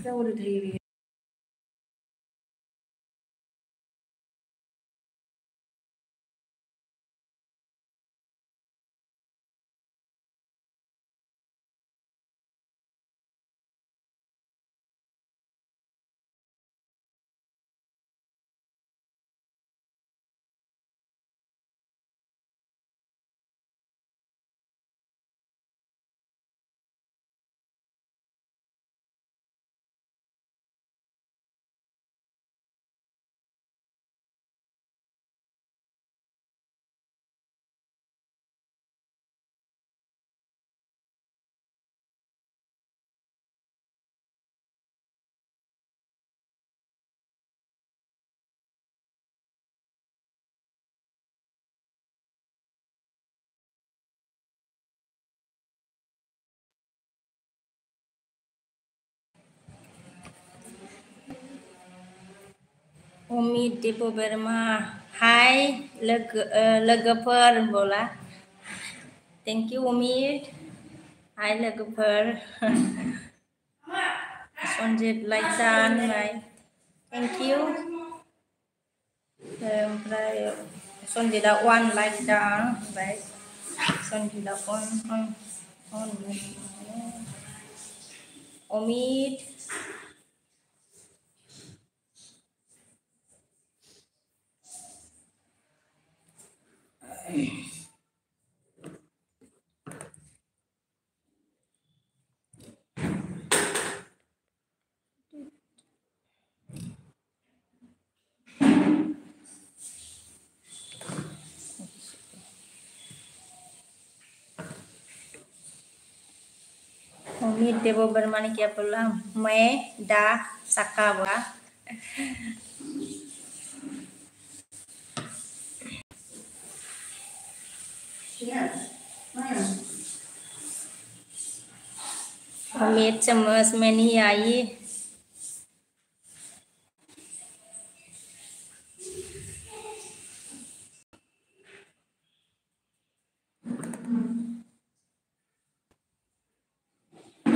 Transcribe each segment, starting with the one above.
क्या उड़ रही है? Umi Depo Berma. Hai logoper bola. Thank you Umi. Hai logoper. Sonjit like dan right. Thank you. Sonjit that one like down right. Sonjit that on. Umi. Umi Depo Berma ni क्या बोला? मैं दा सका बोला. Umi cemas meni ai.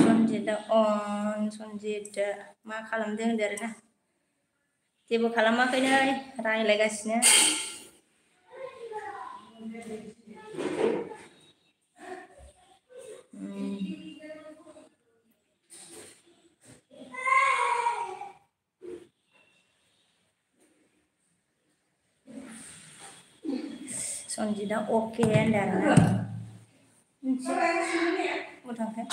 Sonjida on, Sonjida मा खालामदों होनदो आरोना जेबो खालामाखै नै रायलायगासिनो Sonjida oke होनदो आरोना mau थांखो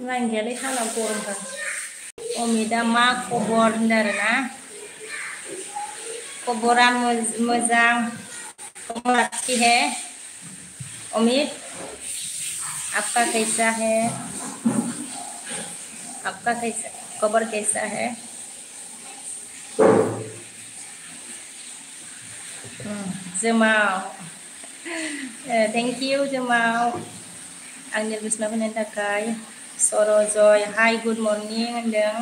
lain gयालै थाला गरमथार Omida मा खबर होनदो आरोना खबरा मोजां खबर अच्छी है Omid आपका कैसा है आपका कैसा खबर कैसा है Jemau thank you Jemau Angel Wisnu hoननायनि थाखाय Sorojoy hi good morning होनदों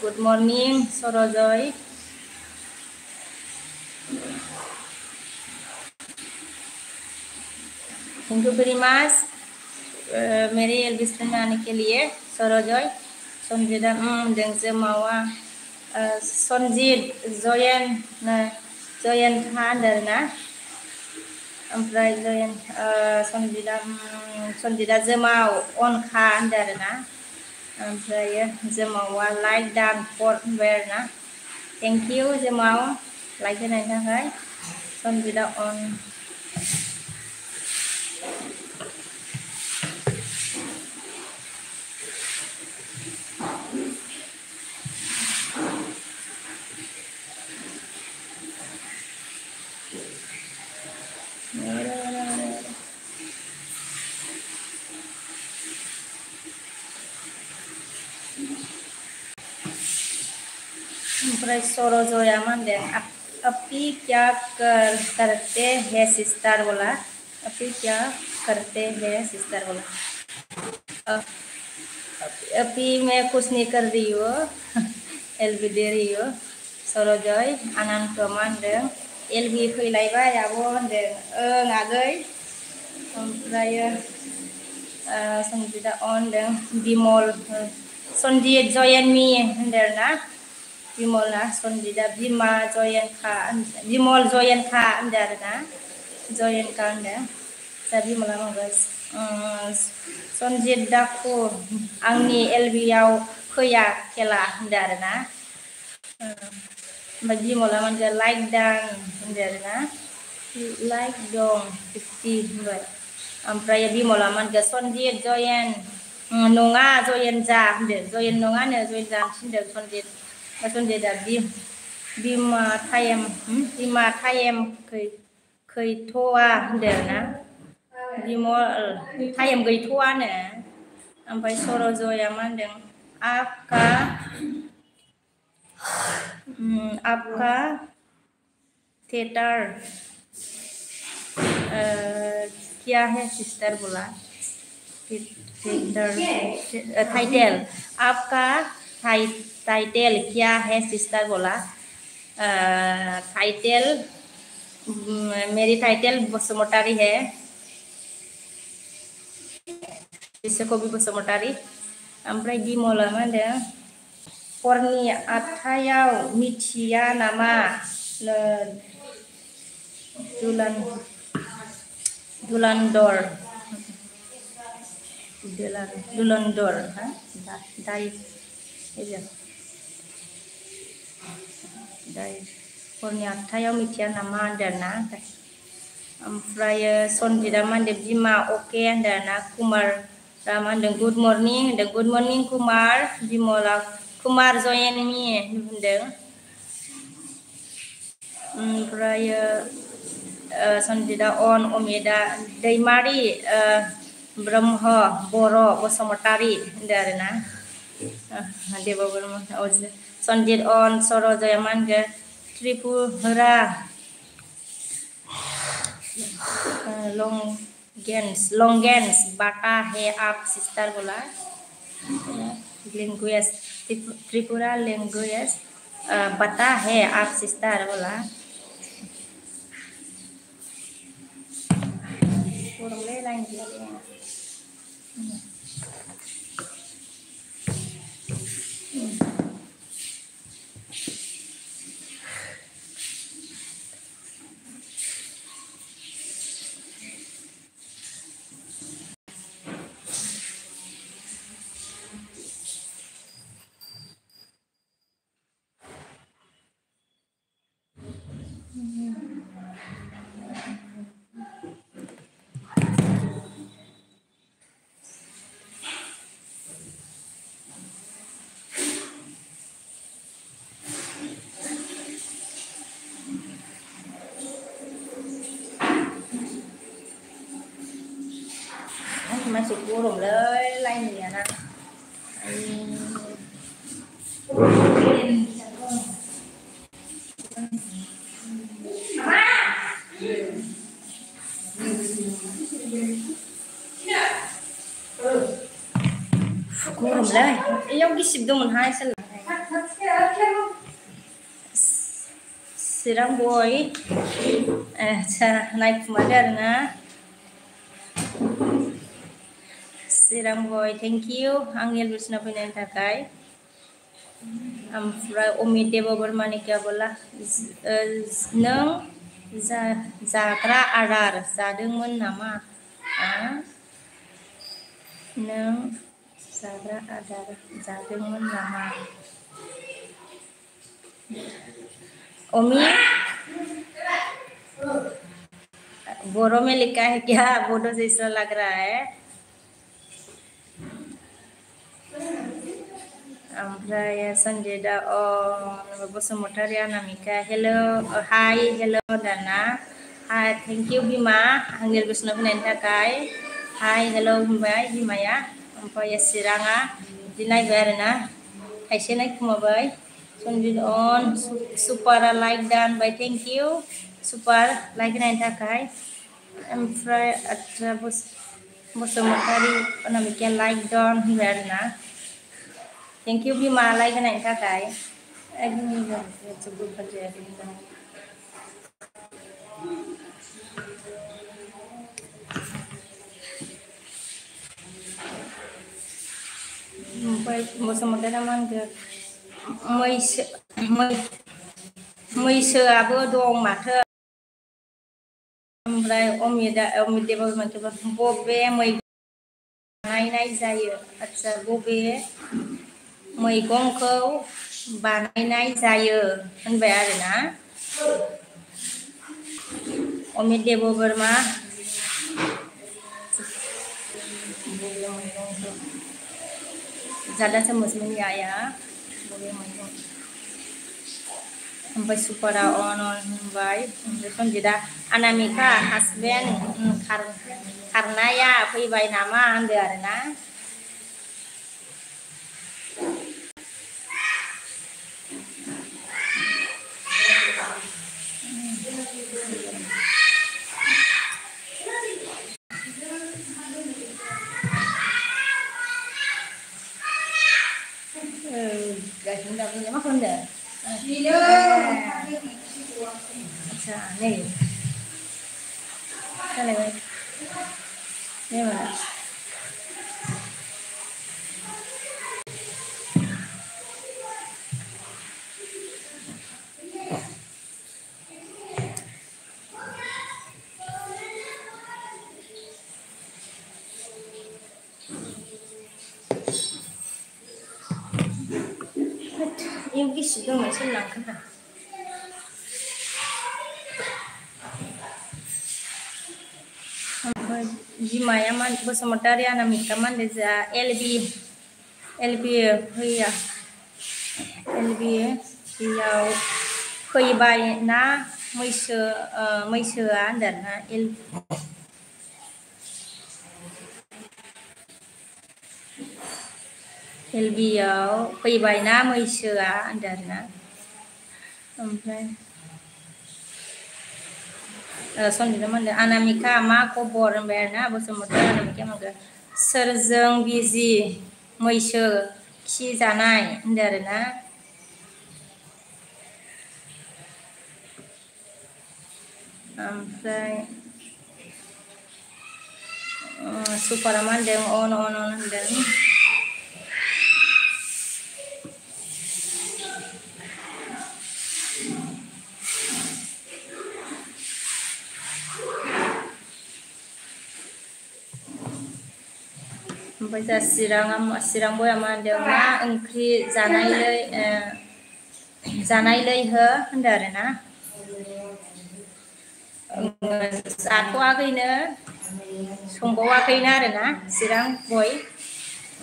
good morning Sorojoy thank you very much मेरे एल्विस में आने के लिए Sorojoy Sonjida होनदों Jemawa Sonjit Joyen था आरोना ओमफ्राय जयन Sonjida Jemau on खा होनदो आरोना ओमफ्राय Jemauआ like dan for होनबाय आरोना thank you Jemau like होनायनि थाखाय Sonjida on ओमफ्राय Sorojoya होनदों अभी क्या करते हैं सिस्टर बोला अभी क्या करते हैं सिस्टर बोला अभी मैं कुछ नहीं कर रही हूँ एलबी दे रही हूँ Sorojoy Anan Koma hoन्दों LB फैलायबाय आब' होन्दों ओं आगै ओमफ्रायो संजिता होन्दों बिमल सनजित जयेनमि होन्दों ना बिमला सनजिता बिमा जयेनखा बिमल जयेनखा होन्दों आरोना जयेनखा होन्दों दा बिमला मंगस सनजित दाखु आंनि LBआव फैया खेला होन्दों आरोना ओमफ्राय बिमला मोनसे लाइक दां होन्दों आरोना लाइक दं 50 होनबाय ओमफ्राय बिमला मोनसे सनजित जयेन नङा जयेन जा होन्दों जयेन नङानो जयेन जानोसै होन्दों सनजितआ बिमा टाइम खैथ'आ होन्दों आरोना बिमल टाइम गैथ'आनो ओमफ्राय सरजया मा होन्दों आपका थिएटर क्या है सिस्टर बोला टाइटल आपका टाइटल क्या है सिस्टर बोला टाइटल मेरी टाइटल बसुमतारी है बिश्वकवि बसुमतारी ओमफ्राय बिमला मा होन्दों हरनि 8टायाव मिथिया नामा दुलानदर दाय हरनि 8टायाव मिथिया नामा होन्दों ना ओमफ्राय सनजितआ मा होन्दों बिमा अके होन्दों ना कुमारआ मा होन्दों गुड मर्निं होन्दों गुड मर्निं कुमार बिमला कुमार जयेनमि होन्दों ओमफ्राय सनजितआ अन अमिता दैमारि ब्रह्म बर' बसुमतारी होन्दों आरोना देब ब्रह्म सनजित अन सरजया मा होनगोन त्रिपुरा लॉन्गेंस बाटा है आप सिस्टर बोला लैंग्वेज त्रिपुरा लैंग्वेज बता है आप सिस्टर बोला masih kurungเลยไล่เนี่ยนะkurungเลยyang gisip dong hai sel Sirang boy naik kemana na Sirang boy thank you Angel Wisna fैनायनि थाखाय ओमफ्राय अमित देव बर्मानि क्या बोला नों जाग्रा आदार जादोंमोन नामा नों जाग्रा आदार जादोंमोन नामा अमित बोरो में लिखा है क्या बोडो जैसा लग रहा है ओमफ्राय Sanjita Basumatary Anamika hello hi hello दाना हाय थैंक यू बिमा आंगेल बिष्णु फैनायनि थाखाय हाय हेलो बुंबाय बिमाया ओमफ्राय चिराङा बिदि नायबाय आरोना थाइसे नायखुमाबाय सनजित अन सुपारा लाइक दानबाय थैंक यू सुपार लाइक होनायनि थाखाय ओमफ्राय आत्रा बसुमतारी अनामिका लाइक दन होनबाय आरोना थैंक यू बिमा लाइक होनायनि थाखाय Ini sebut kerja kita. Musim naman मैसोआबो दं माथो ओमफ्राय अमिदेबो बबे मैगं बानायनाय जायो आच्छा बबे मैगंखौ बानायनाय जायो होनबाय आरोना अमिदेब बोरमा बबे मैगंखौ जादासो मुस्लिमनि आया बबे मैगं ओमफ्राय सुपारा अन होनबाय ओमफ्राय सन्जिदा अनामिका हासबेन्ड खारनाया फैबाय नामा होनदो आरोना गाइखेर दाबो मा खालामदों आच्छा नै जालायबाय नै माला इउ गिसि दंमोन सोंलांखोना ओमफ्राय बिमाया बसुमतारी अनामिका मानदेजा एलबि फैया एलबियाव फैबाय ना मैसोआ होनदोंना एलबियाव फैबाय ना मैसोआ होनदों आरोना ओमफ्राय सन्जिदा मानदों अनामिका मा खबर होनबाय आरोना बसुमतारी अनामिका मागो सोरजों बिजि मैसो खि जानाय होनदों आरोना ओमफ्राय सुपारा मानदों अन होनदों ओमफ्राय जा चिरां बया मा होनदों मा ओंख्रि जानायलै हो होनदों आरोना जाथ'वाखैनो संबावाखैनो आरोना चिरां बय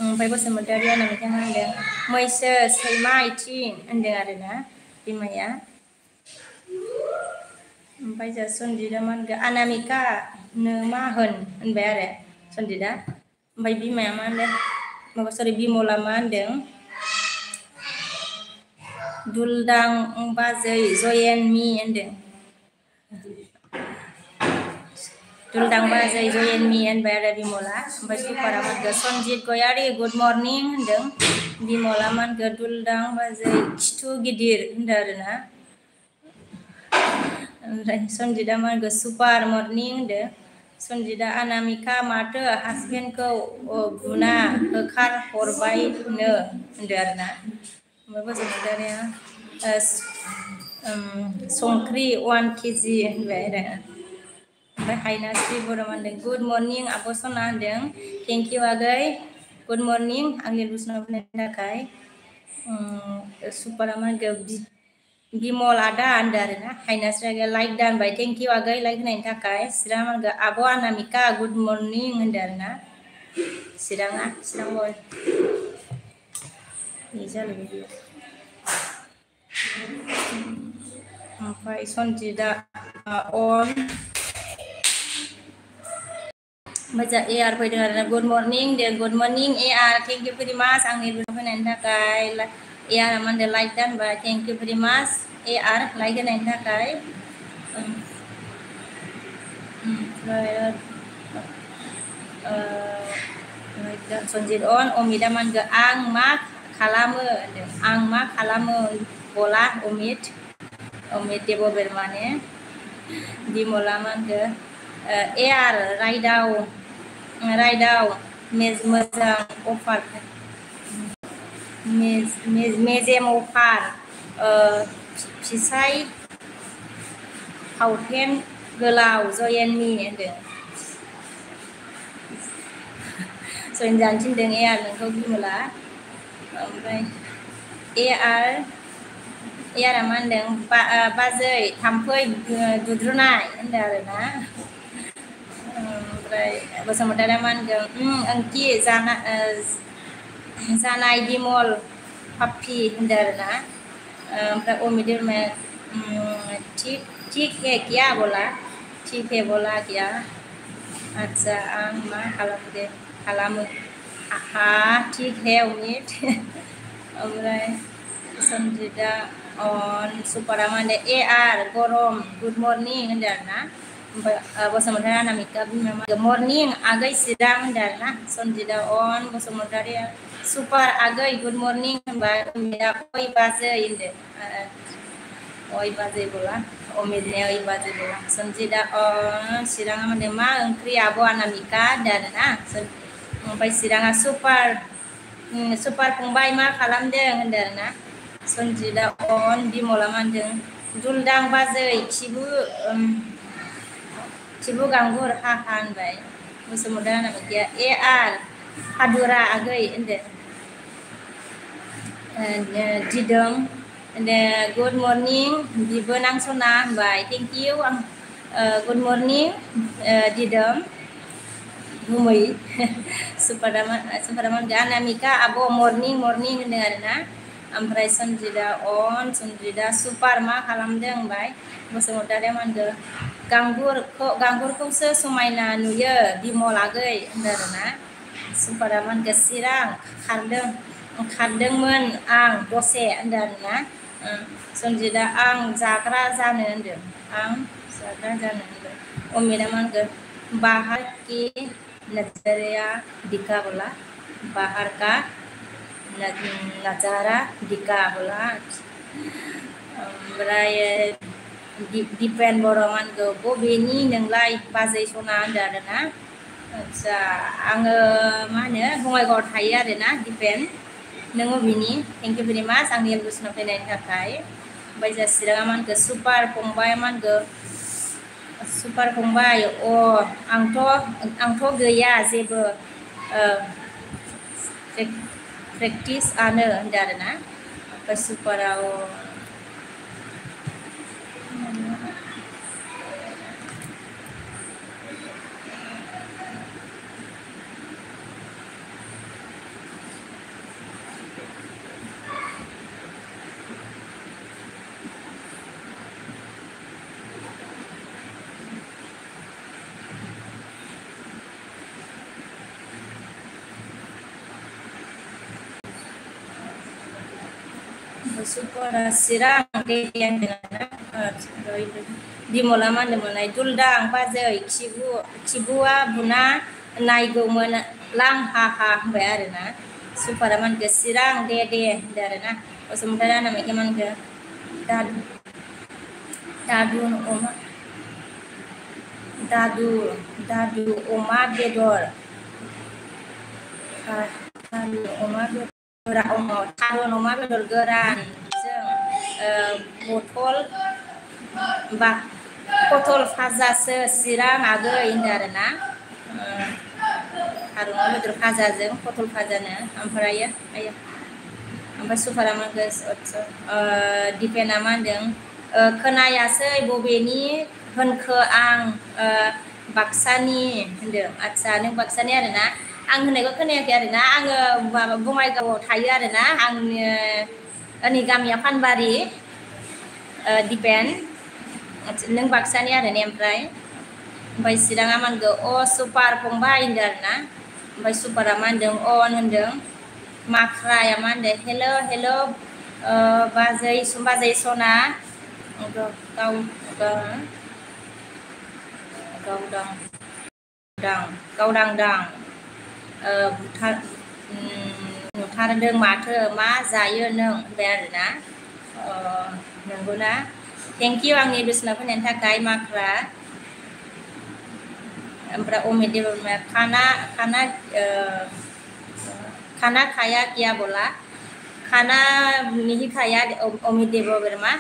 ओमफ्राय बसुमतारी अनामिका मा होनदों मैसो सैमा आथिं होनदों आरोना बिमाया ओमफ्राय जा सन्जिदा मा होनदों अनामिका नो मा होनबाय आरो सन्जिदा ओमफ्राय बिमाया मा होनदों बिमला मा होनदों दुलदां बाजै जयेन मी होनदों दुलदां बाजै जयेन मी होनबाय आरो बिमला ओमफ्राय सुपारा मा होनदों सन्जित गयारि गुड मर्निं होनदों बिमला मा होनदों दुलदां बाजै खिथु गिदिर होनदों आरोना ओमफ्राय सन्जिदा मा होनदों सुपार मर्निं होनदों सन्जिदा अनामिका माथो हासबेन्डखौ बुना होखारहरबायनो होनदों आरोना ओमफ्राय बसुमतारिया संख्रि 1 केजि होनबाय आरो ओमफ्राय हायनास्रि बर' होनदों गुड मर्निं आब' सना होनदों थेंक इउ आगै गुड मर्निं आंनि बुसना होनायनि थाखाय सुपारा मा होनदों बिमल आदा होनदों आरोना हायनास्रि लाइक दानबाय थेंक इउ आगै लाइक होनायनि थाखाय चिरां होनदों आब' अनामिका गुड मर्निं होनदों आरोना चिरां बय जालायबाय ओमफ्राय सन्जिदा अन मोजां एआर फैदों आरोना good morning Day good morning AR thank you very माच आंनि भिडिअ फैनायनि थाखाय एआर मा होनदों लाइक दानबाय थेंक इउ भेरि माच एआर लाइक होनायनि थाखाय ओमफ्राय सन्जित अन अमिता मा होनगोन आं मा खालामो bola Omid Dewo Bermane Bimola Mangge Air Raidau Mezang Ofar Mezem Ofar Pisai Hauten Gelau Zoyenmi Soinjanjin deng Air nengko Bimola Air amandeng bazai tampoi dudrunai endarna oमफ्राय Basumatary amandeng angki zanai bimol papi endarna ओमफ्राय Omidir me ठीक है क्या बोला क्या अच्छा आं मा खालामो ठीक है Omid ओमफ्राय Sanjida on Suparamande AR Gorom good morning endarna Bosumantari Anamika good morning agai sidang endarna Sanjida on Bosumantari super agai good morning mbak oi baze inde oi baze bola Omidnya oi baze bola Sanjida on sidang amande ma onkri abo Anamika endarna sampai sidang super pengbai ma kalamdeng endarna Sanjida on Bimola mandeng duldang bazai cibu ganggur hahan bai Bosumantari Anamika AR Hadura agai ende Didem and good morning Dibenang Sona bye thank you good morning Didem Bumui Suparaman Anamika abo morning dengarna oमफ्राय Sanjida on Sanjida super ma kalamdeng bai Bosumantari mangge gangurखौसो समायना नुयो Bimol agai endarna Suparaman gesirang खारदोंमोन आं दसे endarna Sanjida आं जाग्रा जानो होनदों Omida mangge बाहर की नजरिया दिखा बोला बाहर का नजारा दिखा बोला ओमफ्राय Dipen Boroman go bobeni नोंलाय बाजै सना होनदों आच्छा आङो मा होनो बङाइगावआव थायो आरोना Dipen नों अबेनि थेंक इउ भेरि माच आंनि एलबुसनाव फैनायनि थाखाय ओमफ्राय जासिराङा मानगो सुपार फंबाय मानगो सुपार फंबाय आंथ' गैया जेबो प्रेक्टिसआनो होनदों आरोना ओमफ्राय सुपाराव Supara sirang yang dengan Bimola mandemai duldang bazai cibua buna naigomen lang haha bayarna supara man ke sirang de darna Bosumantari Anamika man ke dadu oma bedor Tarun oma bedor geran botol fazase sirang agai indarna Tarun oma bedor fazazeng botol fazana oमफ्राय supara man ke Dipen amandeng खोनायासै बबेनि होनखो आं बाक्सानि होनदों आच्छा नों बाक्सानि आरोना आं होननायखौ खोनायाखै आरोना आङो बङाइगावआव थायो आरोना आंनि गामिया फानबारि Dipen नों बाक्सानि आरोने ओमफ्राय चिराङा मानगो सुपार फंबाय होनदों आरोना ओमफ्राय सुपारा मा होनदों अन होनदों माख्राया मा होनदों हेल' बाजै सना गावदां नुथारदों माथो मा जायो नों होनबाय आरोना नंगौना thank you आंनि दसना फैनायनि थाखाय माख्रा ओमफ्राय अमिदेव खाना खाया क्या बोला खाना नहीं खाया अमिदेव बेरमा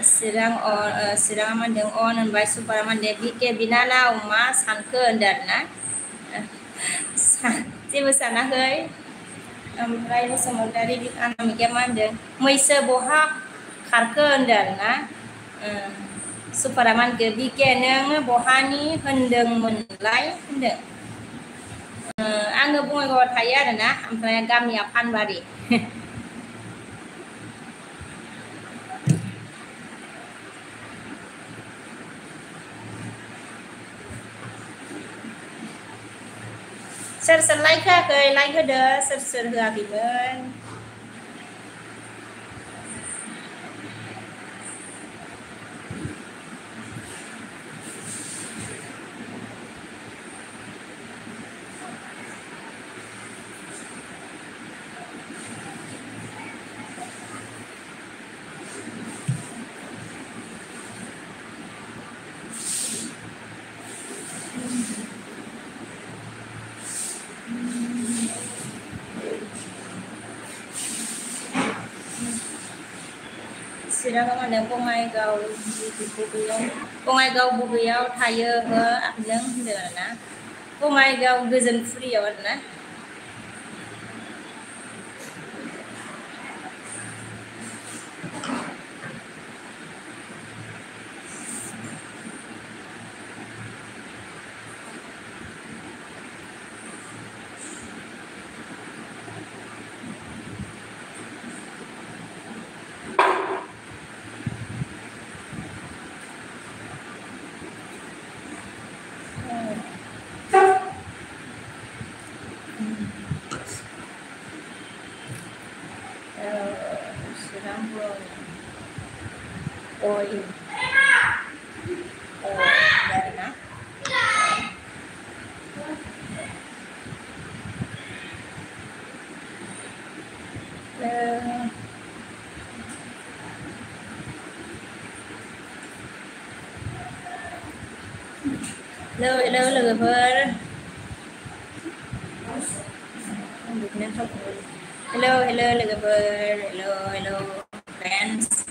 चिरां मानदों अन होनबाय सुपारा मानदों बिके बिनानाव मा सानखो होनदों आरोना जेबो सानाखै ओमफ्राय बसुमतारी आनामिकाया मा होनदों मैसो बहा खारखो होनदों आरोना सुपारा मानखो बिके नों बहानि होनदोंमोनलाय होनदों आङो बङाइगावआव थायो आरोना ओमफ्राय गामिया फानबारि सोर लाइक होआखै लाइक होदो सोर होआखैमोन चिराङाव मा होनदों बङाइगाव बबेयाव थायो नों होनदों आरोना बङाइगाव गोजोनफुरियाव आरोना Hello लोगोफोर hello लोगोफोर hello friends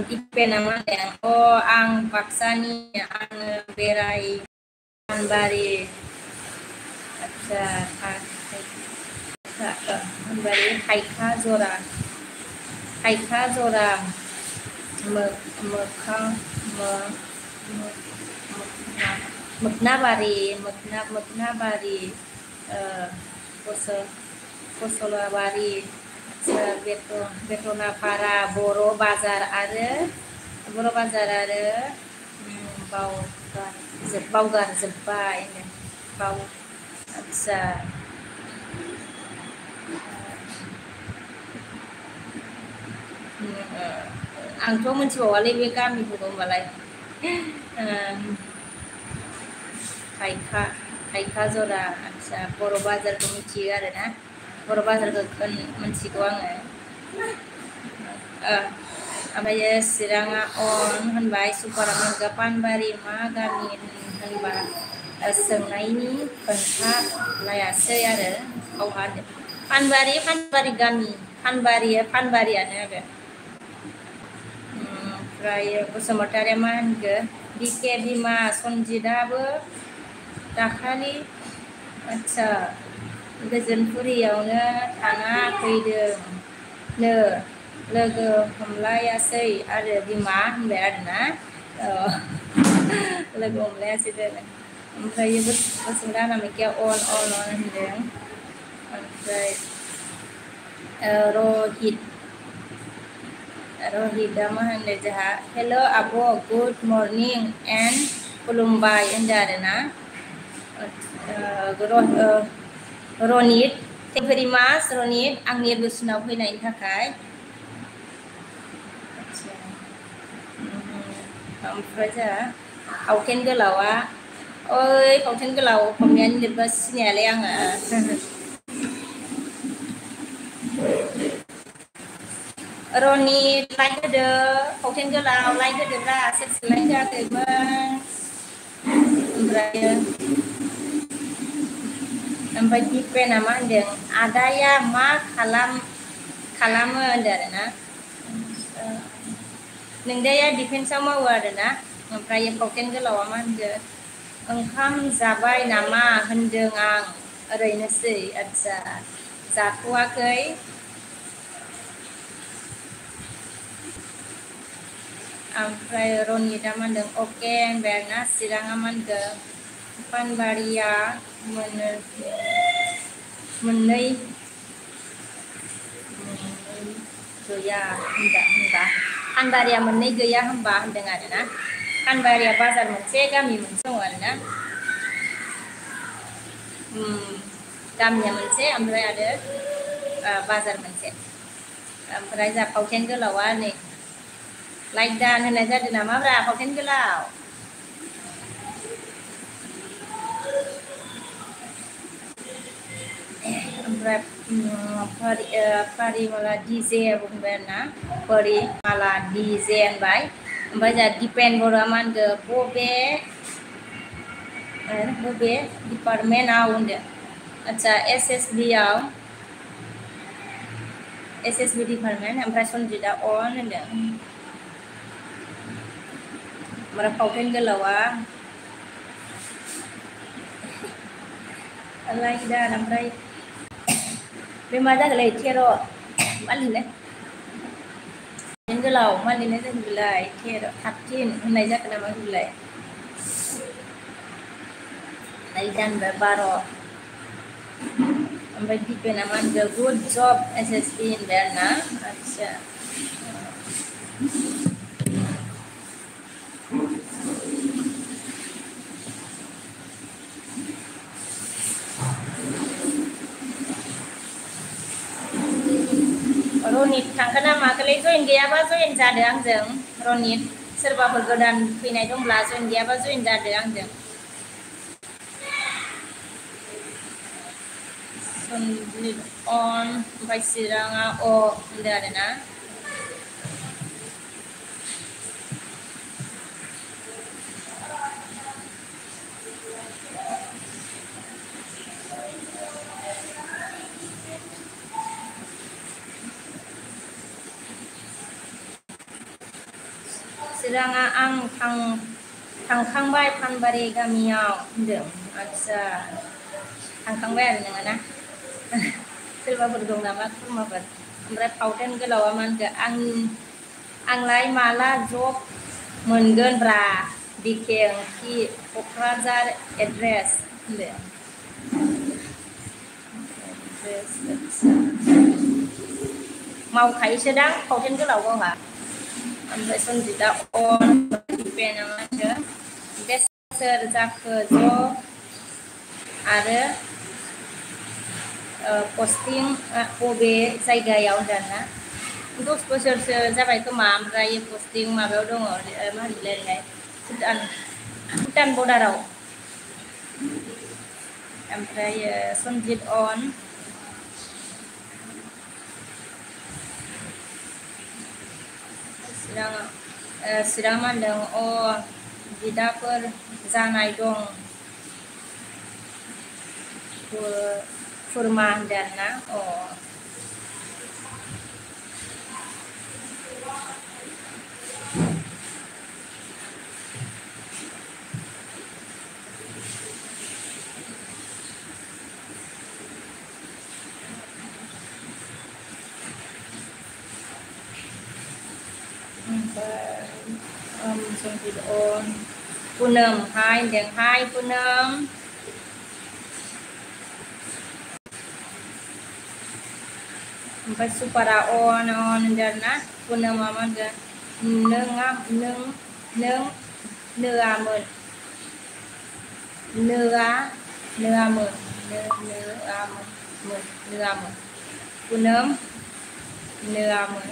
Dipen nama yang ang paksani ang berai Panbari Panbari Haika Zora Meknabari Kosolabari Betonapara Boro Bazar ada Baugar Zebai Bau Aksa आंथ' मोनथिबावालै बे गामिखौ होनबालाय हाइखा जरा आदसा बर' बाजारखौ मिथियो आरोना बर' बाजारखौ मिथिगौ आङो ओमफ्राय चिराङा अन होनबाय सुपारामानगा पानबारि मा गामि होनबा सोंनायनि खोन्थालायासै आरो गावहा पानबारि गामि पानबारियानो आरो ओमफ्राय बसुमतारिया मा होनखो बिके बिमा सनजिताबो दाखालि आदसा गोजोनफुरियावनो थाना फैदोंनो लोगो हमलायासै आरो बिमा होनबाय आरोना Lagu omlet sih deh. Ompray bersenggan namanya on deh. Ompray Rohit Damahan deh jaha. Hello Abo, good morning and Kulumbai Anjarana. Ronit, thank you very much Ronit. Angni busnaw fैनायनि थाखाय. ओमफ्राय जाहा फावथेन गोलावा फावथेन गोलाव कमेन्ट लिरबा सिनायालै आङो. Ronit लाइक होदो फावथेन गोलाव लाइक होदोब्रा सोरसो लाइक जायाखैमोन. ओमफ्राय दिपेना मा होनदों आदाया मा खालामो होनदों आरोना. नोंदाया डिफेन्सआव मावो आरोना. ओमफ्राय फावथेन गोलावा मा होनदों ओंखाम जाबाय नामा होनदों आं ओरैनोसै. आदसा जाथ'वाखै. ओमफ्राय रनिता मा होनदों अके होनबाय आरोना. चिराङा मा होनदों पानबारिया मोननै गैया होनबा पानबारिया मोननै गैया होनबा होनदों आरोना. पानबारिया बाजार मोनसे गामि मोनसे दं आरोना. गामिया मोनसे ओमफ्राय आरो बाजार मोनसे. ओमफ्राय जा फावथेन गोलावा नै लाइक दान होनाय जादों नामाब्रा फावथेन गोलाव. ओमफ्राय परिमाला डिजे बुंबाय आरोना. परिमाला डिजे होनबाय. ओमफ्राय जा दिपेन बर'आ मा होनदों बबे डिपार्टमेन्टआव होनदों. आदसा SSB डिपार्टमेन्ट. ओमफ्राय सन्जिता अन होनदों. ओमफ्राय फावथेन गोलावा लाइक दान. ओमफ्राय बे मा जागोनलै थेर' मा लिरनाय फावथेन गोलाव मा लिरनाय जागोन बिलाय 13 होननाय जागोन नामा बिलाय. लाइक दान 12. ओमफ्राय दिपेना मा होनदों गुड जब SSB होनबाय आरोना. आदसा रनित थांखो ना माखोलै जयेन गैयाबा जयेन जादो आंजों. रनित सोरबाफोर गोदान फैनाय दंब्ला जयेन गैयाबा जयेन जादो आंजों. सन्जित अन ओमफ्राय चिराङा होनदों आरोना. चिराङा आं थांखांबाय पानबारि गामियाव होनदों. आदसा थांखांबाय आरो नोङो ना. सोरबाफोर दं नामा खुरमाफोर. ओमफ्राय फावथेन गोलावा मा होनदों आंलाय माला जब मोनगोन ब्रा बिके ओंथि क'क्राझार एड्रेस होनदों. मावखायोसो दां फावथेन गोलाव गावहा. ओमफ्राय सन्जिता अन दिपेना मा होनदों बेसोर जाखो ज' आरो पस्टिं बबे जायगायाव दाना 10 बोसोरसो जाबाय खोमा. ओमफ्राय पस्टिं माबायाव दङ मा होनोमोनलाय ओरैहाय भुटान बर्डाराव. ओमफ्राय सन्जित अन चिरां मा होनदों बिदाफोर जानाय दं खुरमा होनदों आरोना. Songkid on Punem, hai dan hai Punem. Sampai supara on dan nah Punem mama ke nengam neng neamun neamun neamun Punem neamun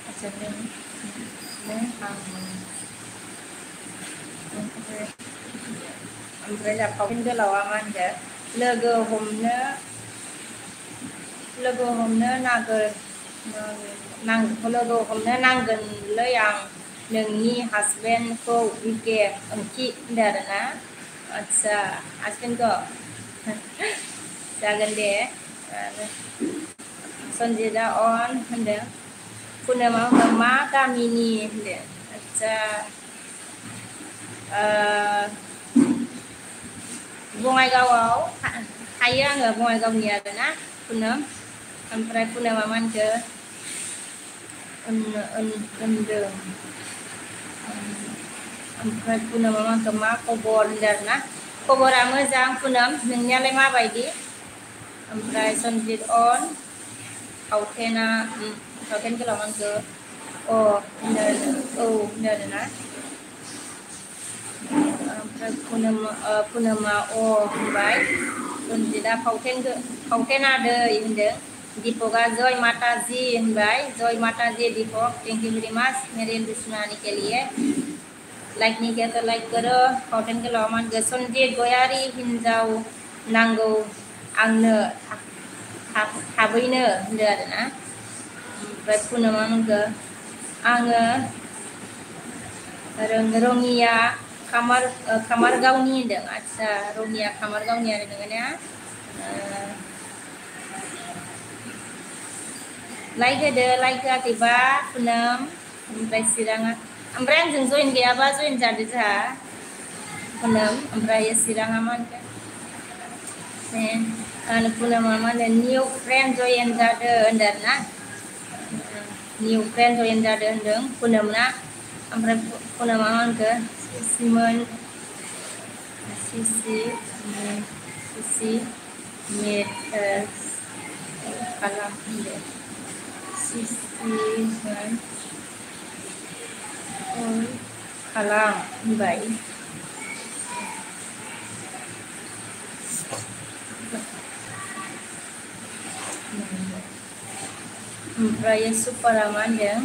macam Amre là phóng cái lò ăn để logo hôm nữa nàng logo hôm nữa nàng gần lấy ăn đừng nghi husband cô weekend ông chị đã na acha husband ko jangan deh sonjeda on hande kuna mau ma kami ni deh acha bungai gawau ayah nggak bungai gawau ni ada na Punem sampai Punem aman ke endem sampai Punem aman ke ma kobor darna kobor ama jang Punem nengnya lema baidi sampai sonjid on kauten ke lawan ke oh na Punama o baik dan tidak kauten ada ini dipoga Joy Mataji baik Joy Mataji dipok thank you very much मेरे सुनाने के लिए like nih kita like करो kauten ke lawan ke sonje goyari hinjau nanggo angno habine ndak na baik Punama ke angga Rongia kamar gauni deng acha Rongia kamar gauni ada dengannya like tiba Punem amrai sirangan amrai jeng join ke apa join jadi jah Punem amrai sirang aman ke Punem aman dan new friend join jadi endarna new friend join jadi endeng Punem na amrai Punem aman ke Simon sisi med kalam sisi kalam baik Raya Suparaman ya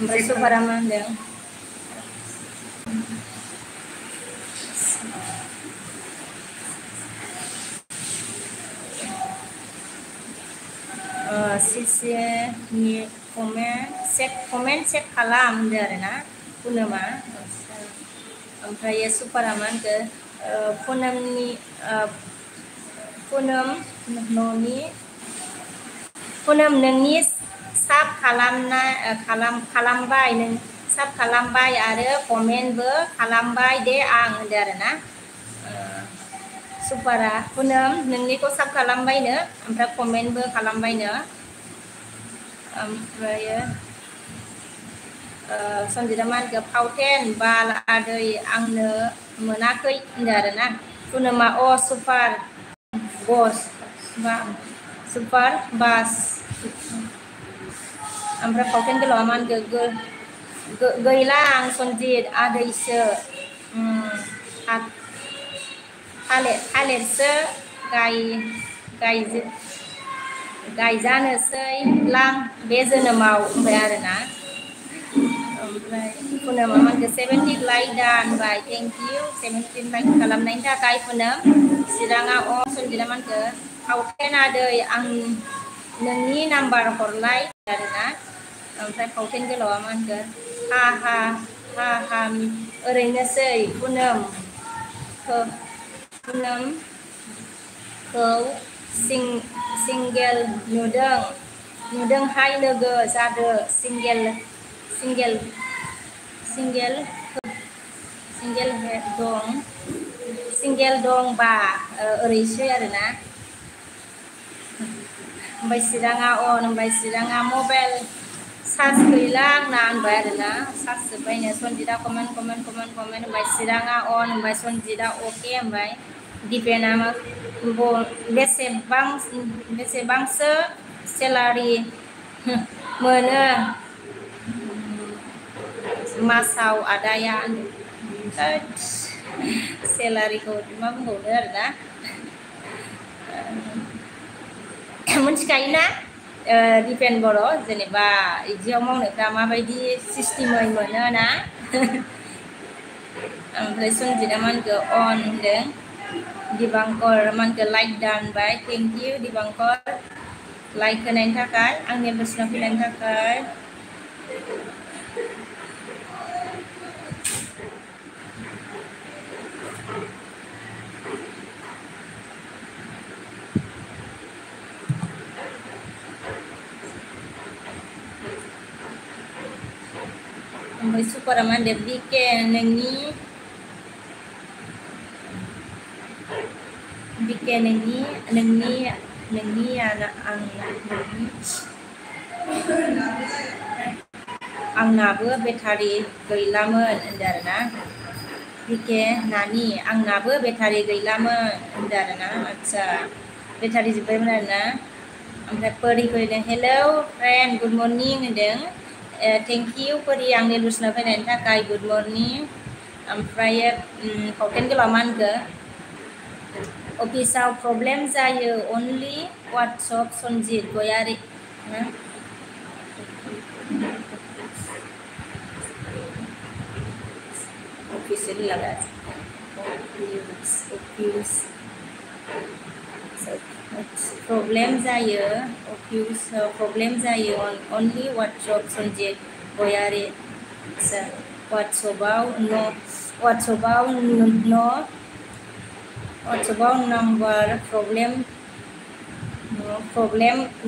Mereka para mandang sisi ni komen set kalam darna Punema Amraya Suparaman ke Punem ni Punem noni Punem nengis sab kalam bay neng sab kalam bay ada komen be kalam bay de ang darna supara Punem neng ni ko sab kalam bay ne amra komen be kalam bay ne amra sonjiraman ke pauten bal ada ang ne menakai darna Punema o super bos super bas amra pauten ke laman ke gailang sonjid ada ise halet se gai jana sei lang bezana mau bayarna Punem aman ke 17 like dan bye thank you 17 like kalam nain ta kai Punem siranga o sonjiraman ke pauten ada ang nengi number for like darna sampai pauten ke laman ke ha erenya sei Punem ke single nudeng hai lege zade single dong ba erishe arena ओमफ्राय चिराङा अन ओमफ्राय चिराङा mobile charge गैला आंना होनबाय आरोना charge जोब्बायनो सनजितआ comment ओमफ्राय चिराङा अन ओमफ्राय सनजितआ अके ओमफ्राय दिपेना बेसेबांसो सेलारि मोनो मासाव आदाया सेलारिखौ मा बुंबावनो आरोना मिथिखायोना दिपेन बर' जेनेबा बिदियाव मावनायफ्रा माबायदि सिस्टेमै मोनो ना ओमफ्राय सनजितआ मानखौ अन होनदों दिबांकर मानखौ लाइक दानबाय थेंक इउ दिबांकर लाइक होनायनि थाखाय आंनि बोसोराव फैनायनि थाखाय ओमफ्राय सुपारा मा होनदों बिके नोंनि आंनाबो बेटारि गैलामोन होनदों आरोना बिके नानि आंनाबो बेटारि गैलामोन होनदों आरोना आदसा बेटारि जोब्बायमोन आरोना ओमफ्राय परि फैदों हेलौ फ्रेन्ड गुड मर्निं होनदों थेंक इउ परि आंनि लुसनाव फैनायनि थाखाय गुड मर्निं ओमफ्राय फावथेन गोलाव मा होनखो अफिसाव प्रब्लेम जायो अनलि वाट्सएप सनजित गयारि officially लगा प्रब्लेम जायो प्रब्लेम जायो अनलि वाट्सएप सनजित गयारि वाट्सएपआव नाम्बार प्रब्लेम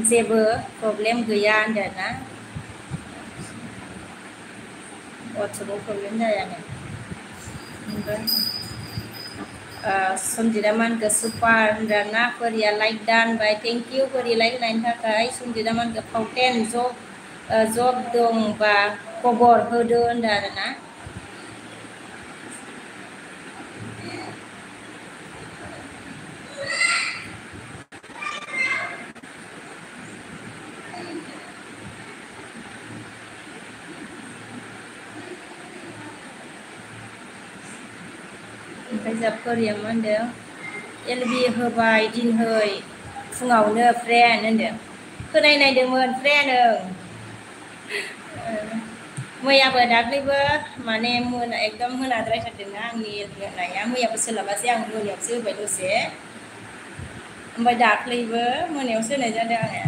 जेबो प्रब्लेम गैया होनदों ना वाट्सएपआव प्रब्लेम जायानो सनजितआ मानखौ सुपार होनदों ना परिया लाइक दानबाय थेंक इउ परि लाइक होनायनि थाखाय सनजितआ मानखौ फावटेन जब दंबा खबर होदो होनदों आरोना ओमफ्राय जाबफोरिया मा होनदों एलबि होबाय दिनहै फुङावनो फ्रेन्ड होनदों खोनायनायदोंमोन फ्रेन्ड मैयाबो दाख्लैबो माने एकदम मोनाद्रायथारदोंना आंनि होनाया मैयाबो सोलाबासै आं मोनायावसो होबाय दसे ओमफ्राय दाख्लैबो मोनायावसो होनाय जादों आङो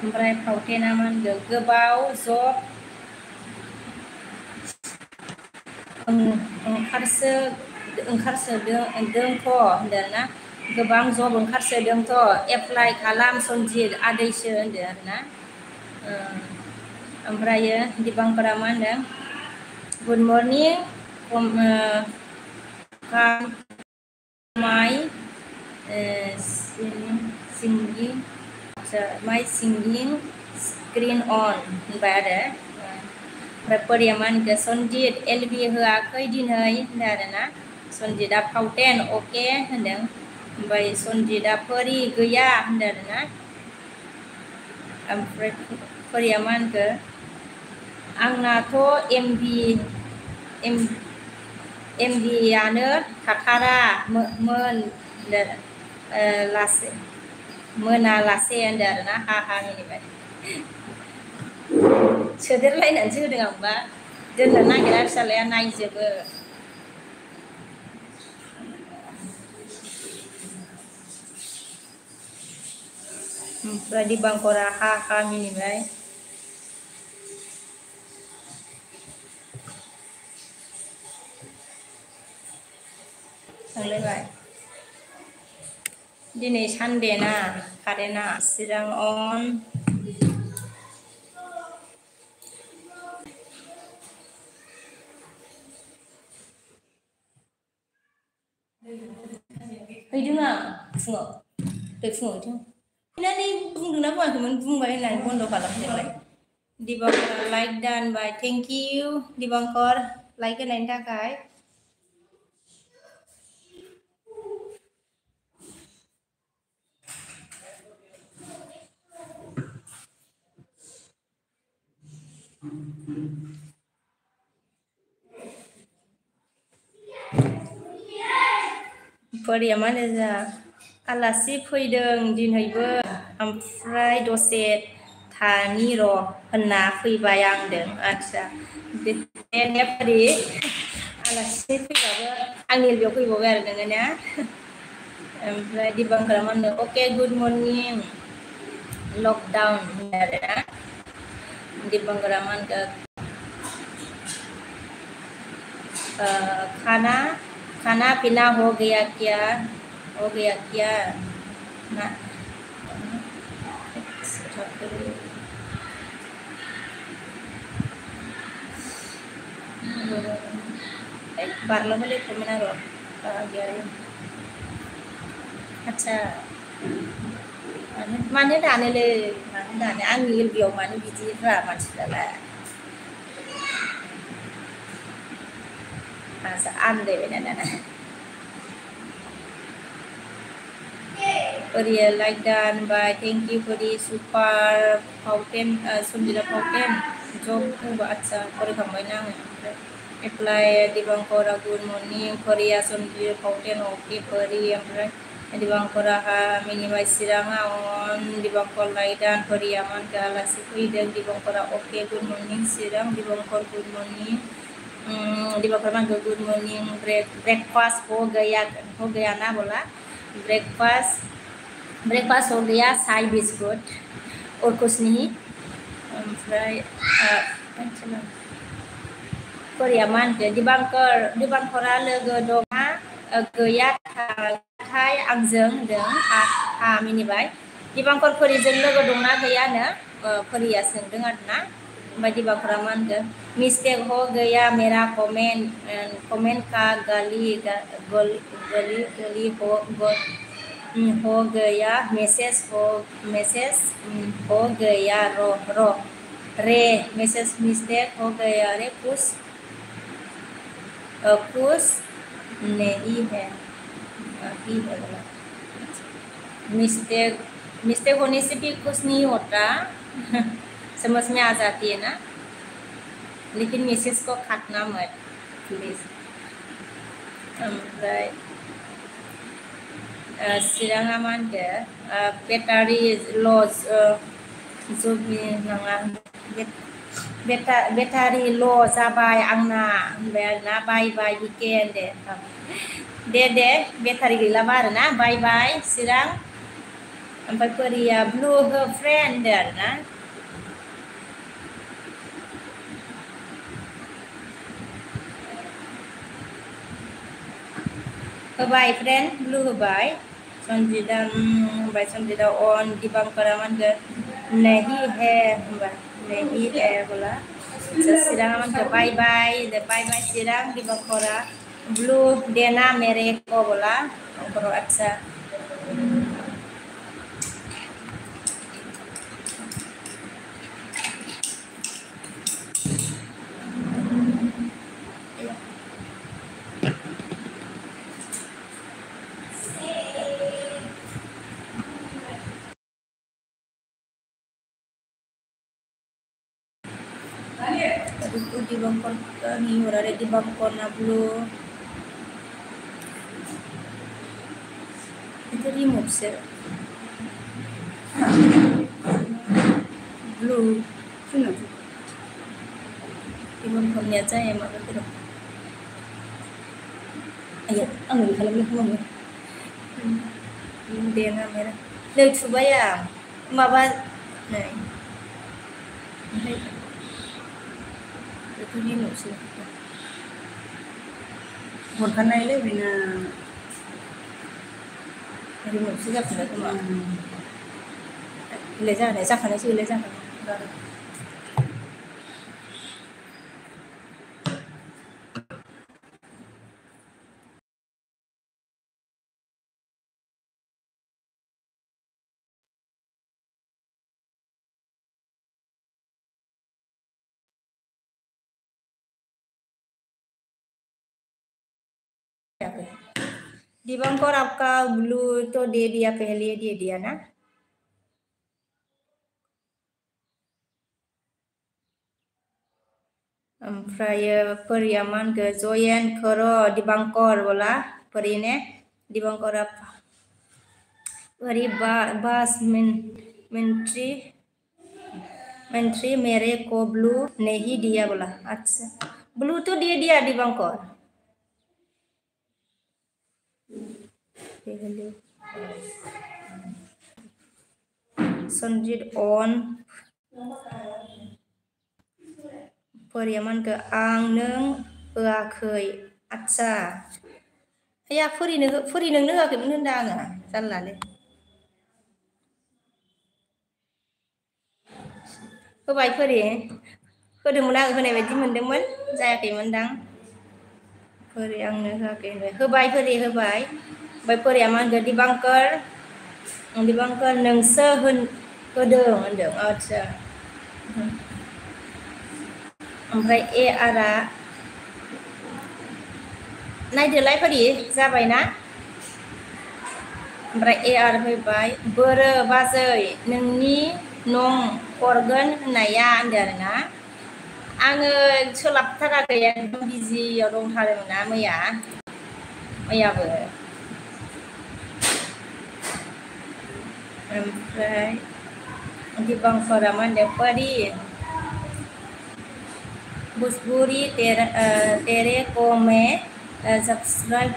ओमफ्राय फावथेना मा होनदों गोबाव जब ओंखारसोदोंथ' होनदों ना गोबां जब ओंखारसोदोंथ' एप्लाइ खालाम सनजित आदैसो होनदों आरोना ओमफ्रायो दिबांकरा मा होनदों गुड मर्निं माइ सिंगिं स्क्रिन अन होनबाय आरो ओमफ्राय परिया मा होनखो सनजित एलबि होआखै दिनै होनदों आरोना सनजितआ फावटेन अके होनदों ओमफ्राय सनजितआ परि गैया होनदों आरोना ओमफ्राय परिया मा होनखो आंनाथ' एमबिआनो थाथारामोन मोनालासे होनदों आरोना हा मिनिबाय सोदेरलायनानैसो होदों आंबा दोननो नागिरा फिसालाया नायजोबो ओमफ्राय दिबांकरा हा मिनिबाय थांलायबाय दिनै सानडे ना कारेन्टआ चिरां अन हैदों आं फुङाव दै फुङाव थों नानै बुंदोंना बुङाखैमोन बुंबाय होननानै बन्द' खालामदोंलाय दिबांकरा लाइक दानबाय थेंक इउ दिबांकर लाइक होनायनि थाखाय फरिया मा होनो जा आलासि फैदों दिनैबो ओमफ्राय दसे थानि र' होनना फैबाय आंदों आदसा दे फरि आलासि फैबाबो आंनि बेयाव फैबावबाय आरो नोङो ना ओमफ्राय दिबांकरा मा होनो अके गुड मर्निं लकडाउन होनो आरोना दिबांकरा मा होनखो खाना खाना पीना हो गया क्या ना बारलो बोले थोमोना र' आदसा मानो दानोलै मानो दानो आंनि बेयाव मानो बिदिफ्रा मानसिफ्रालाय आन्दायबायना दाना Korea like done by thank you for the super fountain Sundira fountain job acha फरायखांबायना आङो apply दिबांकरा good morning Korea Sundira fountain okay परि ओमफ्राय दिबांकरा हा मिनिबाय चिराङा on दिबांकर like done Korea मानखो आलासि फैदों दिबांकरा okay good morning चिरां दिबांकर good morning दिबांकर मानखो good morning breakfast हो गया ना बोला ब्रेकफास्ट हो गया चाय बिस्कुट और कुछ नहीं ओमफ्राय कोरिया मा होनखो दिबांकरा लोगो दंना गैया थाय आंजों होनदों हा मिनिबाय दिबांकर फरिजों लोगो दंना गैयानो फरिया सोंदों आरोना ओमफ्राय दिबांकरा मा होनखो मिस्टेक हो गया मेरा कमेंट का गली हो गया मैसेज हो गया रो रे मैसेज मिस्टेक हो गया रे कुछ नहीं है मिस्टेक होने से भी कुछ नहीं होता समझ में आ जाती है ना लेकिन मैसेज को काटना मत प्लीज ओमफ्राय चिराङा मा होनखो बेटारि लस जबि नङा बेटारि ल' जाबाय आंना होनबाय आरोना बाय बाय बिकेन दे बेटारि गैलाबा आरोना बाय बाय चिरां ओमफ्राय फरिया ब्लु हो फ्रेन्ड होनदो आरोना होबाय फ्रेन्ड ब्लु होबाय संजिता होनबाय संजिता अन दिबांकरा मा होनखो नहीं है होनबाय नहीं है बोला चिराङा मा होनखो बाय बाय चिरां दिबांकरा ब्लू देना मेरे को बोला अच्छा Dibankor ni orang di bangkor na blue itu remove sir blue sino di bangkor ni aja yang mana tu ayat angin kalau ni kamu dia na merah lihat subaya maba nih itu remove sir bukan naik lebih na remove sih tak ada tu mah leza kan sih leza kan Dibangkor आपका blue तो दे दिया पहले दे दिया ना ओमफ्राय परियामान के जयेन करो dibangkor बोला परी ने dibangkor apa परी बास menteri मेरे को ब्लू नहीं दिया बोला अच्छा ब्लू तो दे दिया dibangkor Sonjit on Periaman ke ang neng hoakhै आच्छा या फुरि नोंनो होआखैमोन होनदां आङो जानलालै होबाय फुरि होदोंमोन आं होनाय बायदि मोनदोंमोन जायाखैमोनदां फुरि आंनो होआखै होबाय फुरि होबाय ओमफ्राय फुरिया मा होनदों दिबांकर नोंसो होदों होनदों आच्छा ओमफ्राय ए आरा नायदोलाय फुरि जाबायना ओमफ्राय ए आर फैबाय बोरो बाजै नोंनि नं हरगोन होननाया होनदों आरोना आङो सोलाबथाराखै एकदम बिजियाव दंथारोमोन ना मैयाबो ओमफ्राय दिबांकरा मा होनदों परी भोजपुरी तेरे को मैं सब्सक्राइब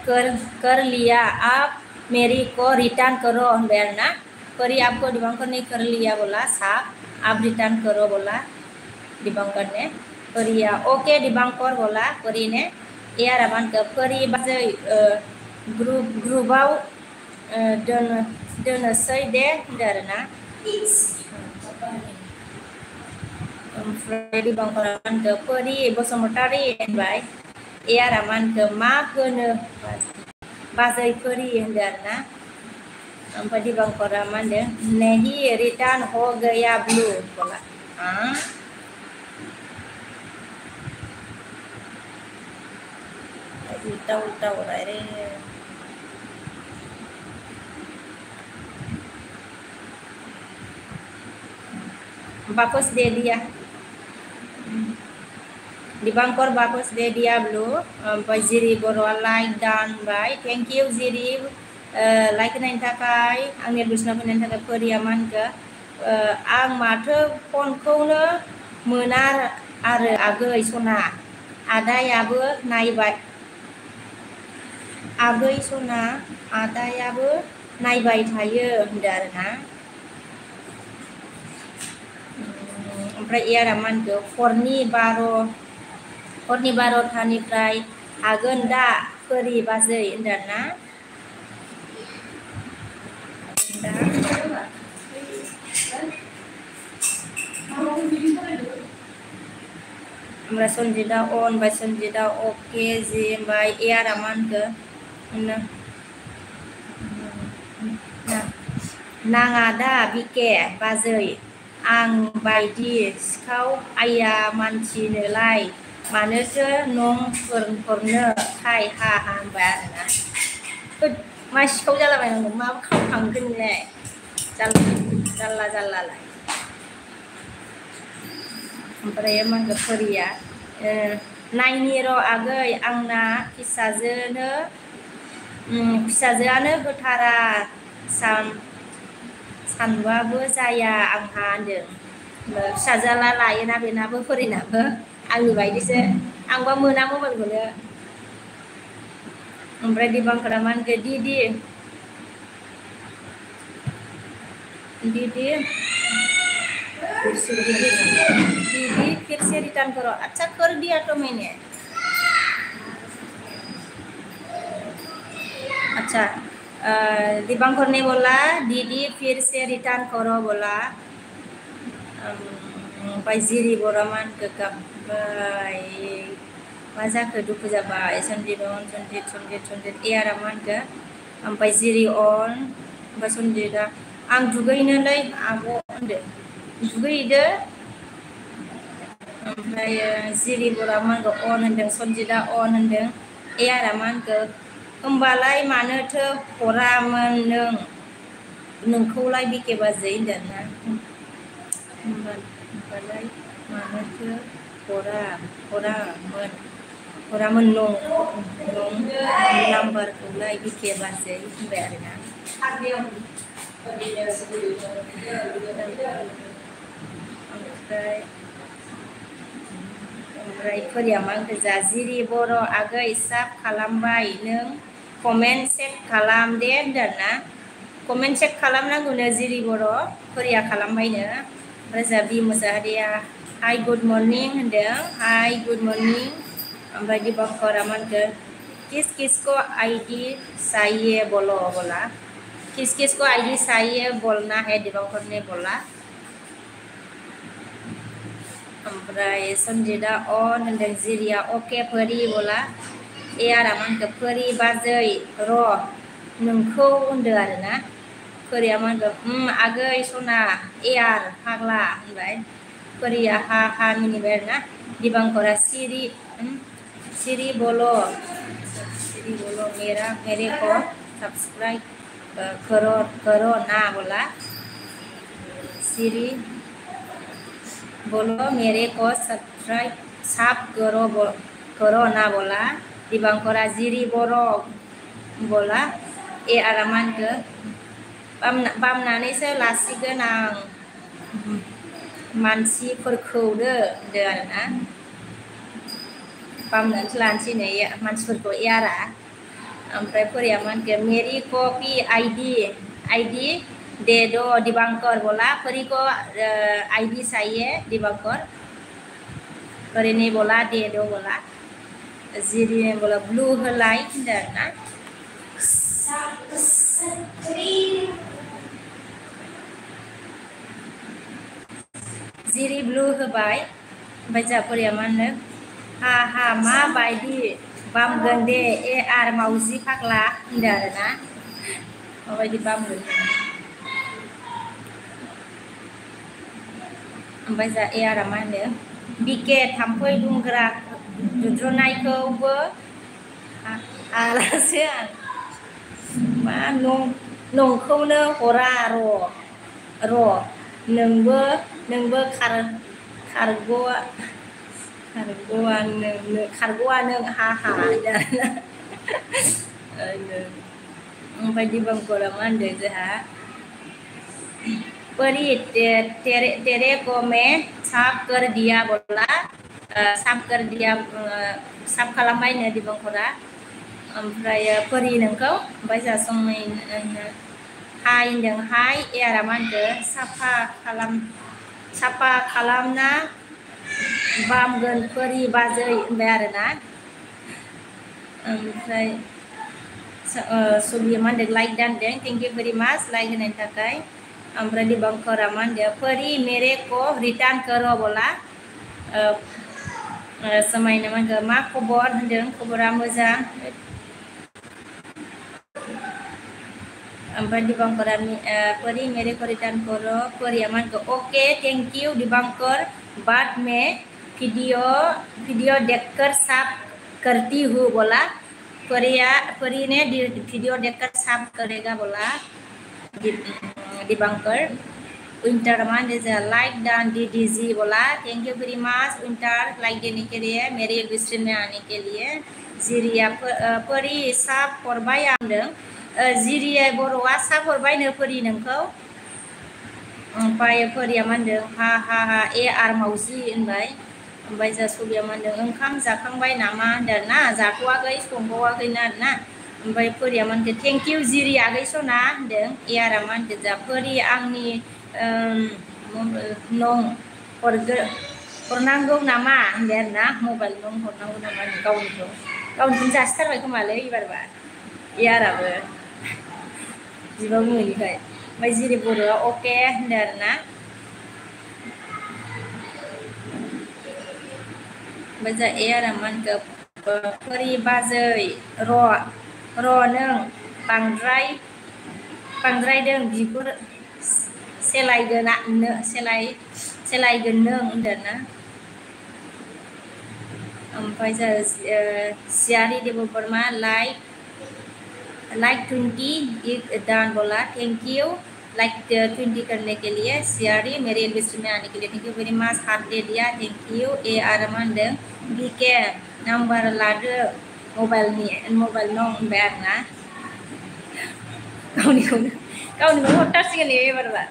कर लिया आप मेरी को रिटर्न करो होनबाय आरोना परी आपको दिबांकर ने कर लिया बोला साहब आप रिटर्न करो बोला दिबांकर ने परिया ओके दिबांकर बोला परी ने यार मान के परी बाजै ग्रुपाव दोनोसै दे होनदों आरोना ओमफ्राय दिबांकरा मान के परी बसुमतारी होनबाय यार मान के मा होनो बाजै परी होनदों आरोना ओमफ्राय दिबांकरा मा होनदों नहीं रिटर्न हो गया ब्लू बोला उल्टा हो रहा है रे वापस दे दिया दिबांकर वापस दे दिया ब्लू ओमफ्राय जिरि बर'आ लाइक दानबाय थेंक इउ जिरि लाइक होनायनि थाखाय आंनि एडमिसनाव फैनायनि थाखाय परिया मा होनखो आं माथो फनखौनो मोना आरो आगै सना आदायाबो नायबाय आगै सना आदायाबो नायबाय थायो होनदों आरोना ओमफ्राय एयारा मा होनखो हरनि 12थानिफ्राय हागोन दा परी बाजै होनदों आरोना ओमफ्राय सन्जिता अन बाय सन्जिता अके जि ओमफ्राय एयारा मा होनखो नाङा दा बिके बाजै आं बायदि सिखाव आइया मानसिनोलाय मानोथो नं हरनो थाय हा होनबाय आरोना मा सिखाव जालाबायनांगौ मा खावखांखो नोंलाय जारलालाय ओमफ्राय मा होनखो परिया नायनि र' आगै आंना फिसाजोआनो होथारा सानबाबो जाया आंहा होनदों फिसाजोआ लायोना बेनाबो परिनाबो आंनि बायदिसो आंबा मोना मबाइलखौनो ओमफ्राय दिबांकरा मा होनखो दीदी फिर से रिटर्न करो अच्छा कर दिया तो मैंने अच्छा दिबांकर ने बोला दीदी फिर से रिटर्न करो बोला ओमफ्राय जिरि बर'आ मा होनखो गाबबाय मा जाखो दुखु जाबाय सन्जित एयारा मा होनखो ओमफ्राय जिरि अन ओमफ्राय सन्जितआ आं दुगैनोलै आब' होनदो दुगैहैदो ओमफ्राय जिरि बर'आ मा होनखो अन होनदों सन्जितआ अन होनदों एयारा मा होनखो होमबालाय मानोथो हरामोन नोंखौलाय बिके बाजै होनदोंना होमबालाय मानोथो हरामोन नं नाम्बारखौलाय बिके बाजै होनबाय आरोना ओमफ्राय फोरिया मा गोजा जिरि बर' आगै साब खालामबाय नों कमेन्ट चेक खालाम दे होनदोंना कमेन्ट चेक खालामनांगौनो जिरि बर' फोरिया खालामबायनो ओमफ्राय जा बि मोसाहारिया हाय गुड मर्निं होनदों हाय गुड मर्निं ओमफ्राय दिबंकरा मा होनखो किसको आईडी चाहिए बोलो बोला किसको आईडी चाहिए बोलना है दिबंकर ने बोला ओमफ्राय संजिता अन होनदों जिरिया अके फोरि बोला ए आरा मा होनखो फोरि बाजै र' नोंखौ होनदों आरोना फोरिया मा होनखो आगै सना ए आर फाग्ला होनबाय फोरिया हा मिनिबाय आरोना दिबंकरा सिरि बोलो मेरे को सब्सक्राइब करो ना बोला सिरि बोलो मेरे को सब्सक्राइब करो ना बोला दिबंकरा जिरि बर' बोला ए आरा मा होनखो बामनानैसो लासिगोन आं मानसिफोरखौ होनदों आरोना बामनानैसो लानोसै नै मानसिफोरखौ ए आरा ओमफ्राय फोरिया मा होनखो मेरी कॉपी आईडी दे दो दिबंकर बोला परी को आईडी चाहिए दिबंकर परी ने बोला दे दो बोला जिरि ने बोला ब्लू होलाय होनदों ना जिरि ब्लू होबाय ओमफ्राय जा फोरिया मा होनो हा माबायदि बामगोन दे ए आर मावजि फाग्ला होनदों आरोना माबायदि बामगोन ओमफ्राय जा ए आरा मा होनो बिके थाम्फै दुद्रुनायखौबो हालासो आं मा नंखौनो हरा र' नोंबो खारग'आ नों हा ओमफ्राय दिबंकरा मा होनदों जोंहा परी तेरे को मैं साफ कर दिया बोला साफ खालामबायनो दिबंकरा ओमफ्राय परी नोंखौ ओमफ्राय जा संनाय हाय होनदों हाय ए आरा मा होनखो साफा खालामना बामगोन परी बाजै होनबाय आरोना ओमफ्राय सबिया मा होनदों लाइक दानदों थेंक इउ भेरि माच लाइक होनायनि थाखाय ओमफ्राय दिबंकरा मा होनदों परी मेरे को रिटार्न करो बोला समायना मा होनखो मा खबर होनदों खबरा मोजां ओमफ्राय दिबंकरा परी मेरे को रिटर्न करो परीया मा होनखो ओके थैंक यू दिबंकर बाद में वीडियो देखकर साफ करती हूँ बोला परी ने वीडियो देखकर साफ करेगा बोला दिबंकर विंटर मा होनदों लाइक डन डीजी बोला thank you very much winter like देने के लिए मेरे स्ट्रीम में आने के लिए जिरिया परी साफ हरबाय आंदों जिरिया बर'आ साफ हरबायनो परी नोंखौ ओमफ्राय परीया मा होनदों हा ए आर मावजि होनबाय ओमफ्राय जा सबिया मा होनदों ओंखाम जाखांबाय नामा होनदों ना जाथ'वाखै संबावाखैना आरोना ओमफ्राय परीया मा होनदों थेंक इउ जिरि आगै सना होनदों ए आरा मा होनदों जा परी आंनि नं हरनांगौ नामा होनदों आरोना मबाइल नं हरनांगौ नामा गावनिखौनो जासिथारबाय खोमालै एबारबा ए आराबो जिबा बुङैनिफ्राय ओमफ्राय जिरि बर'आ अके होनदों आरोना ओमफ्राय जा ए आरा मा होनखो परी बाजै र' नों बांद्रायदों बिगुर सेलायगोन नों होनदों ना ओमफ्राय जा जियारि देबबरमा लाइक लाइक 20 एक दान बोला, थैंक यू। लाइक 20 करने के लिए, सियारी मेरे लिस्ट में आने के लिए thank you very much. Heart दे दिया, थैंक यू। ए आरमान दे बीके नंबर लादो मबाइल नं बैग ना गावनिखौनो हरथारसिगोन एबारबा।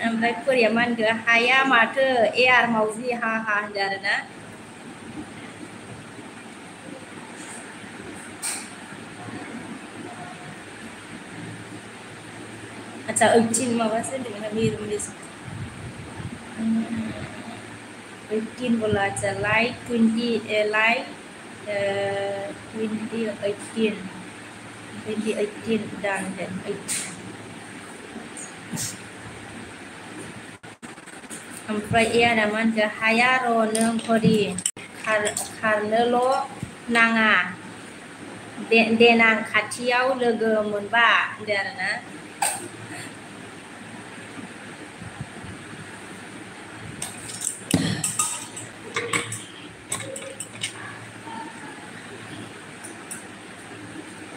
ओमफ्राय कोरिया मा होनखो, हाया माथो ए आर मावजि हा हा होनदो आरोना। अच्छा 18 माबासो होनदोंमोन बिरु 18 बोला, अच्छा लाइक 20 लाइक 2018 dan dan ओमफ्राय ए आरो मा होनखो, हाया र' नों हरि खारनोल' नाङा देनां खाथियाव लोगो मोनबा होनदो आरोना।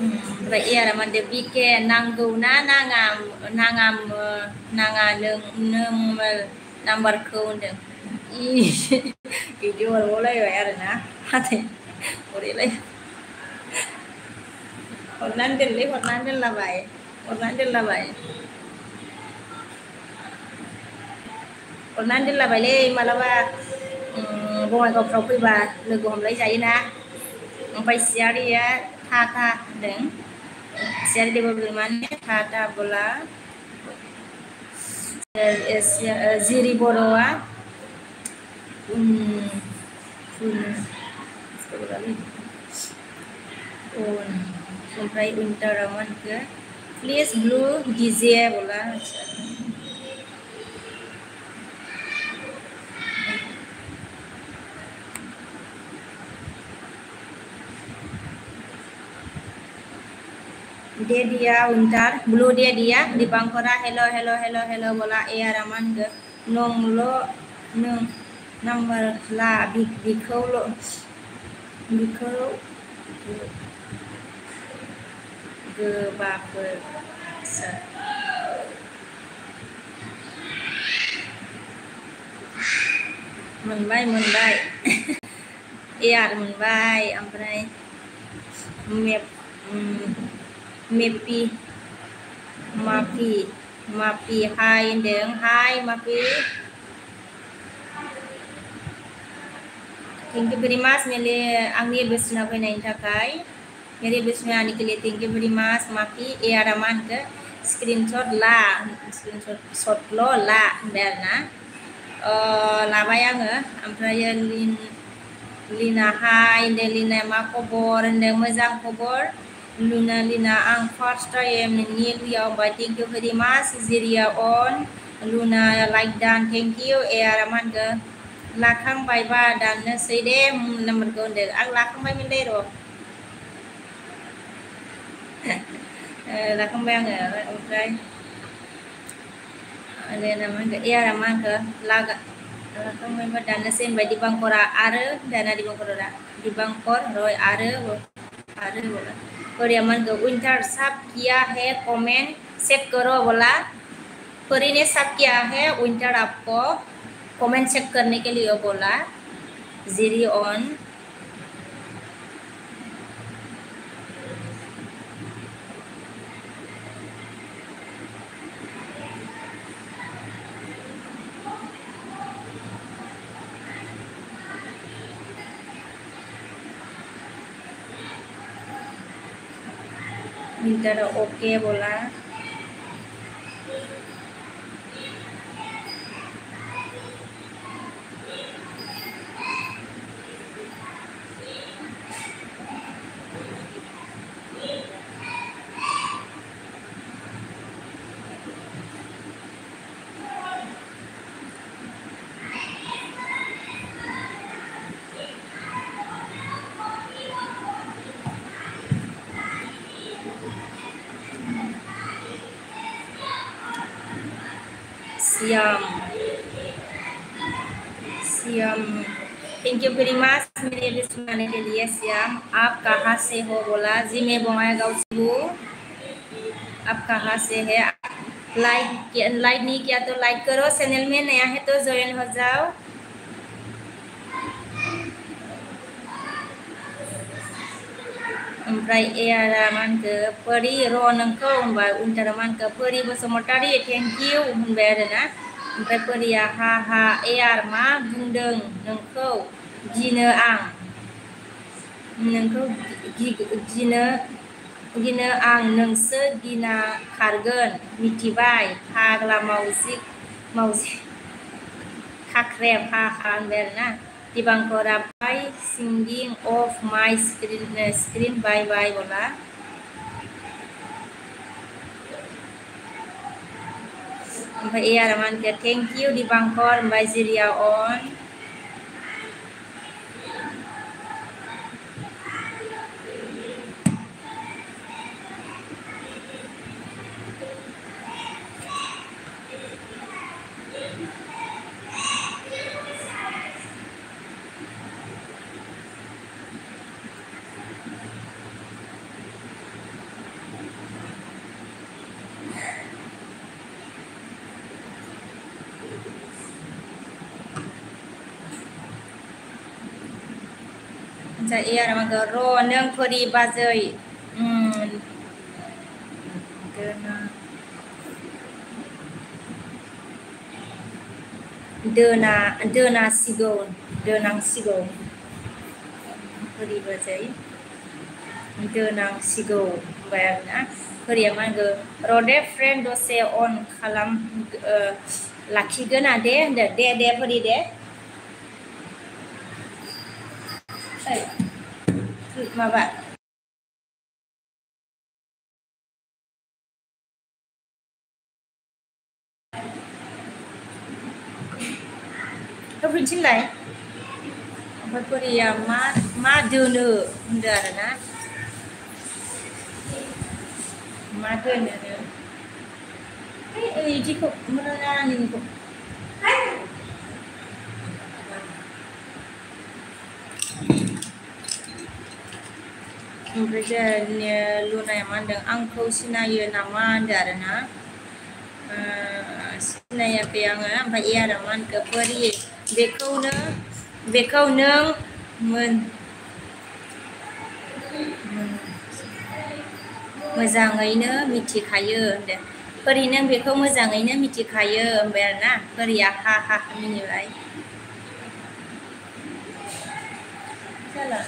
ओमफ्राय ए आरो मा होनदो, बिके नांगौ ना नाङा नों नाम्बारखौ होनदों। बिदि हरबावलायबाय आरोना, हाथाय हरैलाय हरनानै दोनलाबायलै मालाबा बङाइगावफ्राव फैबा लोगो हमलाय जायोना। ओमफ्राय सियारिया था होनदों, सियारि देबो माने था बोला जिरि बर'आ ओमफ्राय उइन्टाराव मा होनखो, प्लिज ब्लू डीजे बोला। दे दिया उइन्टार ब्लू दे दिया दीपांकरा हेलो हेलो हेलो हेलो बोला। ए आरो मा होनखो, नों नाम्बार ला बिखौ गोबाफोर मोनबाय ए आर मोनबाय। ओमफ्राय माफि हाय होनदों, हाय माफि थैंक यू वेरी मच मेरे आंनि एलबेस्टना फैनायनि थाखाय। मेरे एलबेस्टना आने के लिए थैंक यू वेरी मच माफि। ए आर मा होनखो, स्क्रीनशट ला होनबाय आरोना। लाबाय आङो। ओमफ्राय लिना हाय होनदों, लिना मा खबर होनदों, मोजां खबर लिना आं फार्स्ट टाइम नोंनि लुयाव होनबाय, थेंक इउ भेरि माच। जिरिया अन लुना लाइक दान, थेंक इउ। ए आरो मा होनखो, लाखांबायबा दाननोसै दे नाम्बारखौ होनदों। आं लाखांबायमोनलै र' लाखांबाय आङो। ओमफ्राय मा होनखो, ए आरो मा होनखो, लाखांबायबा दाननोसै होनबाय दीपांकरा। आरो दाना दीपांकर रय आरो बोला। कोरिया मा होनखो, विंटर सब किया है कमेंट चेक करो बोला। परी ने सब किया है, विंटर आपको कमेंट चेक करने के लिए बोला। जिरी ऑन विंटर ओके बोला। Siam Thank you very much मेरे लिए सुनाने के लिए श्याम। आप कहाँ से हो बोला जी, मैं बङाइगांव से हूँ। आप कहाँ से है? लाइक नहीं किया तो लाइक करो, चैनल में नया है तो ज्वाइन हो जाओ। ओमफ्राय एआरा मानखो परि र' नोंखौ होनबाय, उनटारा मानखो परि बसुमतारी थेंक इउ होनबाय आरोना। ओमफ्राय परिया हा एआर मा बुंदों नोंखौ गिनो आं, नोंखौ गिनो आं, नोंसो गिना खारगोन मिथिबाय फाग्ला मावजि खाख्रेब हा होनबाय आरोना। दिबांकरा बाय सिंगिं अफ माय स्क्रिन बाय बाय बोला। ओमफ्राय एआर मानखो थेंक इउ दिबांकर ओमफ्राय जिरिया अन। एआर मानखो र' नों परि बाजै दोनांसिगौ परि बाजै दोनांसिगौ होनबाय आरोना। परिया मा होनगो र' दे फ्रेन्ड दसे अन खालाम लाखिगोन दे होनदो। दे परि दे माबा होफिनसैलाय। ओमफ्राय परिया मा दोनो होनदो आरोना। मा दोनो बिदिखौ मोनानिखौ ओमफ्राय जोंहा लुनाया मा होनदों आंखौ सिनायो नामा होनदो आरोना। सिनायाखै आङो। ओमफ्राय एआरा मा होनखो परि बेखौ नों मोजाङैनो मिथिखायो होनदो। परि नों बेखौ मोजाङैनो मिथिखायो होनबाय आरोना। परिया हा मिनिबाय। जाला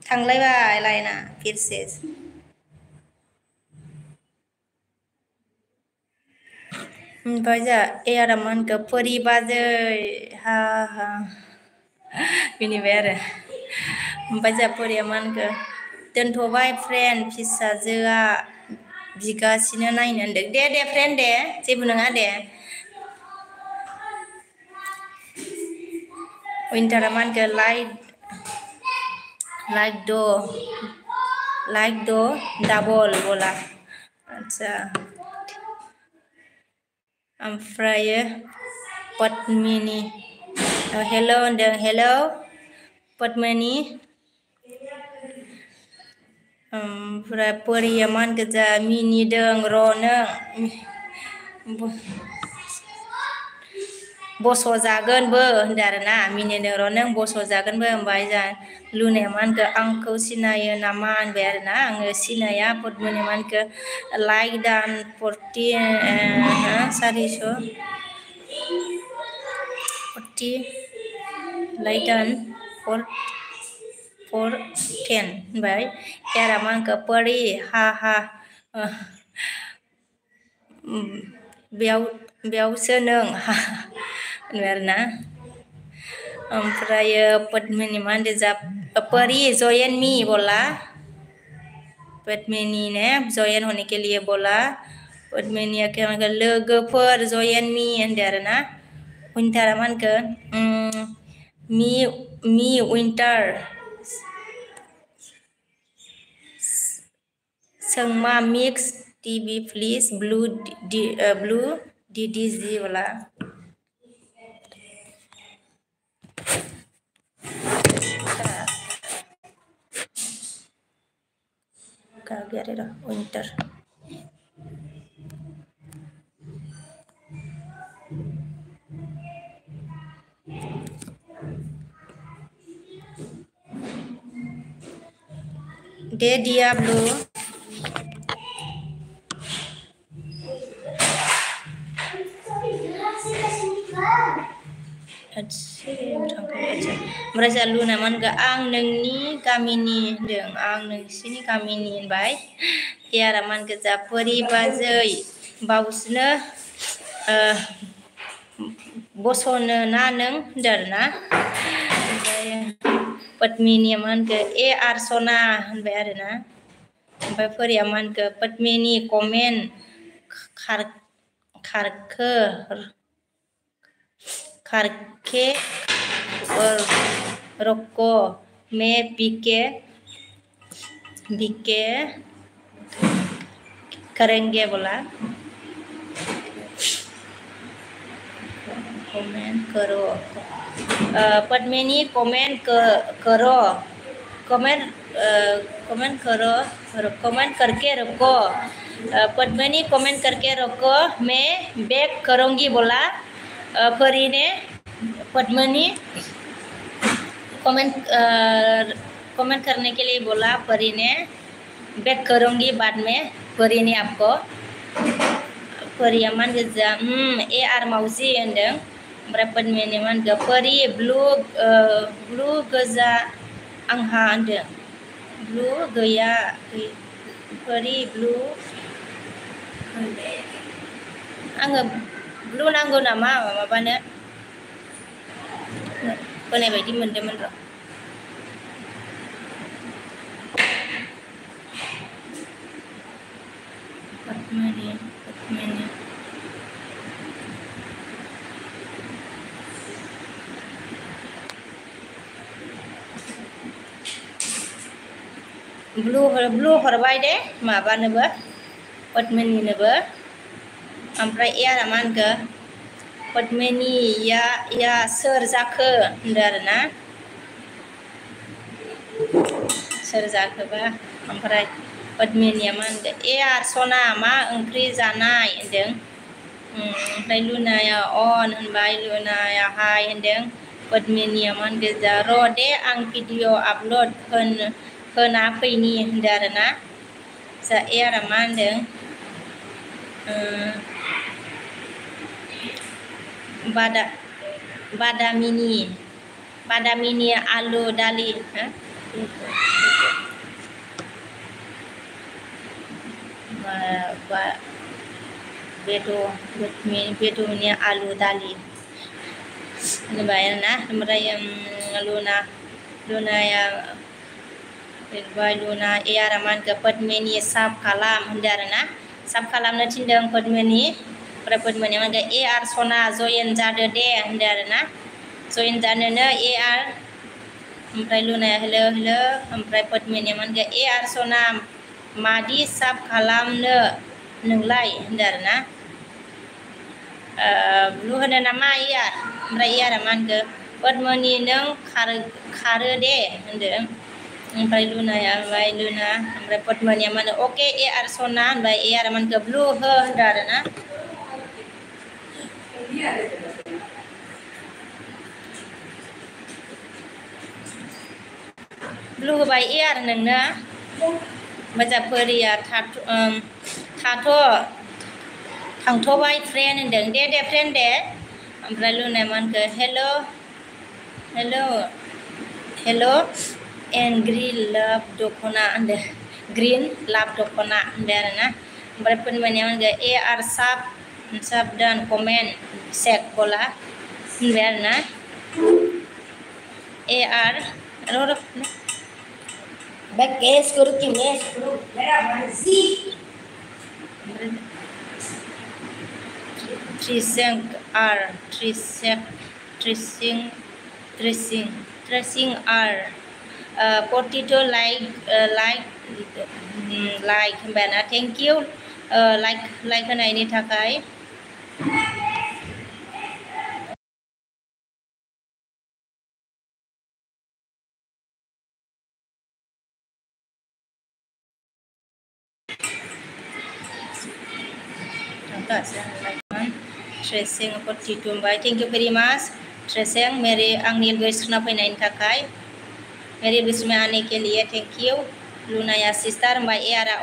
थांलायबाय लाइना फिरसे। ओमफ्राय जोंहा एआरा मा होनखो परि बाजै हा मिनिबाय आरो। ओमफ्राय जोंहा परिया मा होनखो दोनथ'बाय फ्रेन्ड फिसाजोआ बिगासिनो नायनो होनदों। दे फ्रेन्ड दे जेबो नङा दे। विन्टारा मा होनखो लाइक द डाबल बोला। आच्छा ओमफ्रायो पद्मिनि हेल' होनदों। हेल' पद्मिनि। ओमफ्राय परिया मा होनखो जा मिनिदों र' नों बस'जागोनबो होनदो आरोना। मिनिदों र' नों बस'जागोनबो। ओमफ्राय जा लुनाया मा होनखो आंखौ सिनायो नामा होनबाय आरोना। आङो सिनाया। पद्मिनि मा होनखो लाइक दान 40 लाइक दान 410 होनबाय। एआरा मा होनखो परि हा बेयावसो नों होनबाय आरोना। ओमफ्रायो पद्मिनि मा होनदो जा परि जयन मी बोला। पद्मिनी ने जॉइन होने के लिए बोला। Putmeni ke man ke logoफोर join me होनदो आरो ना winter मान के me winter Sengma mix TV please blue DDZ वाला kaget itu winter De Diablo merasa lu naman ga ang nengni kamini deng ang neng sini kamini bai ya raman ke japuri bazai bausna bosona naneng darna Padmini man ke arsona bai arena bai puri aman ke Padmini komen karke roko me pike करेंगे बोला comment करो Padmini comment करो comment करके रखो Padmini comment करके रखो मैं back करूंगी बोला परी ने पद्मिनी कमेंट करने के लिए बोला परी ने बैक करूंगी बाद में परी ने आपको परी aman geja AR mauzi endeng berapa Padmini man ke peri blue geja angha endeng blue gaya peri blue angga blue nanggo nama apa nih kone bayi mendem ro Padmini blue horbai deh माबा नोबो Padmini नोबो ओमफ्राय aman ke Padmini ya सोर जाखो होनदो आरोना सोर जाखोबा ओमफ्राय Padmini aman ke arsona मा ओंख्रि जानाय होनदों ओमफ्राय लुनाया on होनबाय लुनाया हाय होनदों Padmini aman गोजा र' दे आं भिडिअ आपल'ड होना फैनि होनदों आरोना जा मा होनदों badamini आलु दालि बेदरनि आलु दालि होनबाय ना ओमफ्राय लुनाया लुना aman ke Padmini sub kalam होनदों आरोना sub खालामनो थिनदों Padmini ओमफ्राय Padmini aman ke arsona join जादो दे होनदों आरोना join जानोनो ओमफ्राय लुनाया हेलो ओमफ्राय Padmini aman ke arsona मादि sub खालामनो नोंलाय होनदों आरोना blue होनो नामा ओमफ्राय aman ke Padmini नों खारो दे होनदों ओमफ्राय लुनाया होनबाय लुना ओमफ्राय Padmini aman ओके arsona होनबाय aman ke blue हो होनदों आरोना blue होबाय नोंनो मोजाफोरिया थांथ'बाय फ्रेन्ड होनदों दे फ्रेन्ड दे ओमफ्राय लुनाया मानखो हेलो एन्ड ग्रीन लाभ दख'ना होनदों ग्रीन लाभ दख'ना होनदों आरोना ओमफ्राय Padmini मानखो आर साब दान कमेन्ट सेक बोला होनबाय आरोना आर Back guys, kuru meरा मर्जी Tracing R, tracing R, 42 like होनबाय ना thank you like होनायनि थाखाय Tracing 42 होनबाय thank you very much Tracing मेरे आंनि लिस्ट फैनायनि थाखाय मेरी लिस्ट में आने के लिए thank you लुनाया सिस्टार होनबाय एआरा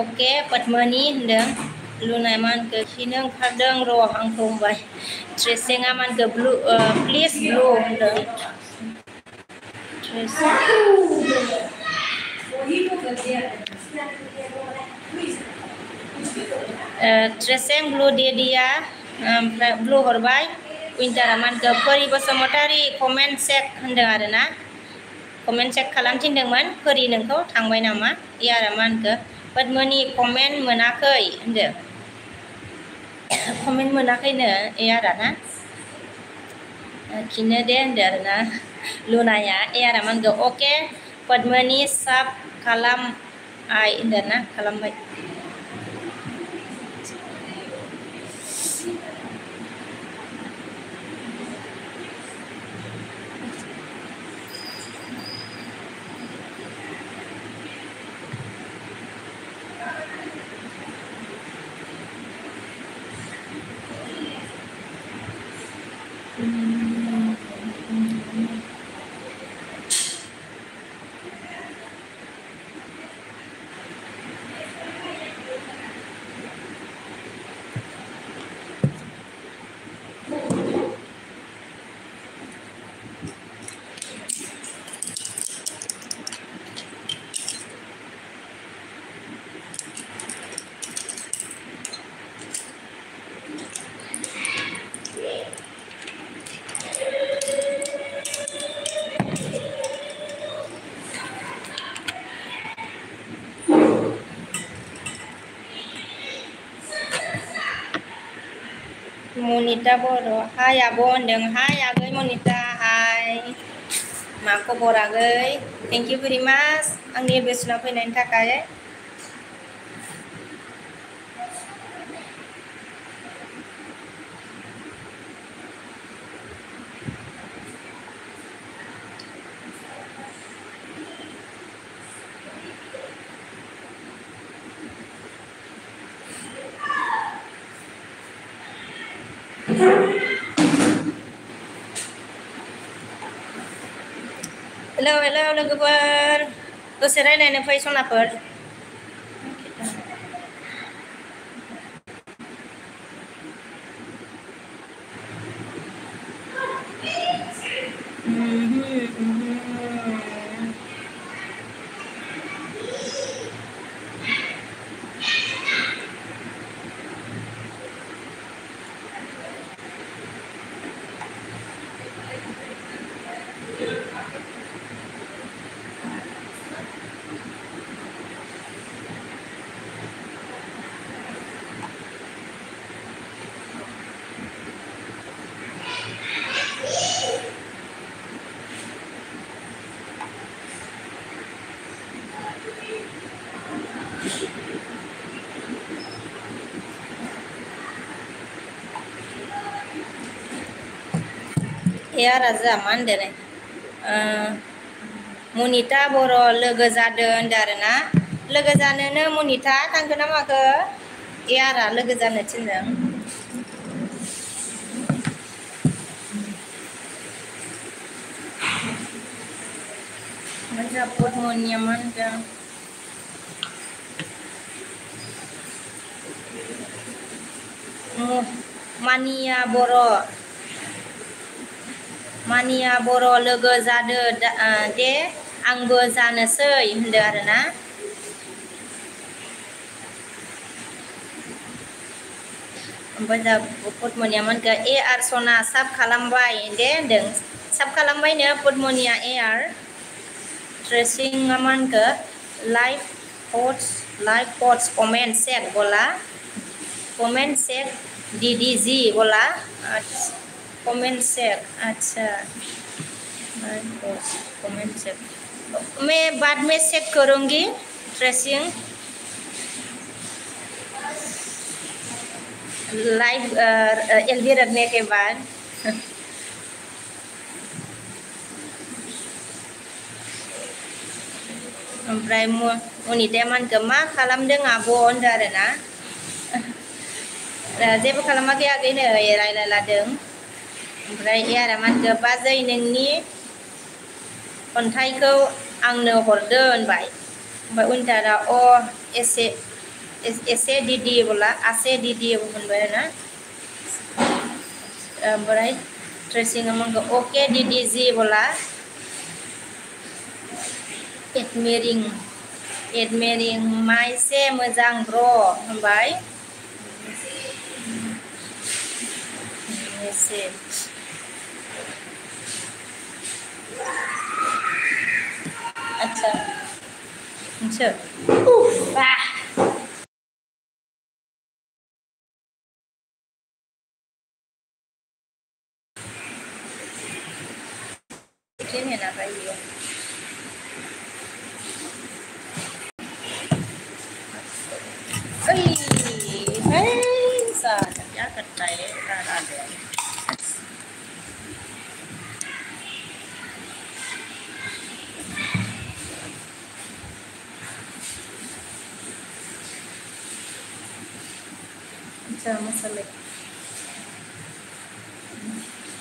ओके पद्मनि होनदों लुनाया मानखो खिनो ओंखारदों र' आंखौ होनबाय ट्रेसिंआ मानखो ब्लु प्लिज ब्लु होनदों ट्रेसिं ब्लु दे दिया ओमफ्राय ब्लु हरबाय विंटारा मानखो फरि बसुमतारी कमेन्ट चेक होनदों आरोना कमेन्ट चेक खालामथिनदोंमोन फरि नोंखौ थांबाय नामा एआरा मानखो पद्मनि कमेन्ट मोनाखै होनदों कमेन्ट मोनाखैनो एआरा ना खिनो दे होनदों आरोना लुनाया एआरा मानखो अके पद्मनि साब खालाम आइ होनदों ना खालामबाय Monita Boro, hai abo hoन्दों hai आगै Monita hai मा खबर आगै thank you very much आंनि बेसनाव फैनायनि थाखाय Hello लोगोफोर दसे रायलायनो फै सनाफोर या राजा मा होनदों नै Monita Boro लोगो जादों होनदों आरोना लोगो जानोनो Monita थांखो ना माखो एआरा लोगो जानो थिनदों मोजां पद्मनिया मा होनदों मानिया बर' लोगो जादो दे आंबो जानोसै होनदों आरोना ओमफ्राय दा पद्मनिया मानखो एआर सना साब खालामबाय दे होनदों साब खालामबायनो पद्मनिया एआर ट्रेसिंआ मानखो लाइभ पस्ट कमेन्ट चेक बोला कमेन्ट चेक DDZ बोला कमेंट शेयर अच्छा कमेंट शेयर मैं बाद में चेक करूँगी ट्रेसिंग लाइव एलबी रखने के बाद ओमफ्राय मनिताया मानखौ मा खालामदों आब' होनदों आरोना जेबो खालामाखै आगै नै रायलायलादों ओमफ्राय आरो मानखौ बाजै नोंनि खन्थाइखौ आंनो हरदो होनबाय ओमफ्राय उनथारा एसे एसे दिदि बोला आसे दिदि होनबाय आरोना ओमफ्राय ट्रेसिंआ मानखौ अके दिदि जि बोला एडमेरिं माइसे मोजां ब्र होनबाय एसे अच्छा नोंसोर ini apa ini sa ya ketai ada masalah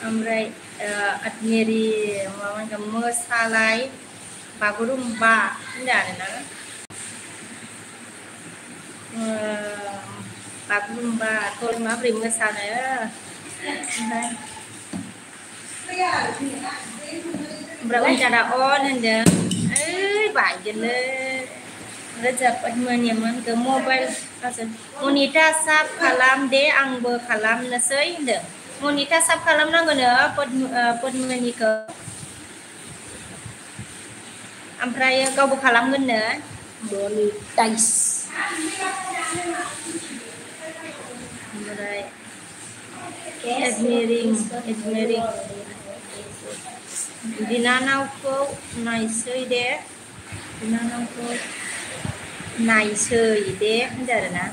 ओमफ्राय आदमेरि माबा मोसालाय बागुरुम्बा होनदों आरोना बागुरुम्बाखौ माबोरै मोसानो ओमफ्राय उनजारा होनदों ओइ बायदोलै रोजाब मोननिमोनखौ मबाइल मनिता साब खालाम दे आंबो खालामनोसै होनदों मनिता साब खालामनांगौनो पद्मिनिखौ ओमफ्राय गावबो खालामगोननो मनिटाइज ओमफ्राय एडमिरिं बिनानावखौ नायसै दे बिनानावखौ नायसै दे होनदों आरोना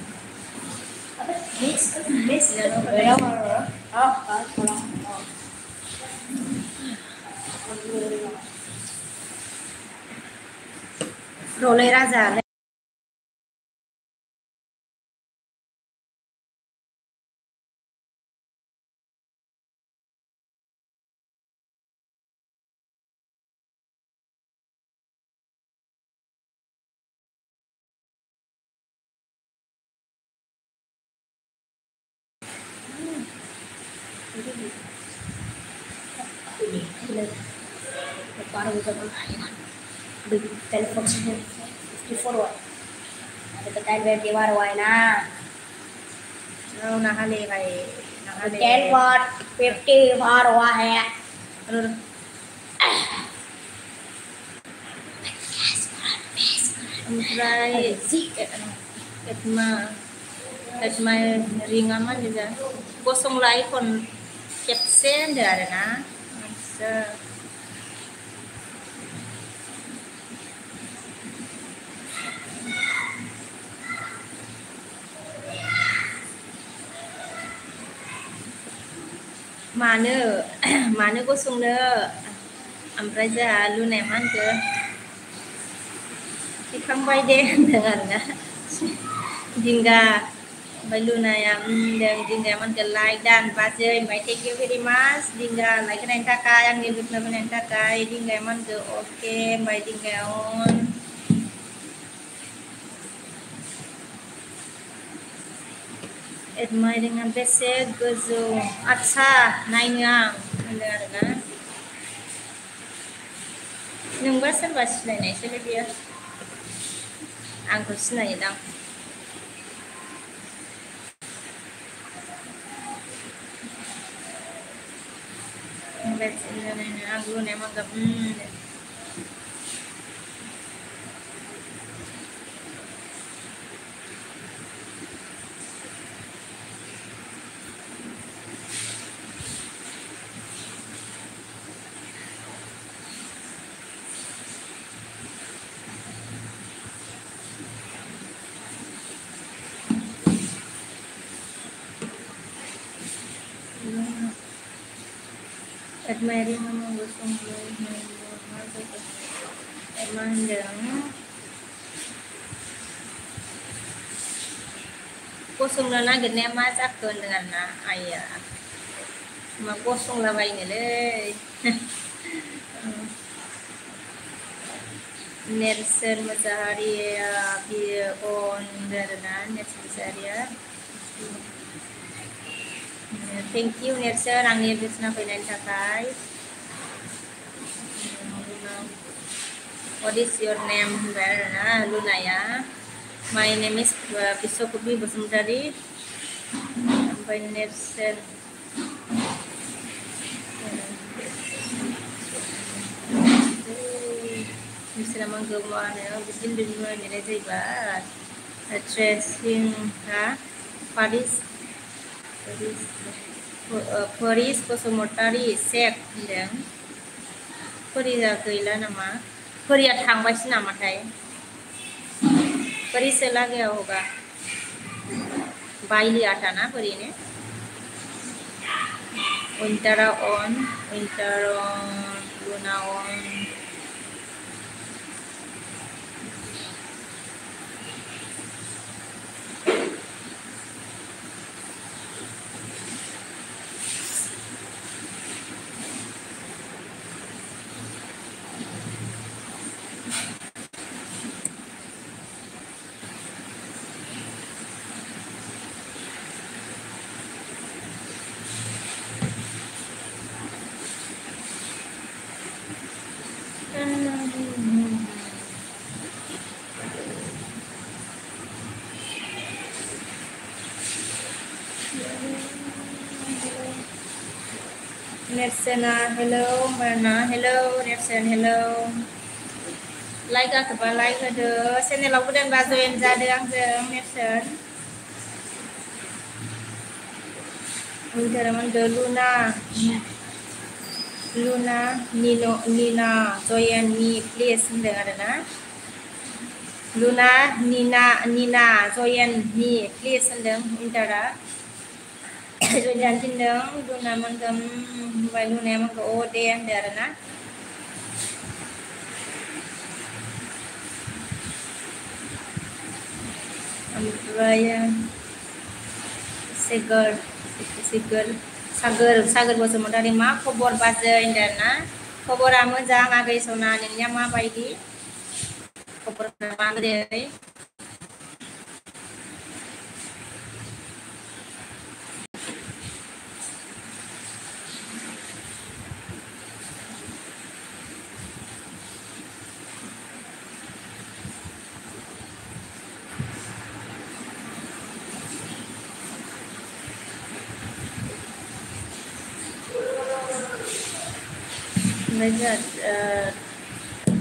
Rolay Raja baru bisa main di telepon sini di forward ada tekan di baru na nah hale kayak telepon 50 baru ya omprai Etma ringaman juga kosong lai kon capsen ada na मानो गसंनो ओमफ्राय जोंहा लुनाय मानखो थिखांबाय दे होनदों आरोना दिंगा ओमफ्राय लुनाया होनदों दिंगाया मानखो लाइक दान बाजै ओमफ्राय थेंक इउ भेरि माच दिंगा लाइक होनायनि थाखाय आंनि भिडिअ होनायनि थाखाय दिंगाया मानखो अके ओमफ्राय दिंगाया अन एडमायरिंआ बेसे गोजौ आच्छा नायनो आं होनदों आरोना नोंबा सोरबा सिनायनायसोलै बियो आंखौ सिनायोदां आं लुनाय मानखौ admiring ngomong gosong emang dong kosong na ganyan masakton dengan na ayah kosong lah ini deh Nelson Matahari on darana Nelson Matahari thank you Nelson angin bisna fainan takai what is your name darana Luna ya my name is Bisokubi Basumdari by Nelson Misalnya menggemar ya, bikin dunia ini juga tracing ha Paris Kosomotari sek dan Paris gila nama Paris thangbai sih nama thay Paris से log गया होगा बाइली आटा ना Paris ने winter on Luna on Nelson, hello, Marna, hello, Nelson, hello. Like ke apa like ada. Channel aku dan bahasa yang jadi yang Nelson. Untuk teman Luna, Nina, join me please dengar na. Luna, Nina, join me please dengar intera. Rồi dàn trên đó Luna mang cầm vài Luna mang cái ô đen để na rồi Sagar bahasa Madari ma khobor baza indana khobor ama jang agai sona ningnya ma baidi khobor nama deh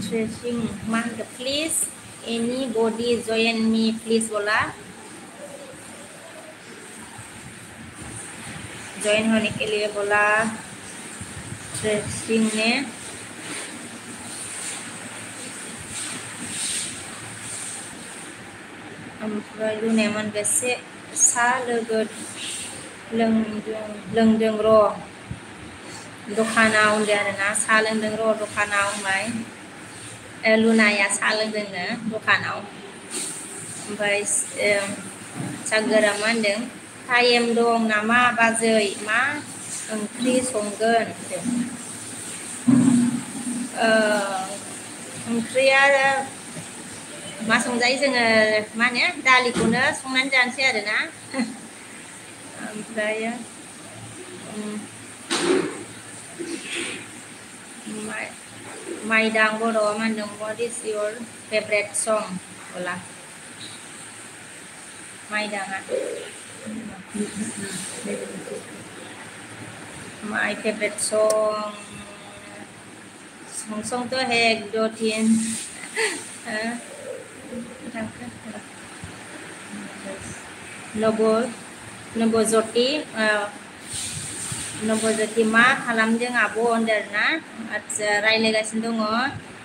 tracing mang please anybody join me please bola join होने के लिए बोला tracing ने ओमफ्राय लुनायमोन गसे सा लोगो लोंदों र' दखानाव होनदों आरोना साहा लोंदों र' दखानाव होनबाय लुनाया साहा लोंदोंनो दखानाव ओमफ्राय सागोरा मा होनदों टाइम दं नामा बाजै मा ओंख्रि संगोन ओंख्रिया मा संजायो जोङो मा होनो दालिखौनो संनानै जानोसै आरोना ओमफ्राय Maidang Boro Mandong, what is your favorite song? Bola. Maidang my favorite song to heg do tin Nobo Zoti मा खालामदों आब' होनदोंना रायलायगासिनो दङ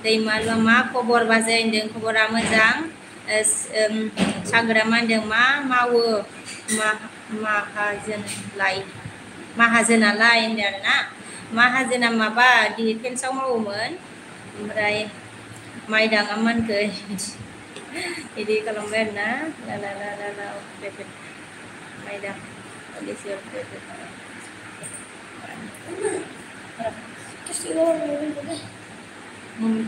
दैमालुआ मा खबर बाजै होनदों खबरा मोजां सागोरा मा होनदों मा मावो माहाजोनालाय होनदों आरोना माहाजोना माबा डिफेन्सआव मावोमोन ओमफ्राय माइदां आमानखौ बिदि खालामबाय आरोना ला ला ला ला ला माइदां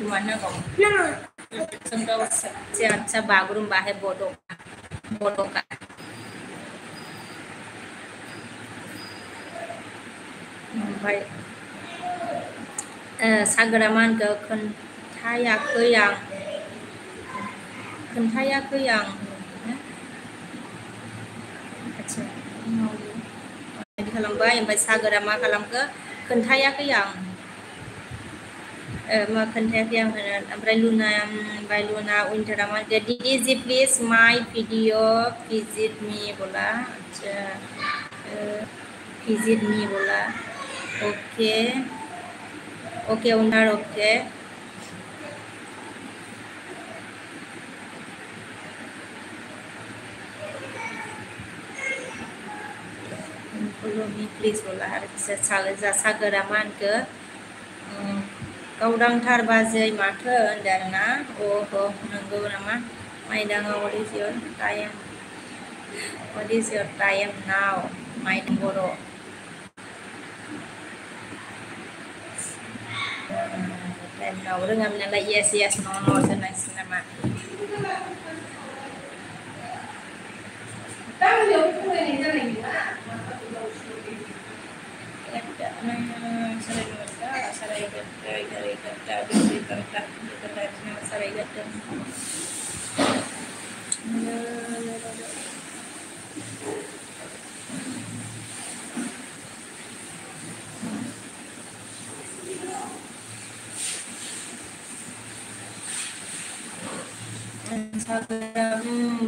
mana kok sentuh sa bagurum bahe bodoh kan ओमफ्राय सागोरामान खोन्थायाखै आं आच्छा बिदि खालामबाय ओमफ्राय सागोरा मा खालामखो खोन्थायाखै आं मा खोन्थायाखै आं होनो ओमफ्राय लुना उइन्टारा मा डिडि please my video visit me बोला आच्छा भिजिट मी बोला ओके उन्टार okay follow me please bola bisa सागोरा मा होनखो गावदांथार बाजै माथो होनदों आरोना अह नंगौ नामा माइदाङा what is your time now Maidang Bodo' time now रोङामोन नालाय yes no होनांसिगोन नामा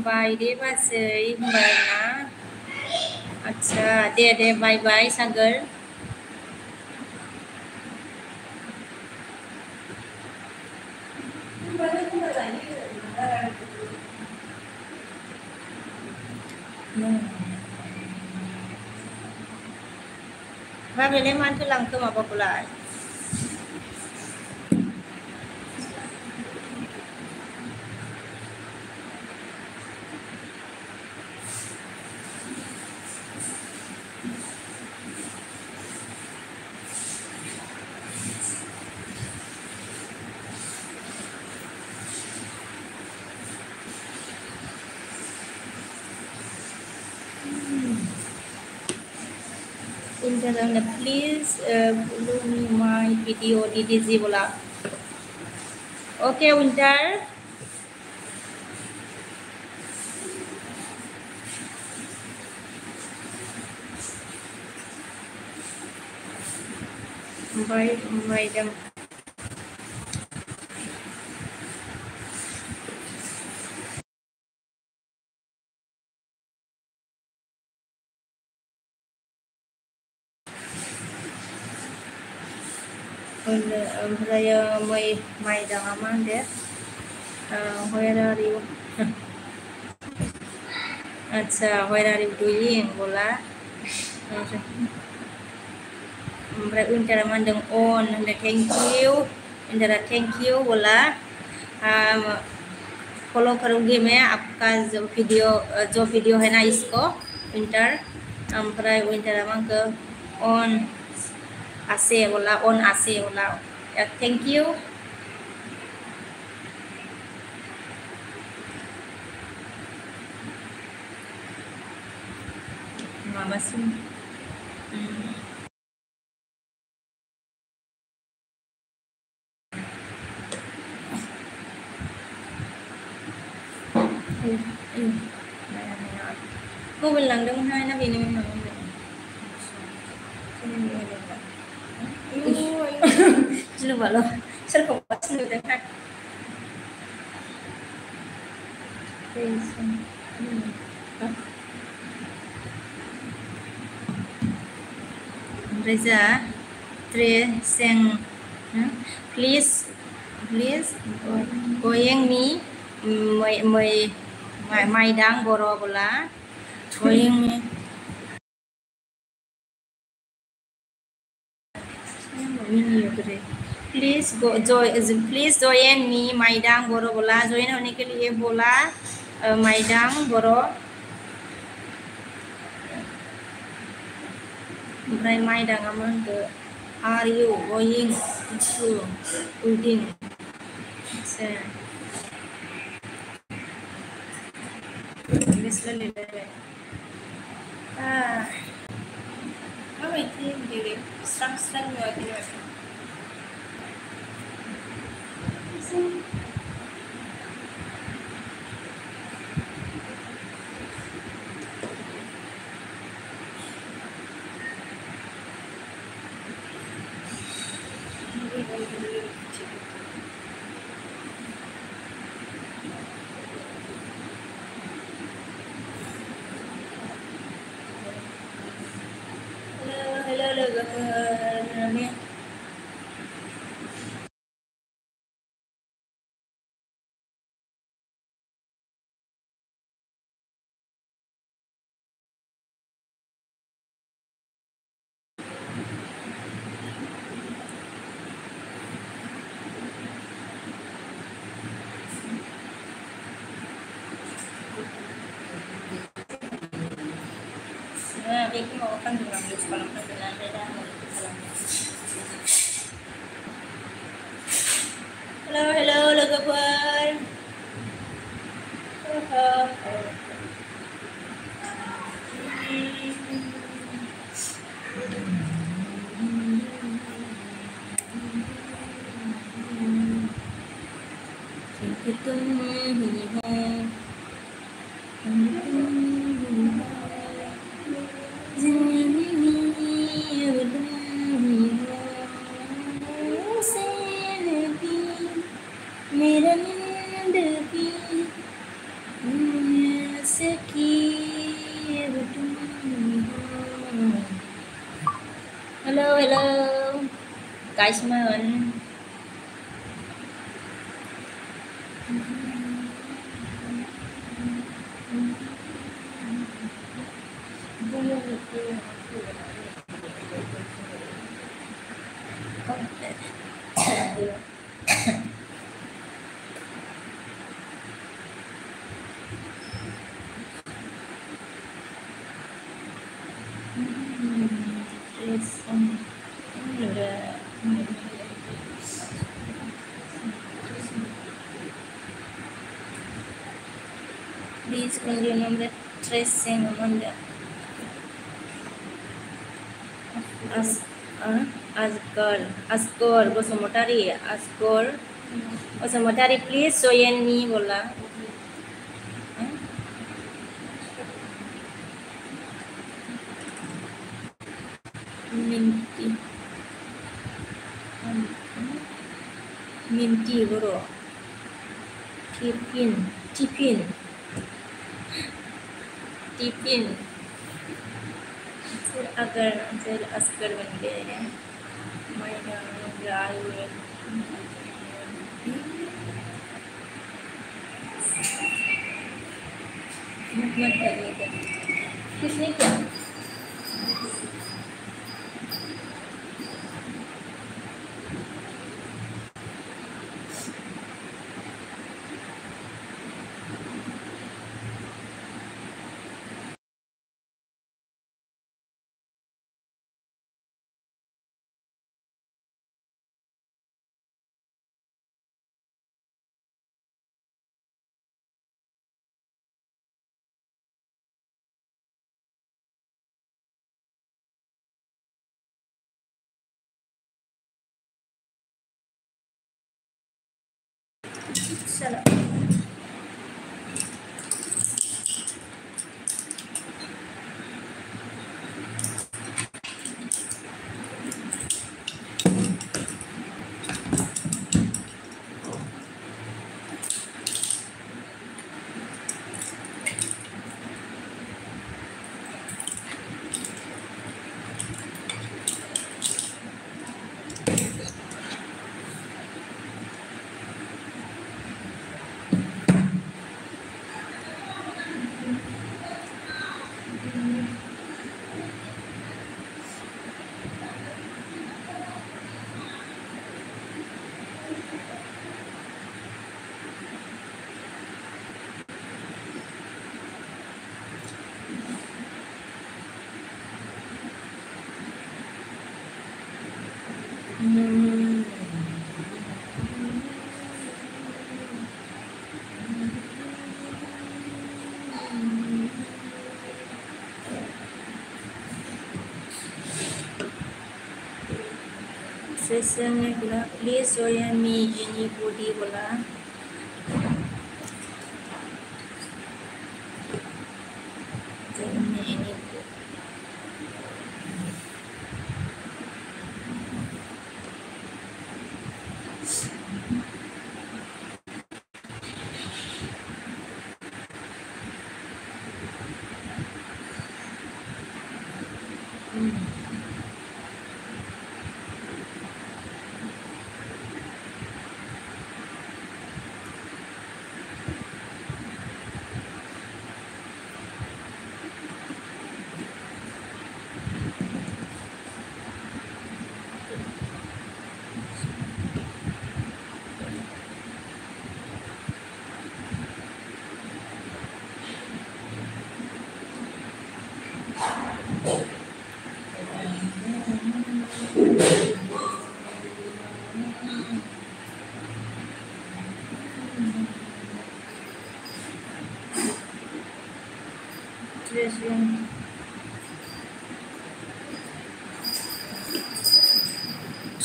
बाय दे बाजै होनबाय ना आच्छा दे बाय सागोर माबेलाय मानोथो लांखो माबाखौलाय please follow me my video DDZ bola okay Winter bye them ओमफ्राय माइदाङा मा होनदो where are you आच्छा where are you doing बोला ओमफ्राय उइन्टारा मा होनदों on होनदों thank you उइन्टारा thank you बोला फॉलो करूँगी मैं आपका जो वीडियो है ना इसको विंटर ओमफ्राय विंटरा मा होनखो on आसे बोला थेंक इउ माबासिम मबाइल लांदोंमोनहाय ना बेनो गिलुबाल' सोरखौबा थिनहरदोंहाय ओमफ्राय जा ट्रेसें प्लिज गोयें मी माइदां बर' बोला गोयें मी please join me Maidang Boro बोला join होने के लिए बोला Maidang Boro ओमफ्राय Maidang मोनखो are you going to wedding English माबायदि बिदि स्रां स्रां नुवाखै hello लोगोफोर Vicky mau kan dengan sekolah pelajaran beda hello लोगोफोर तुम ही हो मेरा नींद की सकी hello guys man Please con your nombre 13 nombre Asgor Bosomotari Bosomotari please join me bola Minty bro Tipin अगर अस्कर बन गए हैं मत करिएगा किसने क्या चलो ट्रेसन ने बोला प्लीज जॉइन मी एनीबॉडी बोला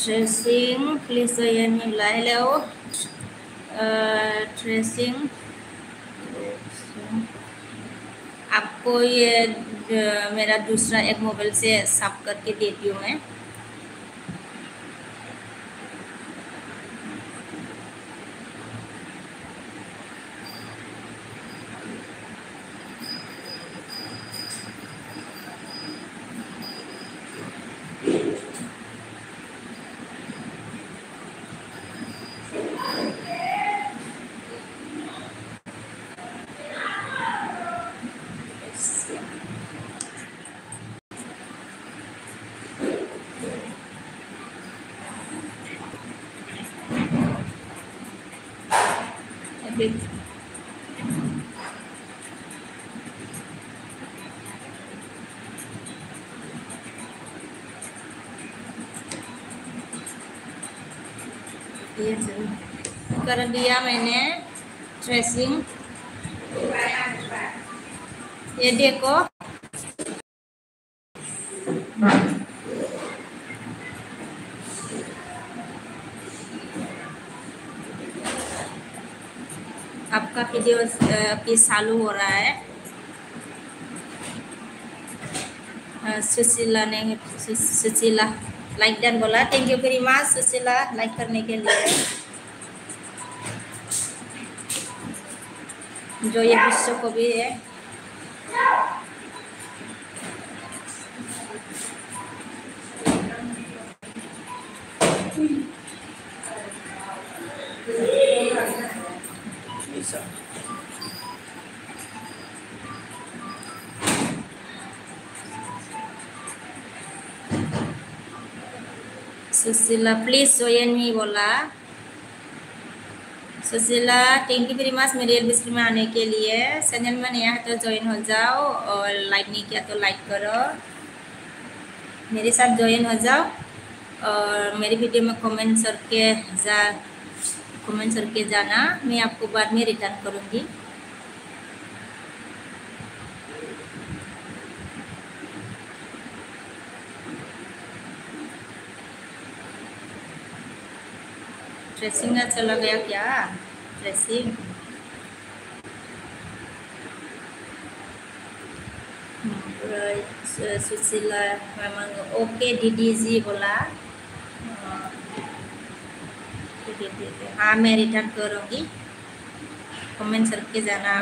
ट्रेसिंग प्लीज जॉइन मी बोला हेलो ट्रेसिंग आपको ये मेरा दूसरा एक मोबाइल से साफ करके देती हूँ मैं। कर दिया मैंने ट्रेसिंग। ये देखो आपका वीडियो की चालू हो रहा है। सुशीला ने सुशीला लाइक डन बोला, thank you very much Sushila like करने के लिए। जो ये विश्व को भी है सुशीला प्लीज जॉइन मी बोला। Sushila thank you very much मेरे एलबी स्ट्रीम में आने के लिए। चैनल में नया है तो ज्वाइन हो जाओ और लाइक नहीं किया तो लाइक करो, मेरे साथ ज्वाइन हो जाओ और मेरी वीडियो में कमेंट करके जाना, मैं आपको बाद में रिटर्न करूँगी। ट्रेसिंग ना चला गया क्या? ट्रेसिंग सुशीला ओके दीदी जी बोला। हाँ मैं रिटर्न करूँगी, कमेंट करके जाना।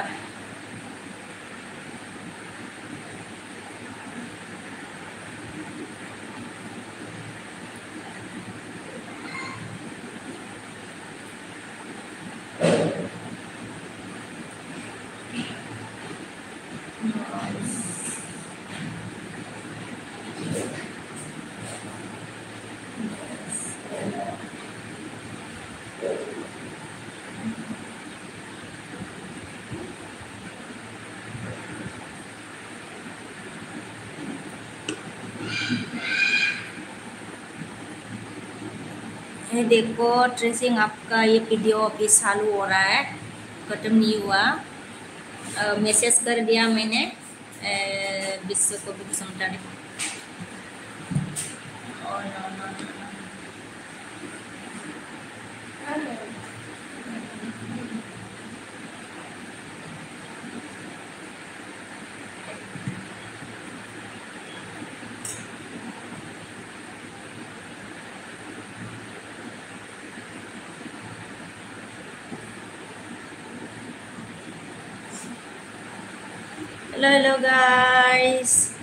ये देखो ट्रेसिंग आपका ये वीडियो अभी चालू हो रहा है, खत्म नहीं हुआ। मैसेज कर दिया मैंने विश्व को भी समझाने। Halo guys.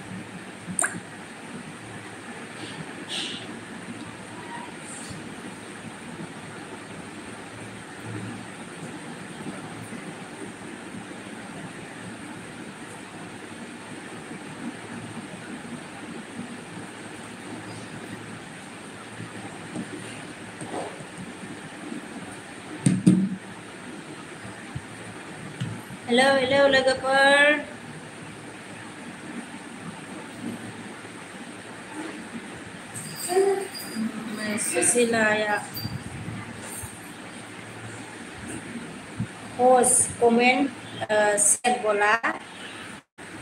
Hello Lagaper. Susila ya. Host comment share बोला.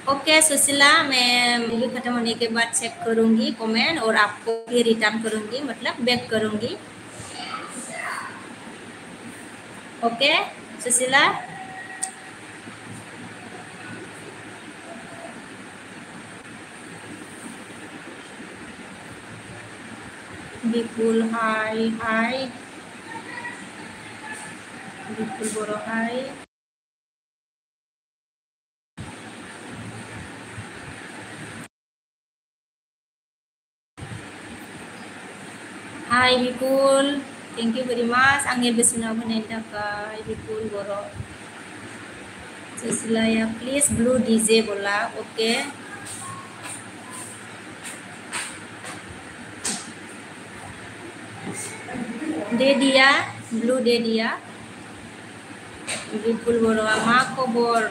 ओके सुशीला, मैं वीडियो खत्म होने के बाद चेक करूंगी कमेंट और आपको भी रिटर्न करूंगी, मतलब बैक करूंगी. ओके सुशीला. विपुल हाय हाय. विपुल बोरो हाय. Hai Bipul, thank you very much. Angin besuna menenda ka Bipul Boro. Susila ya, please blue DJ bola, okay. Dedia, blue Dedia. Bipul Boro ama kobor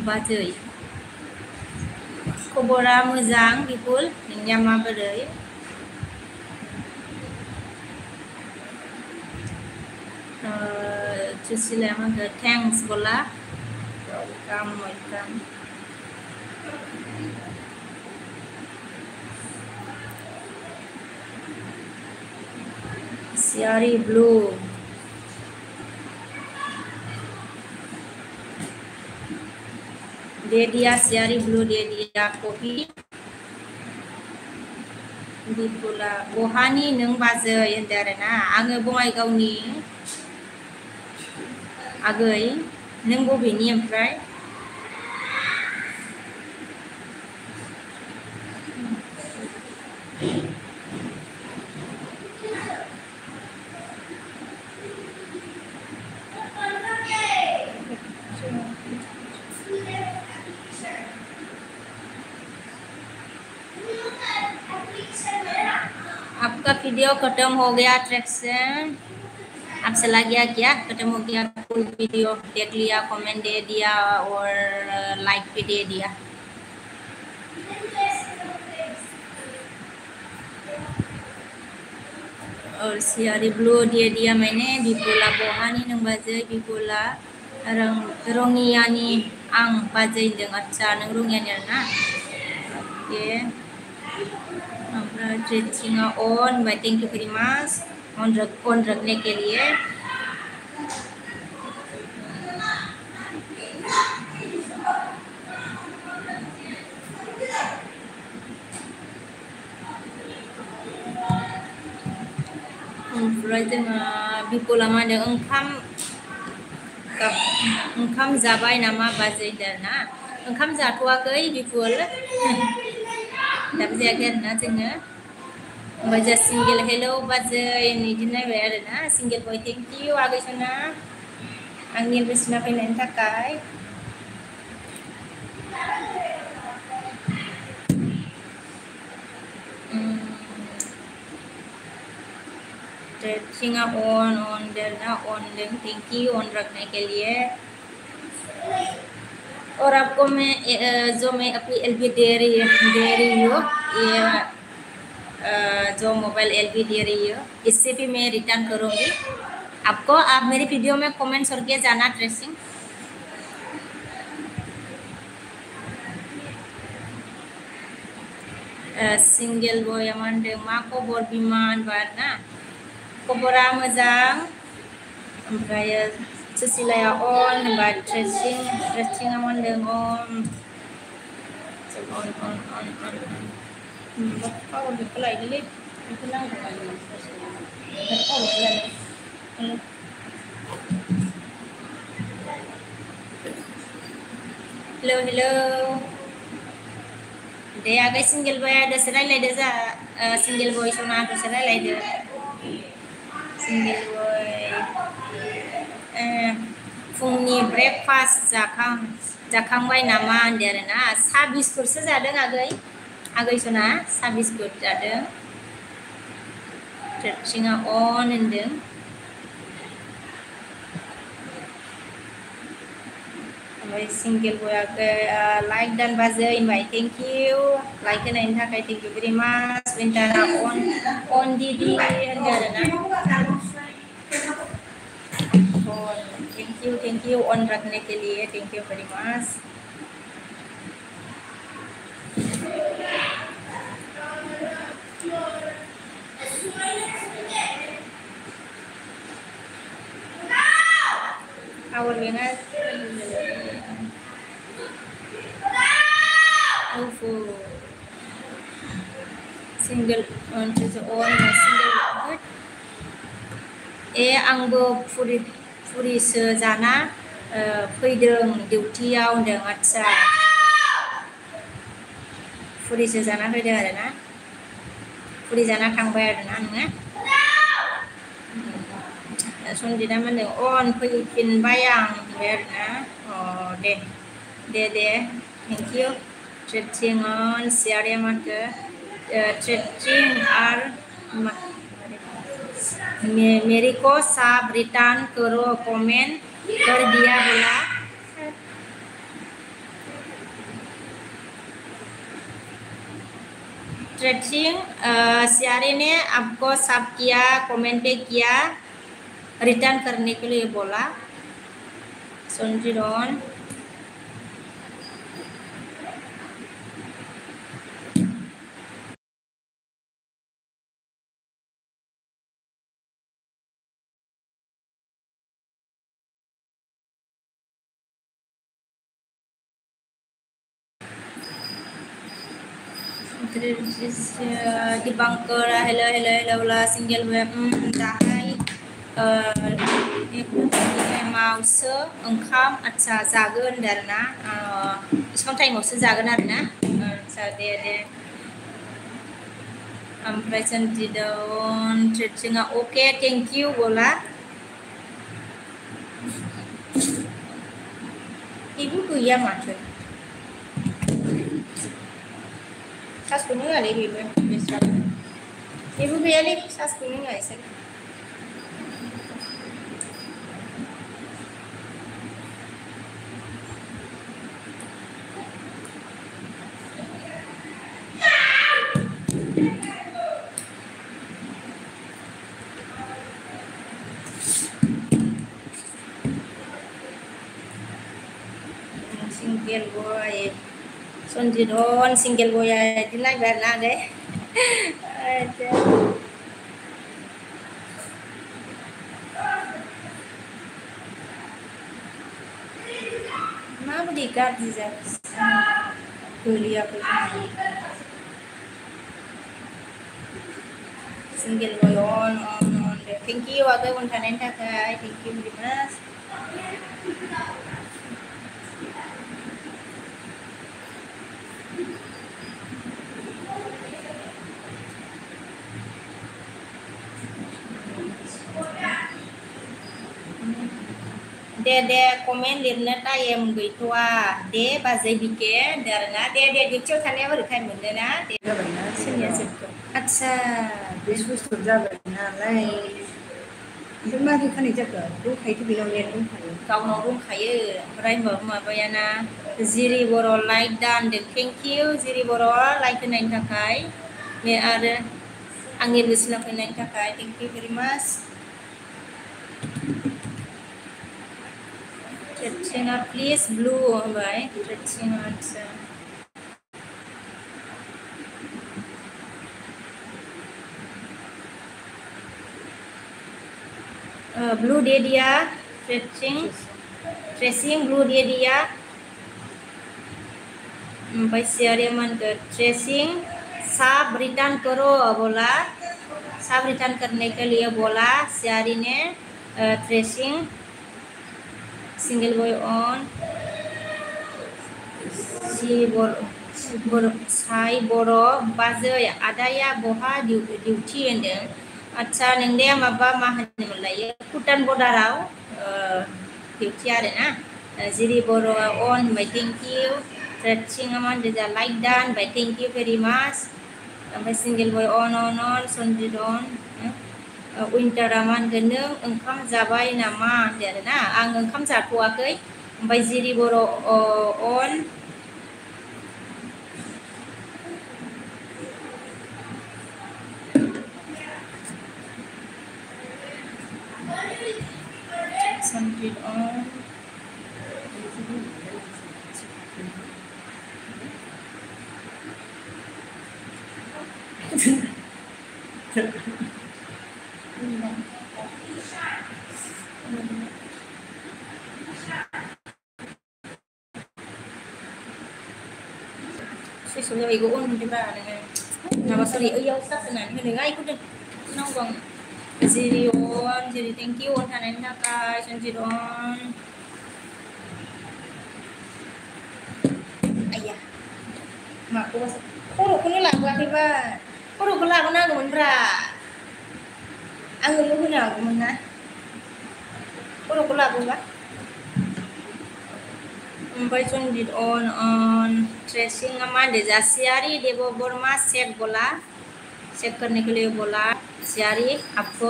bajai. Kobora muzang Bipul, nyama badai. Susila mangga thanks bola. Welcome. Siari blue. Dedia siari blue Dedia kopi. Bipula bohani neng bazai endarana. Angge bongai gauni. Agai neng bobini omprai. आपका video खत्म हो गया attraction. आपसे log गया क्या? खत्म हो गया फुल वीडियो देख लिया, कमेंट दे दिया और लाइक भी दे दिया. और सियारी ब्लू दे दिया मैंने. बिपुला बोहानी नंग बाजै बिपुला rongiani ang बाजै जों अच्छा नंग rongiani ना. ओके. अपना ट्रेचिंग on bye thank you very much. On रखने के लिए. ओमफ्राय जोङो बिपुला मा होनदों ओंखाम जाबाय नामा बाजै ना? ओंखाम जाथ'वाखै बिपुल. दाबो जायाखै आरोना जोङो. ओमफ्राय जा सिंगेल हेलौ बाजै बिदि नायबाय आरोना. सिंगेल बय थेंक इउ आगै सना आंनि बेसेना फैनायनि थाखाय. ट्रेचिंग ऑन देना ऑन थैंक यू ऑन रखने के लिए. और आपको मैं जो मैं अपनी एलबी दे रही हूँ, ये जो मोबाइल एलबी दे रही हूँ, इससे भी मैं रिटर्न करूँगी आपको. आप मेरी वीडियो में कमेंट करके जाना ट्रेसिंग. सिंगेल बय मा खबर बिमान बारना. खबरा मोजां. ओमफ्राय सुसिलाया अन होनबा ट्रेचिंआ मा होनदों अन. बेखौ लायदोलै. बेखौ नांगौ hello. Deh agak single boy ada serai lagi desa single boy sona ada serai lagi single boy. Fungni breakfast जाखांबाय नामा होनदों आरोना सा बिस्कुटसो जादों आगै सना सा बिस्कुट जादों ट्रेडसिंआ अन होनदों ओमफ्राय सिंगेल बय आगै लाइक दानबाजै होनबाय थेंक इउ लाइक होनायनि थाखाय थेंक इउ भेरि माच विन्टारा अन दिदि होनदों आरोना thank you on रखने के लिए thank you very much our winners single on single आंबो फुरिसो जाना फैदों डिउटियाव होनदों आदसा फुरिसो जाना फैदों आरोना फुरि जाना थांबाय आरोना नोङो सनजिदा मोनदों अन फैफिनबाय आं होनबाय आरोना दे थेंक इउ ट्रेडसिं अन सियारिया मानखो ट्रेडसिं आर मेरे को सब रिटर्न करो कमेंट कर दिया बोला ट्रेडसिंग सियारे ने आपको सब किया कमेंट किया रिटर्न करने के लिए बोला संजीवन di bunker hello lah single web dahai मावसो ओंखाम आच्छा जागोन आरोना इसिबां टाइमावसो जागोन आरोना आच्छा दे ओमफ्राय सनजिदन ट्रेडसिंआ अके थेंक इउ बोला ibu gaya माथो सासखौनो होआलै बेबो बेबो गैयालै सासखौनो होआ एसे single boy Sonjidon single boy di like na deh Mama dikat di kuliah single boy on thank you agak wantanen takai thank you very much deh komen lihatnya tayem gitu deh bazai bikin darna deh diucap tanya baru kan bener na deh sini aja अच्छा biscuit जाबाय नालाय ओमफ्राय मारै फानै जाखो दंखायोथ' बेनाव net दंखायो गावनाव दंखायो ओमफ्राय माबायाना जिरि बर' लाइक दानदों थेंक इउ जिरि बर' लाइक होनायनि थाखाय बे आरो आंनि लिस्टआव फैनायनि थाखाय थेंक इउ भेरि माच ट्रेडसिंआ प्लिज ब्लु होनबाय ट्रेडसिंआ आच्छा blue dia tracing blue dia भाई शेयर मन कर ट्रेसिंग सब रिटर्न करो बोला सब रिटर्न करने के लिए बोला शेयरी ने tracing single boy on si sai boro bazai adaya boha duty होनदों आच्छा नोंनिया माबा मा होनोमोनलाय भुटान बर्डाराव डिउटि आरोना जिरि बर' अन होनबाय थेंक इउ ट्रेसिंआ मा होनदों लाइक डान होनबाय थेंक इउ भेरि माच ओमफ्राय सिंगेल बय अन सनजित अन उइन्टारा मा होनगोन नों ओंखाम जाबाय नामा होनदों आरोना आं ओंखाम जाथ'वाखै ओमफ्राय जिरि बर' अन सनजित अन Susunya ibu on juga dengan nama sorry iya ustaz senang dengan iku deh nongkrong Zirion jadi thank you on kanan nakai Sanjiron ayah mak aku masuk kuno lagu tiba kuno lagu na gumunra ang lu na gumunna kuno lagu ba Mbai Sanjit on tracing aman desa siari debo borma set bola check करने के लिए बोला सियारी आपको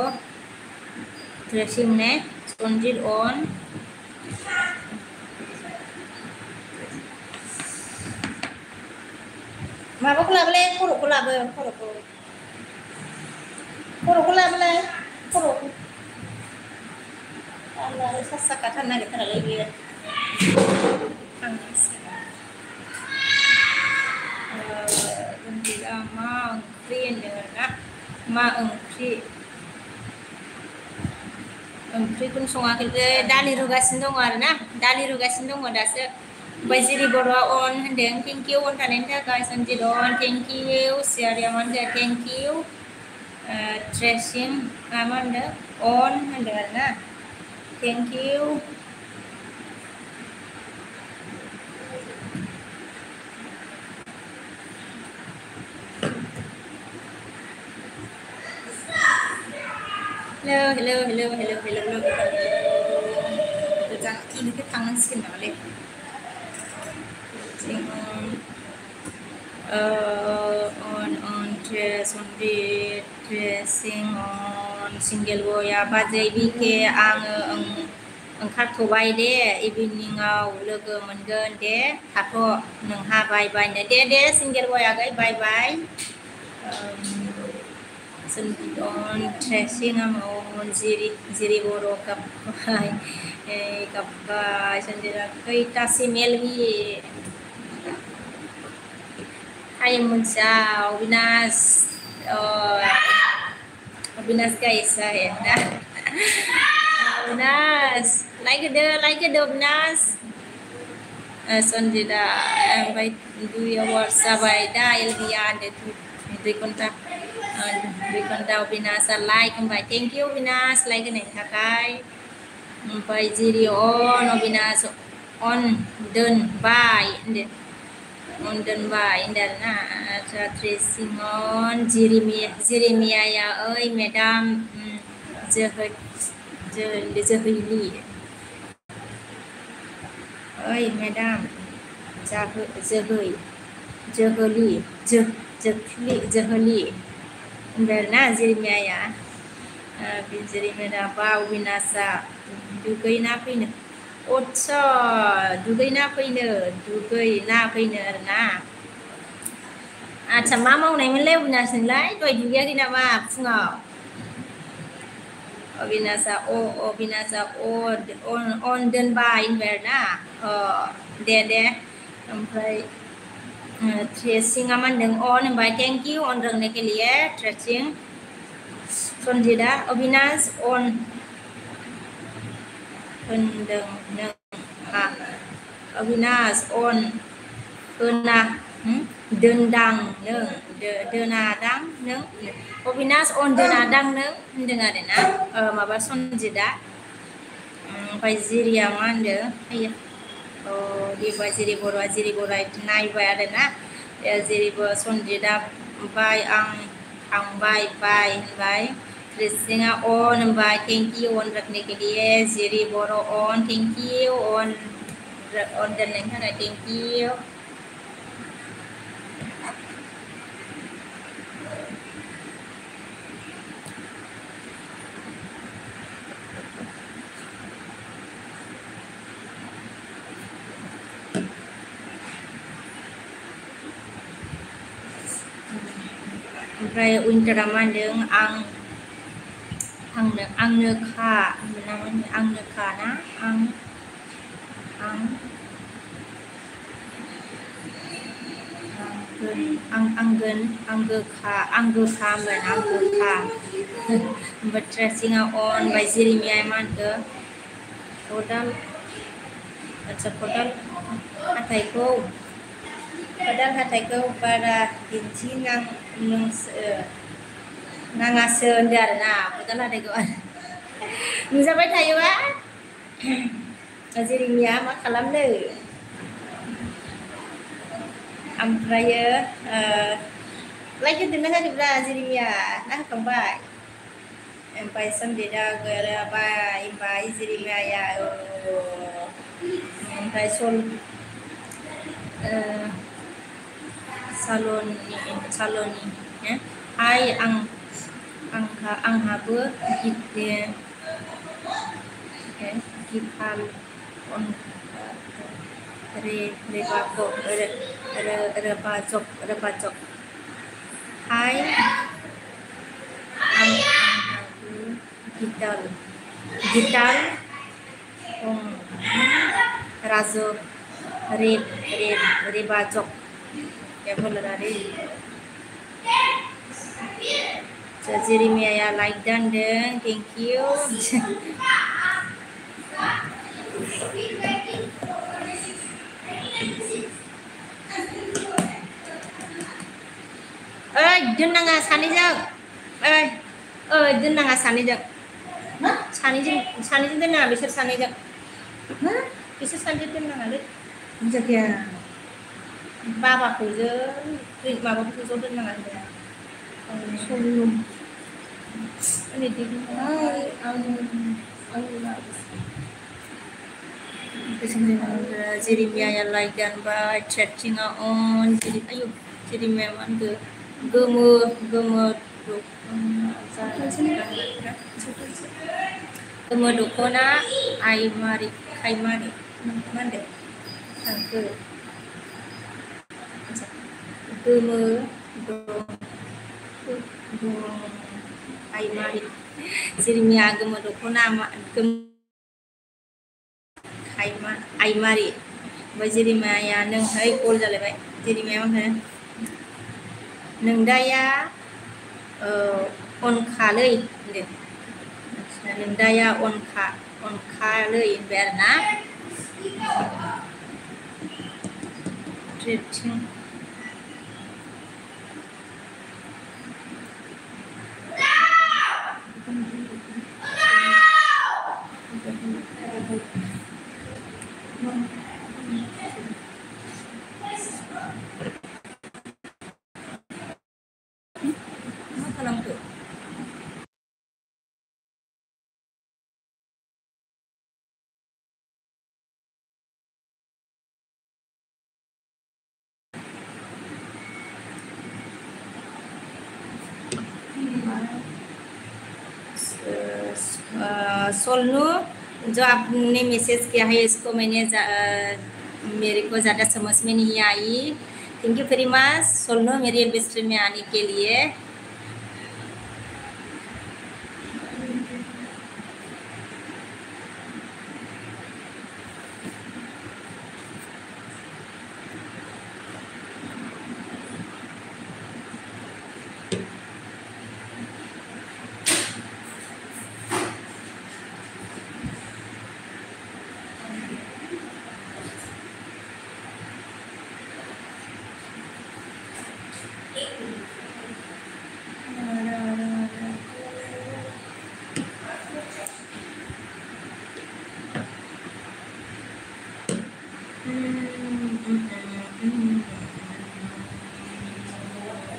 tracing ने Sanjit on माबाखौ लाबोलाय खर'खौ लाबो खर'खौ लाबोलाय खर'खौ आलाय सासा थानो नागिरथारालै बेयो Gembira ma onkri होनदों मा ओंख्रिखौनो सङाखै दालि रुगासिनो दङ आरोना दालि रुगासिनो दङ दासो ओमफ्राय जिरि बर'आ अन होनदों थेंक इउ अन थानायनि थाखाय सनजित अन थेंक इउ सियारिया मा होनदों थेंक इउ ट्रेसिं मा होनदों अन होनदों आरोना thank you hello jangan ini ke tangan skin boleh on dressing on single boya bajai bike ang ओंखारथ'बाय दे इभिनिंआव लोगो मोनगोन दे थाथ' नोंहा बाय बाय दे सिंगेल बय आगै बाय बाय Sanjit on tracing on ziri boro kapai sendiri kita si Melvi Hai Munsau Binas guys saya Binas like the Binas Sanjit by do your WhatsApp by dial via the contact Bikonda Binasa like by thank you Binas like này thakai by Ziri on Binas on done by dan na tracing on Jirimia ya ơi madam Jahili ơi madam Jahili Berna Jirimia ya Jirimia bau binasa dugai na pina otso dugai na pina na sama mau này mới leo binasa lại tôi juga kena apa fungau binasa on dan by Berna de sampai tracing aman dengan on by thank you on रखने के लिए tracing Sonjida Avinas on Avinas on kena dendang denadang Avinas on denadang dengar na maba Sonjida by Ziria mande ayah बेबा जेरैबो नायबाय आरोना जेरैबो सनजितआ बाय आं थांबाय बाय होनबाय क्रिस्टिना अन होनबाय थेंक इउ अन रखने के लिए जेरी बर' अन थेंक इउ अन दोननायनि थाखाय थेंक इउ ओमफ्राय उइन्टारा मा होनदों आंनो खा आंनो खा ना आंगोखा होनबाय आंगोखा ओमफ्राय ट्रेसिंआ अन बाय जेरिमिया मा होनखो खदाल हाथाइखौ बारा नाङासो होनदो आरोना खदाल हाथाइखौ नुजाबाय थायोबा जेरिमिया मा खालामनो ओमफ्रायो लाइक होदोंना होआखैब्रा जेरिमिया ना होखांबाय ओमफ्राय सनजितआ बाय जेरिमियाया ओमफ्राय सालनि हाय आंहाबो गिफाल रेबाजक हाय आंहाबो गिटाल Raju रेबाजक ya boleh dari Jeremiah like dan thank you दोननाङा सानैजों दोननाङा सानैजों दोननाङा बिसोर सानैजों दोननाङालै जायखिया बाबाखौजों माबाखौ ज' दोननाङा जेरिमिया लाइक दानबाय ट्रेकिंआ अन जेरिमिया मा होनखो गोमो दख'ना खायमारि मा होनदों थांखो गोमो आइमारि जेरिमिया गोमो दख'ना आइमारि ओमफ्राय जेरिमिया नोंहाय कल जालायबाय जेरिमिया मा होनो नोंदाया अनखालै होनदों नोंदाया अनखालै होनबाय आरोना ट्रेथिं मा खालामखो सोलनू जो आपने मैसेज किया है इसको मैंने मेरे को ज़्यादा समझ में नहीं आई थैंक यू वेरी मच सोलनू मेरी एम्बेसडर में आने के लिए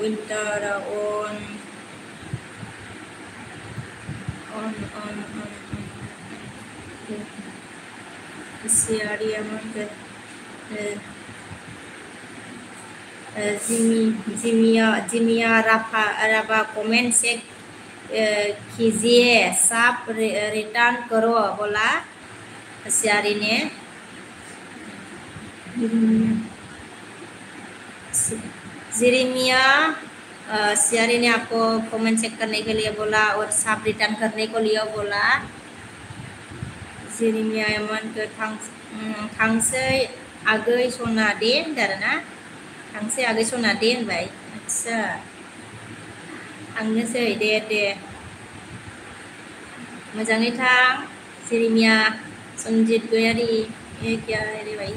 winter on Syari aman ke Jimia Rapa comment से कीजिए सब रिटर्न करो बोला सियारी ने जेरेमिया सियारी ने आपको कमेंट चेक करने के लिए बोला और सब रिटर्न करने को लिए बोला जेरेमिया एमन के थांसे आगै सना दे होनदों थांसे आगै सना दे होनबाय आच्छा थांनोसै दे मोजाङै थां जेरेमिया संजित गयारी क्या रे भाई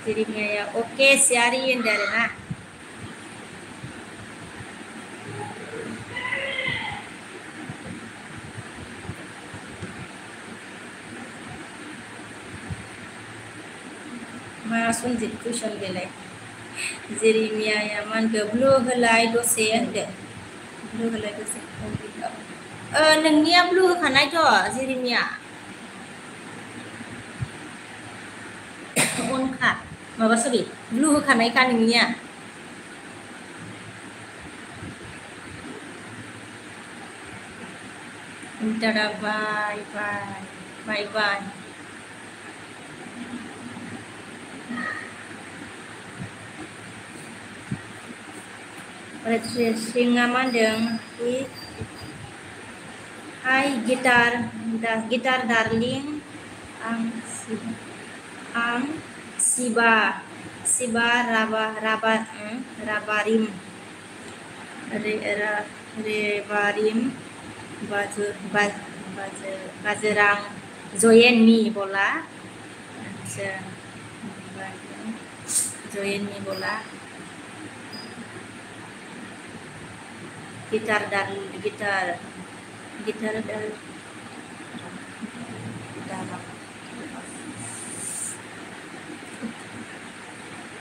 जेरेमिया ओके सियारी होनदों आरोना मा संजित कुइसन बेलाय जेरेमिया मानखो ब्लु होलाय दसे होनदों ब्लु होलाय दसे नोंनिया ब्लु होखानायथ' जेरेमिया अनखा माबा सरि ब्लु होखानायखा नोंनिया दादा बाय Singa mandeng Hai gitar darling ang siba rabarim rebarim bajrang join me bola join me bola gitar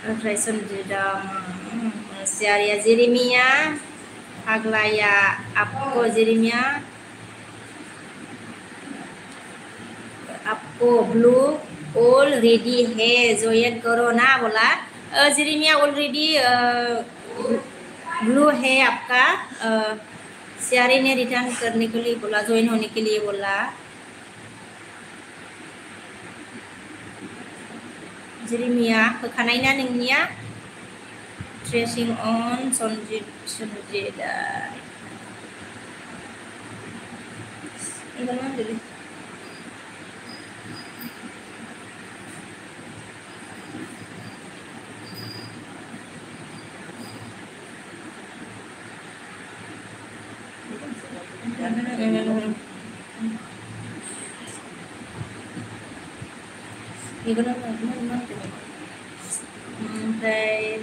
Raison Jidam Syariah Jeremia Aglaya आपको Jeremia आपको ब्लू ऑलरेडी है ज्वाइन करो ना बोला जेरेमिया ऑलरेडी ब्लू है आपका सियारी ने रिटर्न करने के लिए बोला ज्वाइन होने के लिए बोला जेरेमिया होखानाय ना नोंनिया ट्रेसिंग ऑन संजित ओमफ्राय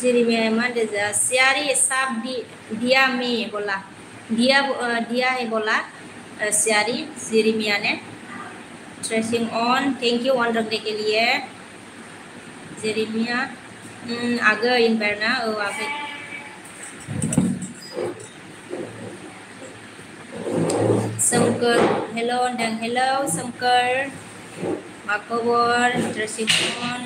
जेरेमिया मानदों सियारी साब दिया में बोला दिया है बोला सियारी जेरेमिया ने tracing on thank you on रखने के लिए जेरेमिया आगे इन बैरना आगे Sangker, hello dan hello Sangker, Makobor, dressing on.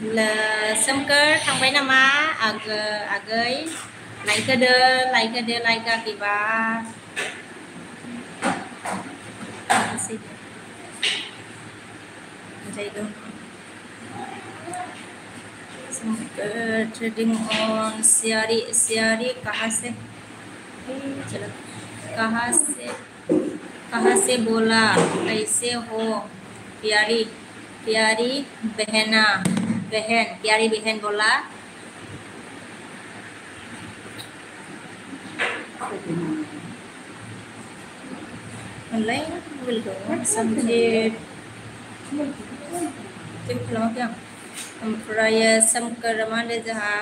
Là Sangker थांबाय नामा आगै लाइक होदो लाइक होआखैबा ट्रेडिंग ऑन सियारी कहाँ से बोला कैसे हो प्यारी बहन प्यारी बहन बोला Online belum samjit belum ओमफ्राय सोमखोर मा होनो जोंहा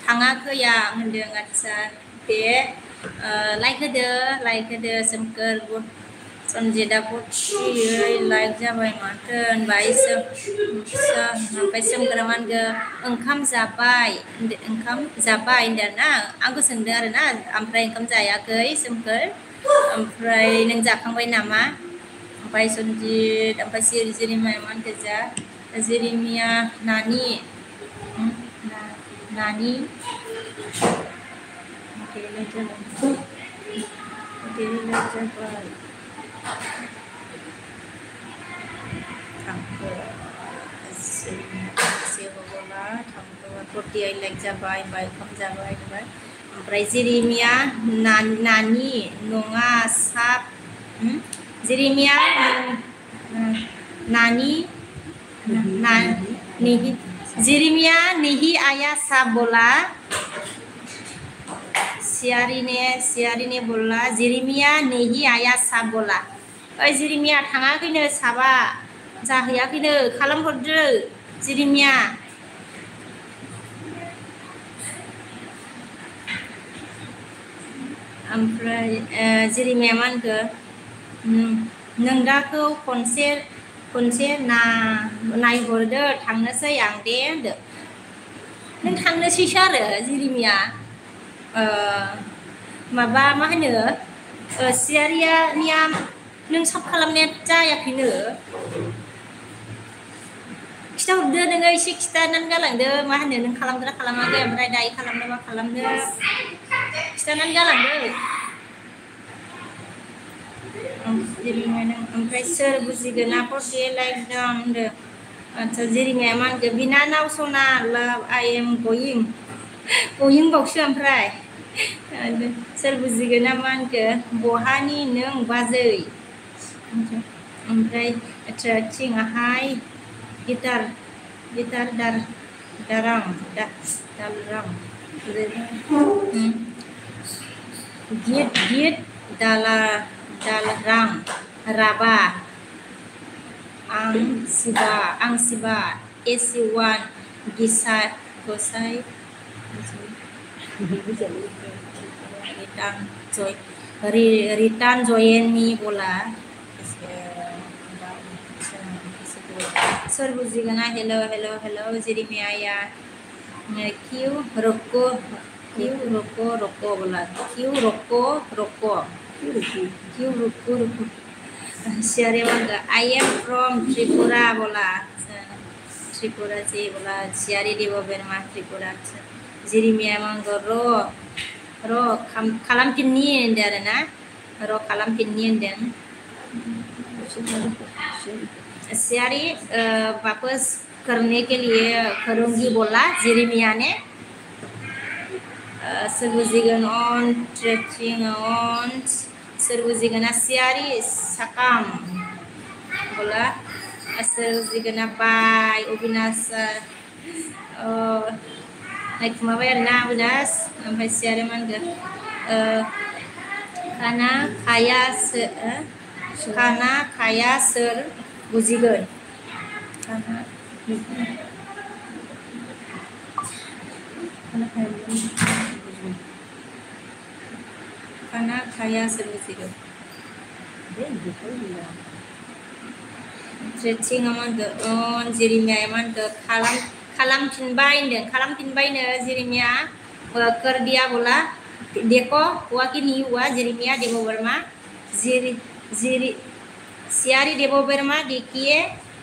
थाङाखै आं होनदों आदसा बे लाइक होदो सोमखोर सनजितआ बथियै लाइक जाबाय माथो होनबाय ओमफ्राय सोमखोरा मा होनगो ओंखाम जाबाय होनदों ना आंखौ सोंदों आरो ना ओमफ्राय ओंखाम जायाखै सोमखोर ओमफ्राय नों जाखांबाय नामा ओमफ्राय सनजित ओमफ्राय जिरिमाया मा होनखो जा जिरिमिया नानि जाबाय थांखो जेबोला थांखो टटियाय लाइक जाबाय ओमफ्राय ओंखाम जाबाय ओमफ्राय जिरिमिया नानि नङा साब जिरिमिया नानि जिरिमिया नहीं आया साब बोला सियारी ने बोला जिरिमिया नहीं आया साब बोला ओइ जिरिमिया थाङाखैनो साबा जाहैयाखैनो खालामहरदो जिरिमिया ओमफ्राय जिरिमिया मा होनखो नोंदाखौ खनसे नायहरदो थांनोसै आं दे होनदो नों थांनोसैसो आरो जिरिमिया माबा मा होनो सियारियानिया नों साब खालामनाया जायाखैनो खिथाहरदो नोङो एसे खिथानानै गालांदो मा होनो नों खालामदोंना खालामाखै ओमफ्राय दायो खालामनो मा खालामदो खिथानानै गालांदो ओमफ्राय सोर बुजिगोन ना फटे लाइक दं होनदो आदसा जिरिमाया मा होनखो बिनानाव सना लाभ आइ एम गयिं बावसो ओमफ्राय सोर बुजिगोन ना मा होनखो बहानि नों बाजै ओमफ्राय थिङाहाय गिटार दारां गित दालरां राबा आं सिबा एसिवान गसाइ रिटान जयेननि बोला सोर बुजिगोना हेलो जिरिमिया क्यों रोको बोला क्यों रोको सियारे मांगा आई एम फ्रॉम त्रिपुरा बोला त्रिपुरा जी बोला सियारी देवो बेरमा त्रिपुरा जिरिमिया मांगो रो खालामफिननि होनदों आरो ना र' खालामफिननि होनदों सियारी वापस करने के लिए करूंगी बोला जिरिमिया ने सोर बुजिगोन अन ट्रेचिं अन सोर बुजिगोन सियारी साकाम बोला सोर बुजिगोन बाय अबिनाश माबाय आरो ना अबिनाश ओमफ्राय सियारी मा होनगोन खाना खाया सोर बुजिगोन खाना खाया सोर बुजिगोन ट्रेचिं मा होनगोन जिरिमिया मा होनगोन खालामफिनबाय होनदों खालामफिनबायनो जिरिमिया कर दिया बोला देखो हुआ कि नहीं हुआ जिरिमिया देवो वर्मा सियारी देवो वर्मा देखिए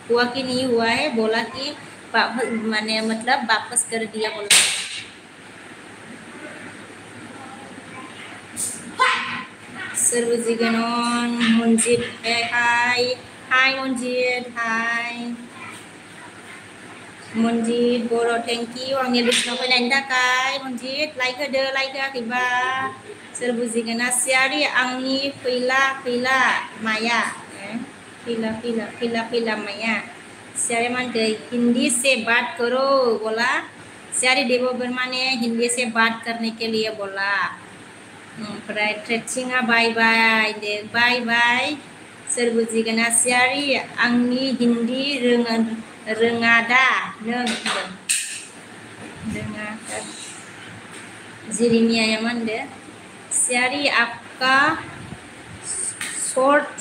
हुआ कि नहीं हुआ है बोला कि माने मतलब वापस कर दिया बोला सोर बुजिगोन मनजित हाय मनजित हाय मनजित बर' थेंक इउ आंनि लिस्टआव फैनायनि थाखाय मनजित लाइक होआखैबा सोर बुजिगोन ना सियारी आंनि फैला माया फैला माया सियारी मान हिंदी से बात करो बोला सियारी देवो वर्मा ने हिंदी से बात करने के लिए बोला ओमफ्राय ट्रेचिंआ बाय दे बाय सोर बुजिगोन आसियारि आंनि हिन्दी रोङा दा नों रोङा जिरिमियाया मा होनदो सियारि आपका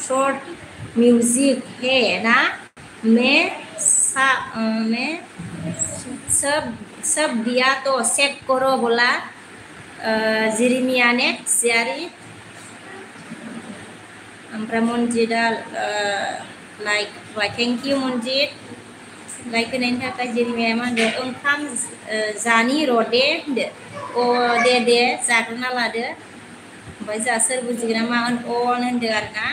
शॉर्ट म्यूजिक है ना मैं सब दिया तो सेट करो बोला जिरिमिया ने सियारि ओमफ्राय मनजिदा लाइक थेंक इउ मनजिद लाइक होनायनि थाखाय जिरिमिया मा होनदो ओंखाम जानि र' दे होनदो अ दे जाग्रोना लादो ओमफ्राय जोंहा सोर बुजिगोन मा होनदो आरो ना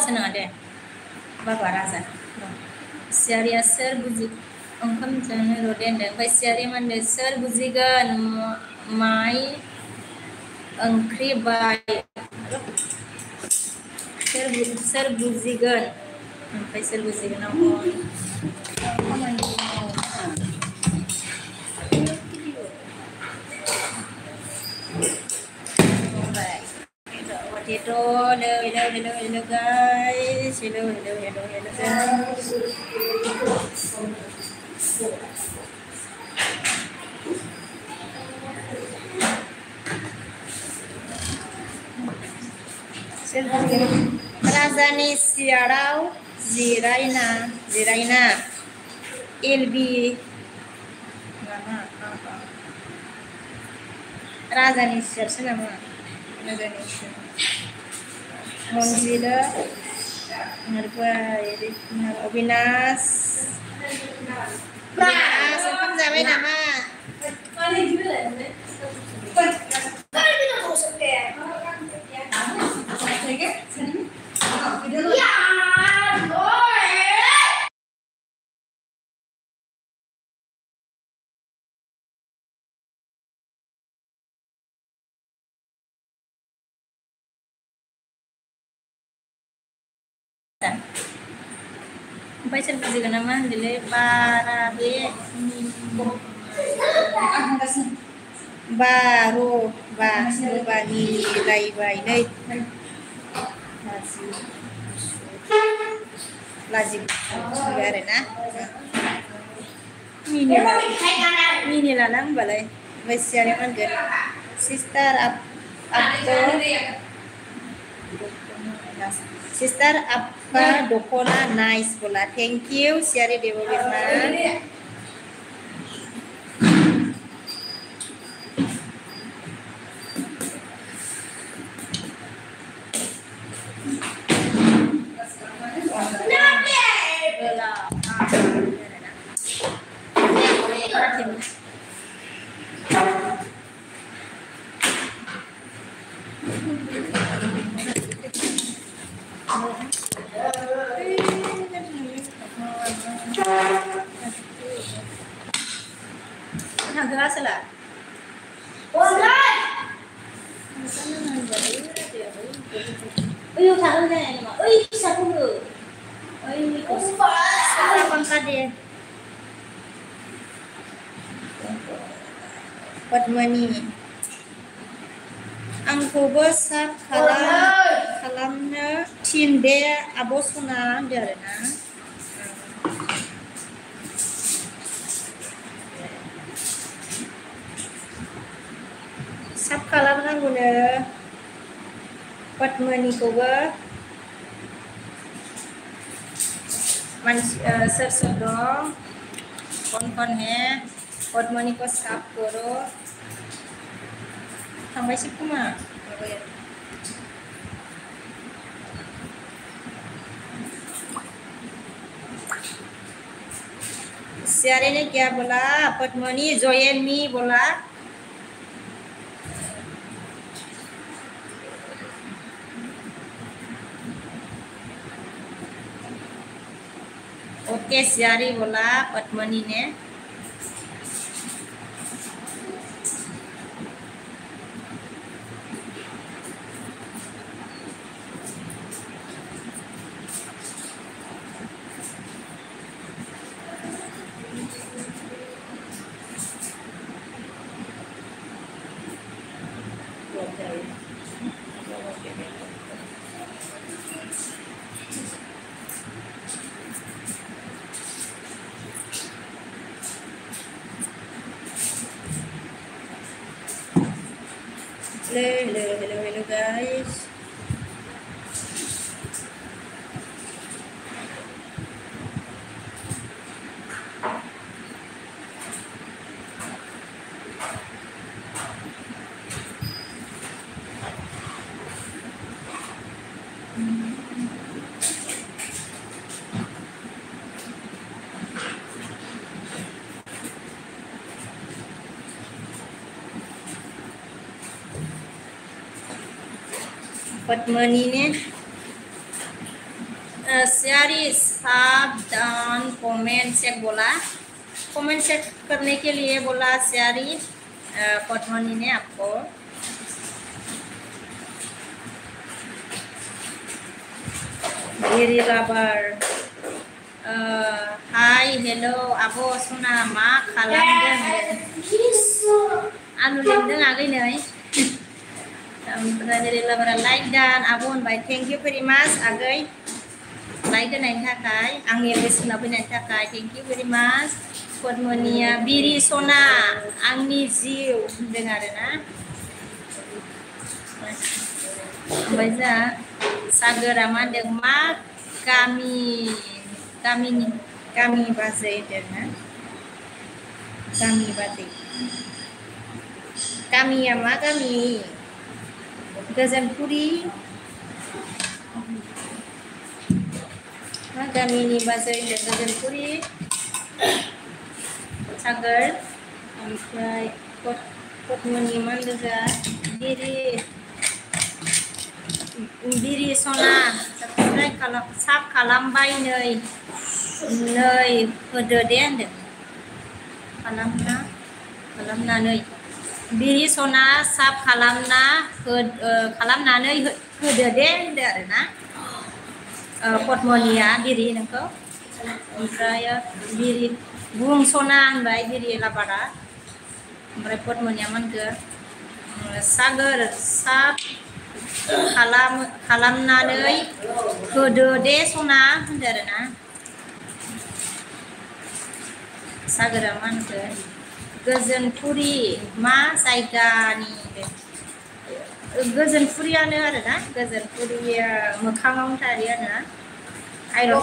senang ada Bapak rasa siaria ser buzi ओंखाम जानो र'दे होनदों ओमफ्राय सियारिया मा होनदों सोर बुजिगोन माइ ओंख्रि बाय सोर बुजिगोन ओमफ्राय सोर बुजिगोन hello guys hello guys Razani siarau ziraina ilbi Razani siarsa nama Razani Monzila Narba Obinas onkam जाबाय नामा ओमफ्राय सोर बुजिगोन नामा होनदोलै बारा बे बानि रायबाय नै लाजि आरो ना मिनिलाना होनबालाय ओमफ्राय सियारिया मा होनगोन sister Sister apa dokona nice bola thank you siari Dewa Wirman Salah. Thằng này mà, sao không được? Sao pangkat dia? Padmani. Angko besar kalamnya cinde abosuna dia na. Sab kalamnya guna Padmani koba sersudong kon है Padmani को साफ करो sampai sih kuma सियारे ने क्या बोला Padmini join me बोला okay सियारी बोला पद्मनी ने। Hello guys. पद्मनी ने सियारी सावधान कमेंट चेक बोला। कमेंट चेक करने के लिए बोला सियारी पद्मनी ने आपको। गिरी लाबार हाय हेलो आबो सना मा खालामदों आलु लेमदों आगै नै ओमफ्राय गिरि लाबारा लाइक dan आबो होनबाय थेंक इउ भेरि माच आगै लाइक होनायनि थाखाय आंनि बेसेनाव फैनायनि थाखाय थेंक इउ भेरि माच। पद्मनिया बिरि सना आंनि जिउ होनदों आरोना। ओमफ्राय जा सागोरा मा होनदों मा गामि बाजै होनदोंना गामि बाजै गामिया मा गामि गोजोनपुरि मा गामिनि बाजै होनदों गोजोनपुरि सागोर। ओमफ्राय पद्मनि मा होनदों जा बिरि सना साब खालामबाय नै होदो दे होनदों खालामनानै बिरि सना साब खालामनानै होदो दे होनदो आरोना पद्मनिया बिरि नोंखौ। ओमफ्राय बिरि बुं सना होनबाय बिरि लाबारा। ओमफ्राय पद्मनिया मा होनखो सागोर साब खालामनानै होदो दे सना होनदो आरोना। सागोरा मा होनखो गोजोनपुरि मा जायगानि गोजोनपुरियानो आरोना गोजोनपुरिया मोखाङावनो थायो आरोना आइरड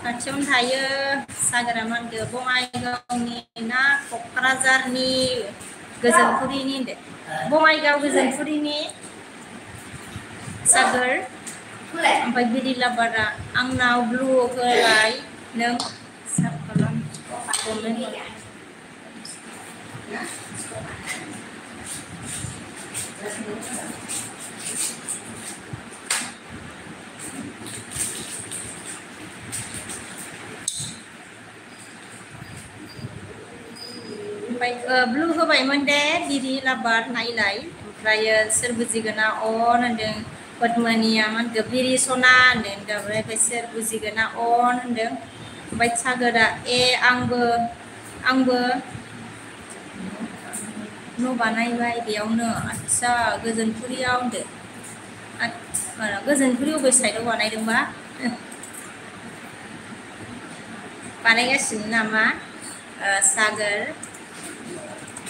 खाथियावनो थायो। सागोरा मा होनखो बङाइगावनि ना क'क्राझारनि गोजोनपुरिनि होनदो बङाइगाव गोजोनपुरिनि सागोर। ओमफ्राय बिरि लाबारा आंनाव ब्लु होलाय नों साब खालाम ओमफ्राय ब्लु होबायमोन दे बिरि लाबार नायलाय। ओमफ्राय सोर बुजिगोना अन होनदों पद्मनिया मा होनदों बिरि सना होनदों ओमफ्राय सोर बुजिगोना अन होनदों। ओमफ्राय सागोरा आंबो न' बानायबाय बेयावनो आदसा गोजोनपुरियाव होनदो गोजोनपुरि अबे साइडआव बानायदोंबा बानायगासिनो नामा सागोर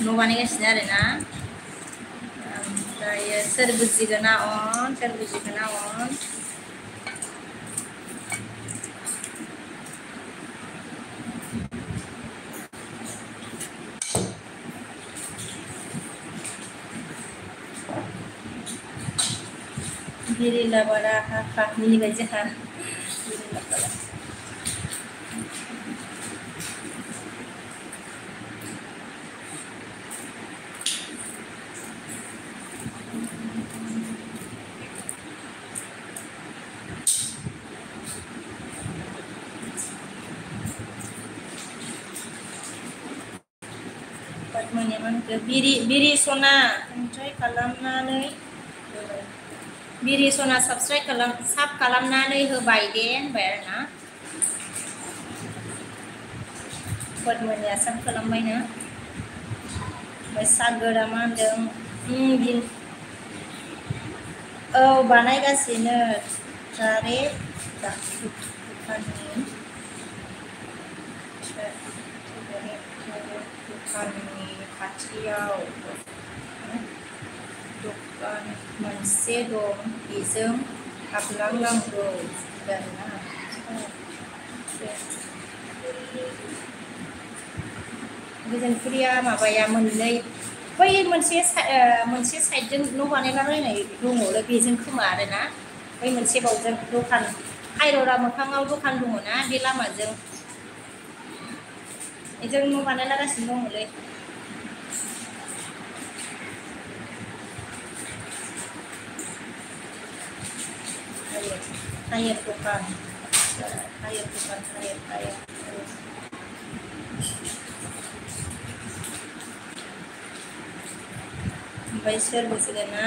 न' बानायगासिनो आरोना। ओमफ्राय सोर बुजिगोना अन बिरि लाबारा हा मिनिबाय जोंहा बिरि लाबारा मानगो बिरि सना ओमफ्राय खालामनानै बिरि सना साब खालामनानै होबाय दे होनबाय आरोना पद्मनिया साब खालामबायना ओमफ्राय सागोरा मा होनदों औ बानायगासिनो जारे दखाननि खाथियाव दखान मोनसे दं बेजों हाबलांनांगौ आरोना गोजोनपुरिया माबाया मोननै बै मोनसे साइडजों न' बानायलाबायनाय दङलै बेजों खोमा आरोना बै मोनसे बावजों दखान हायररा मोखाङाव दखान दङना बे लामाजों बेजों न' बानायलागासिनो दङलै थालिर दखान ओमफ्राय सोर बुजिगोना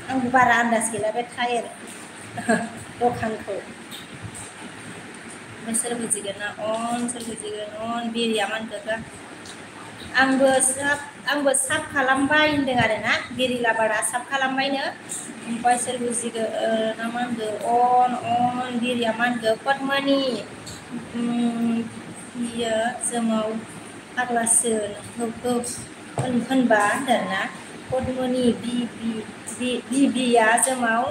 आंबो बारा आन्दाज गैला बे टायार दखानखौ ओमफ्राय सोर बुजिगोन ना सोर बुजिगोन बिरिया मानगोखो आंबो साब खालामबाय होनदों आरोना गेरिला बारा साब खालामबायनो ओमफ्राय सोर बुजिगोन ना मा होनगो बिरिया मा होनगो पद्मनि बियो जोमाव फाग्लासो होनबा होनदोंना पद्मनि बिया जोमाव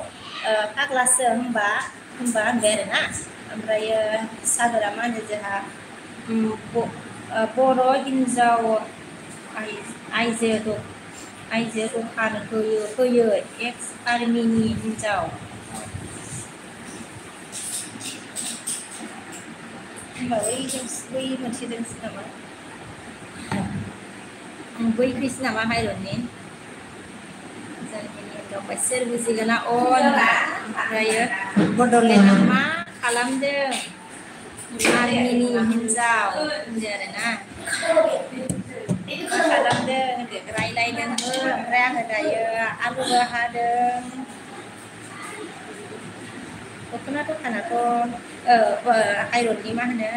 फाग्लासो होनबा होनबाय आरोना ओमफ्रायो सागोरा मा होनो जोंहा बर' हिन्जाव आइजो दखान होयो एक्स आर्मिनि हिन्जाव होमबा बै मोनसे दोंसो नामा बैखैसो नामा हायरननि ओमफ्राय सोर बुजिगोन ना ओमफ्रायो बड'लेण्डआव मा खालामदों आर्मिनि हिन्जाव होनदो आरोना मा खालामदों होनदो रायलायदोंबो ओमफ्राय आङो दायो आलुबो हादों दखानाथ' हायरननि मा होनो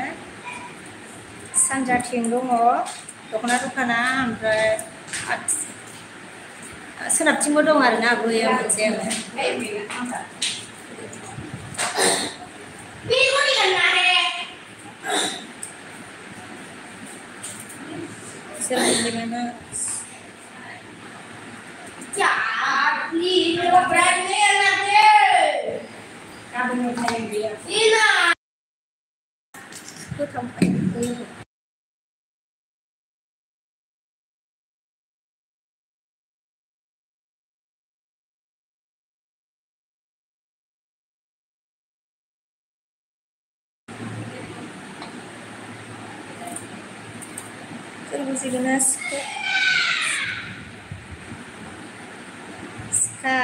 सानजाथिं दङ दखाना ओमफ्राय सोनाबथिंबो दं आरोना बैयो मोनसे सोर बुजिगोन ना सोर बुजिगोन ना सिखा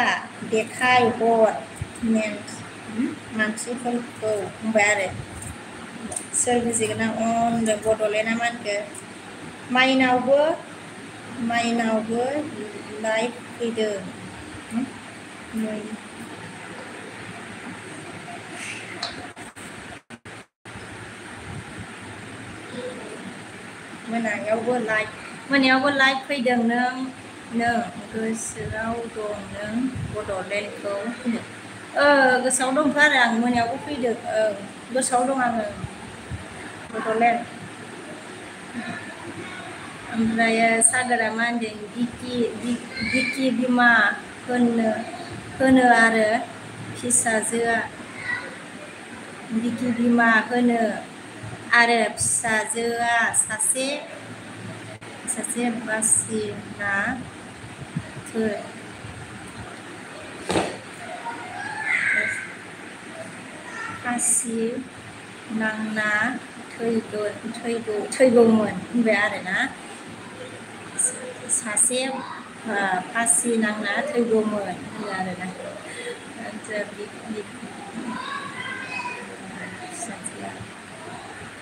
देखाय हर मानसिफोरखौ बुंबाय आरो सोर बुजिगोन ना बड'लेण्डआ मा होनखो माइनावबो लाइभ फैदों मोनायावबो लाइभ फैदों नों गोसोआव दं नों बड'लेण्डखौ गोसोआव दंथ' आरो आं मोनायावबो फैदों गोसोआव दं आङो बड'लेण्ड ओमफ्राय सागोरा मा होनदों बिकि बिमा होनो आरो फिसाजोआ बिकि बिमा होनो आरो फिसाजोआ सासे बासिना फासि नांना थैगौमोन होनबाय आरोना सासे फासि नांना थैगौमोन आरोना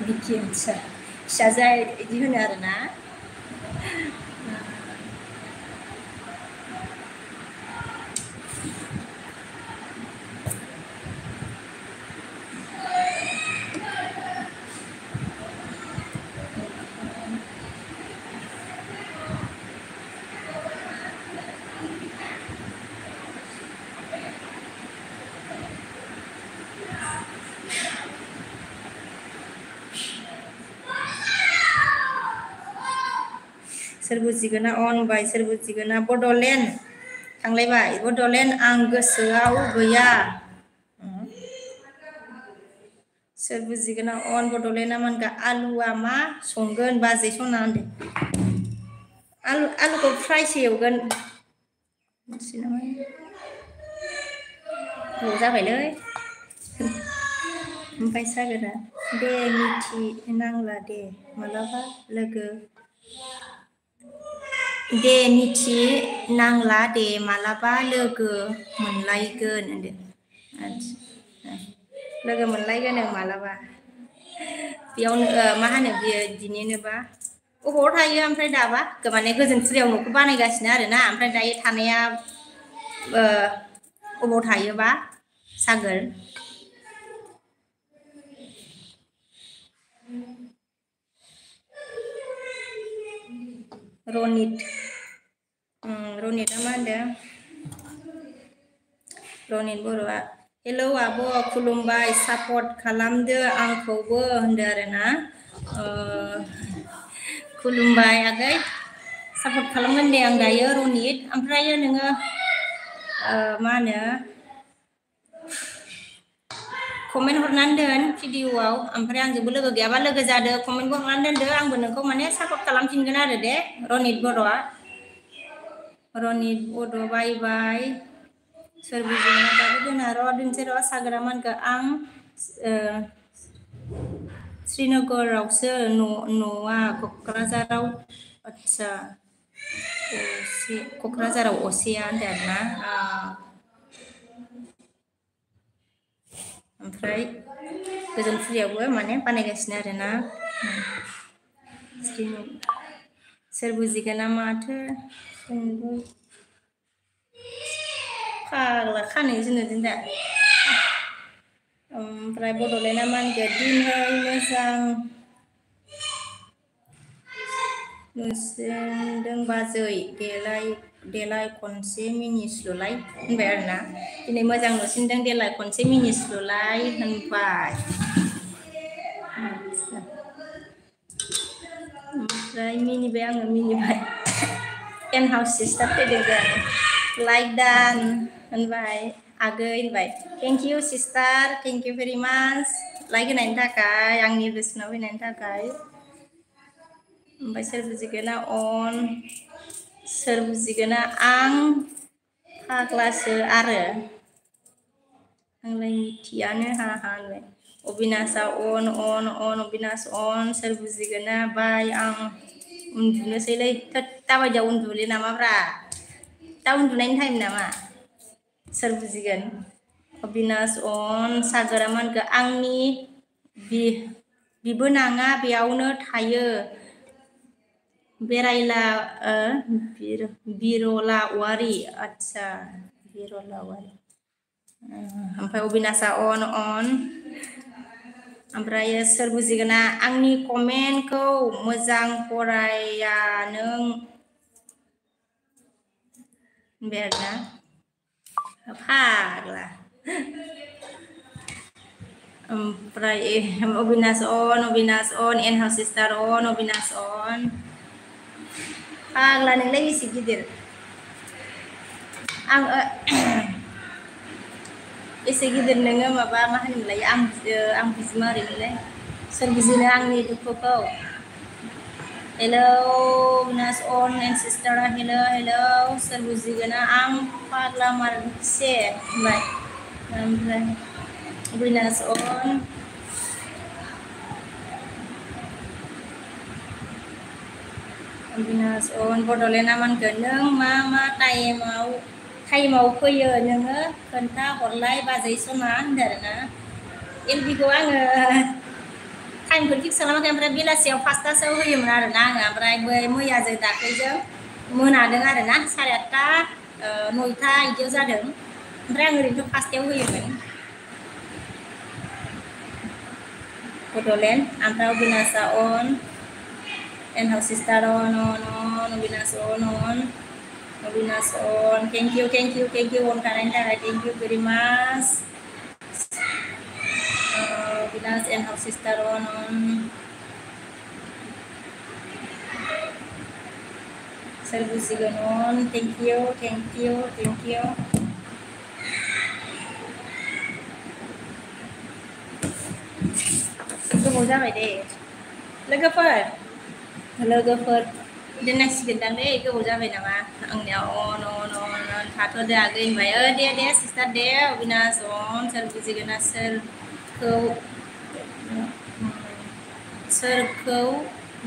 बिखि फिसाजोआ बिदि होनो आरोना सोर बुजिगोना अन बाय सोर बुजिगोना बड'लेण्ड थांलायबाय बड'लेण्ड आं गोसोआव गैया सोर बुजिगोना अन बड'लेण्डआ मोनगा आलुआ मा संगोन बाजै संना होनदों आलुखौ फ्रायसो एवगोन मिथियो नामा जाबायलै ओमफ्राय सागोना दे मिथि नांला दे मालाबा लोगो दे मिथि नांला दे मालाबा लोगो मोनलायगोन होनदों लोगो मोनलायगोन मालाबा बेयावनो मा होनो बियो दिनैनोबा अबाव थायो ओमफ्राय दाबा माने गोजोनपुरियाव न'खौ बानायगासिनो आरोना ओमफ्राय दायो थानाया अबाव थायोबा सागोर रनितआ मा होनदों रनित बर'आ हेलौ आब' खुलुमबाय सापर्ट खालामदो आंखौबो होनदो आरोना खुलुमबाय आगै सापर्ट खालामगोन दे आं दायो रनित ओमफ्राय नोङो मा होनो कमेन्ट हरनानै दोन भिडिअ'आव ओमफ्राय आंजोंबो लोगो गैयाबा लोगो जादो कमेन्टबो हरनानै दोनदो आंबो नोंखौ माने सापर्ट खालामफिनगोन आरो दे रनित बर'आ रनित बड' बाय बाय सोर बुजिगोना दाबो दोना दोनसै सागोरा मानखौ आं श्रीनगरावसो न'आ क'क्राझाराव आदसा क'क्राझाराव असेया होनदों आरोना ओमफ्राय गोजोनपुरियावबो माने बानायगासिनो आरोना सोर बुजिगोना माथो फाग्ला खानाय जोंनो दा ओमफ्राय बड'लेण्डआ मा होनगोन दिनै मोजां नुसिनदों बाजै देलाय खनसे मिनिस्लुलाय होनबाय आरोना दिनै मोजां नुसिनदों देलाय खनसे मिनिस्लुलाय होनबाय ओमफ्राय मिनिबाय आङो मिनिबाय टेन हाउस सिस्टार फैदों जों लाइक दान होनबाय आगै होनबाय thank you sister thank you very माच लाइक होनायनि थाखाय आंनि बोसोनाव होनायनि थाखाय ओमफ्राय सोर बुजिगोना अन सोर बुजिगोना आं फाग्लासो आरो आंलाय मिथियानो हा होनबाय अबिनाशआ अन अबिनाश अन सोर बुजिगोना बाय आं उन्दुनोसैलै दा बायदियाव उन्दुले नामाब्रा दा उन्दुनायनि टाइम नामा सोर बुजिगोन अबिनाश अन सागोरा मा होनखो आंनि बिबोनाङा बेयावनो थायो बेरायला बिरला औवारि आदसा बिरला औवारि ओमफ्राय अबिनाशआ अन ओमफ्राय सोर बुजिगोना आंनि कमेन्टखौ मोजां फराया नों होनबाय आरोना फाग्ला ओमफ्राय अबिनाश अन एन हाउस सिस्टार अन अबिनाश अन फाग्ला नोंलाय बेसे गिदिर आं एसे गिदिर नोङो माबा मा होनोमोनलाय आं बुजिमा ओरैनोलाय सोर बुजिनो आंनि दुखुखौ हेलौ अबिनाश अन एन सिस्टारा हेलौ सोर बुजिगोना आं फाग्ला मारसे होनबाय ओमफ्राय अबिनाश अन Abinas on Bordolena man nों मा टाइमाव फैयो नोङो खोन्था हरलाय बाजै सना होनदों आरोना एलबिखौ आङो टाइमखौ फिक्स खालामाखै ओमफ्राय बेलासियाव 5टासोआव होयोमोन आरोना आङो ओमफ्राय बै मैयाजों दाख्लैजों मोनादों आरोना 8:30 9टा इदियाव जादों ओमफ्राय आं ओरैनोथ' 5टायाव होयोमोन बड'लेण्ड ओमफ्राय अबिनाशा on and her sister on Abinas on thank you on खानायनि थाखाय thank you very much Abinas and her sister on Selbusigan on thank you गोबाव जाबाय दे लोगोफोर दोननांसिगोनदां दे गोबाव जाबाय नामा आंनिया on थाथ'दो आगै होनबाय दे सिस्टार दे अबिनाश on सोर बुजिगोना सोरखौ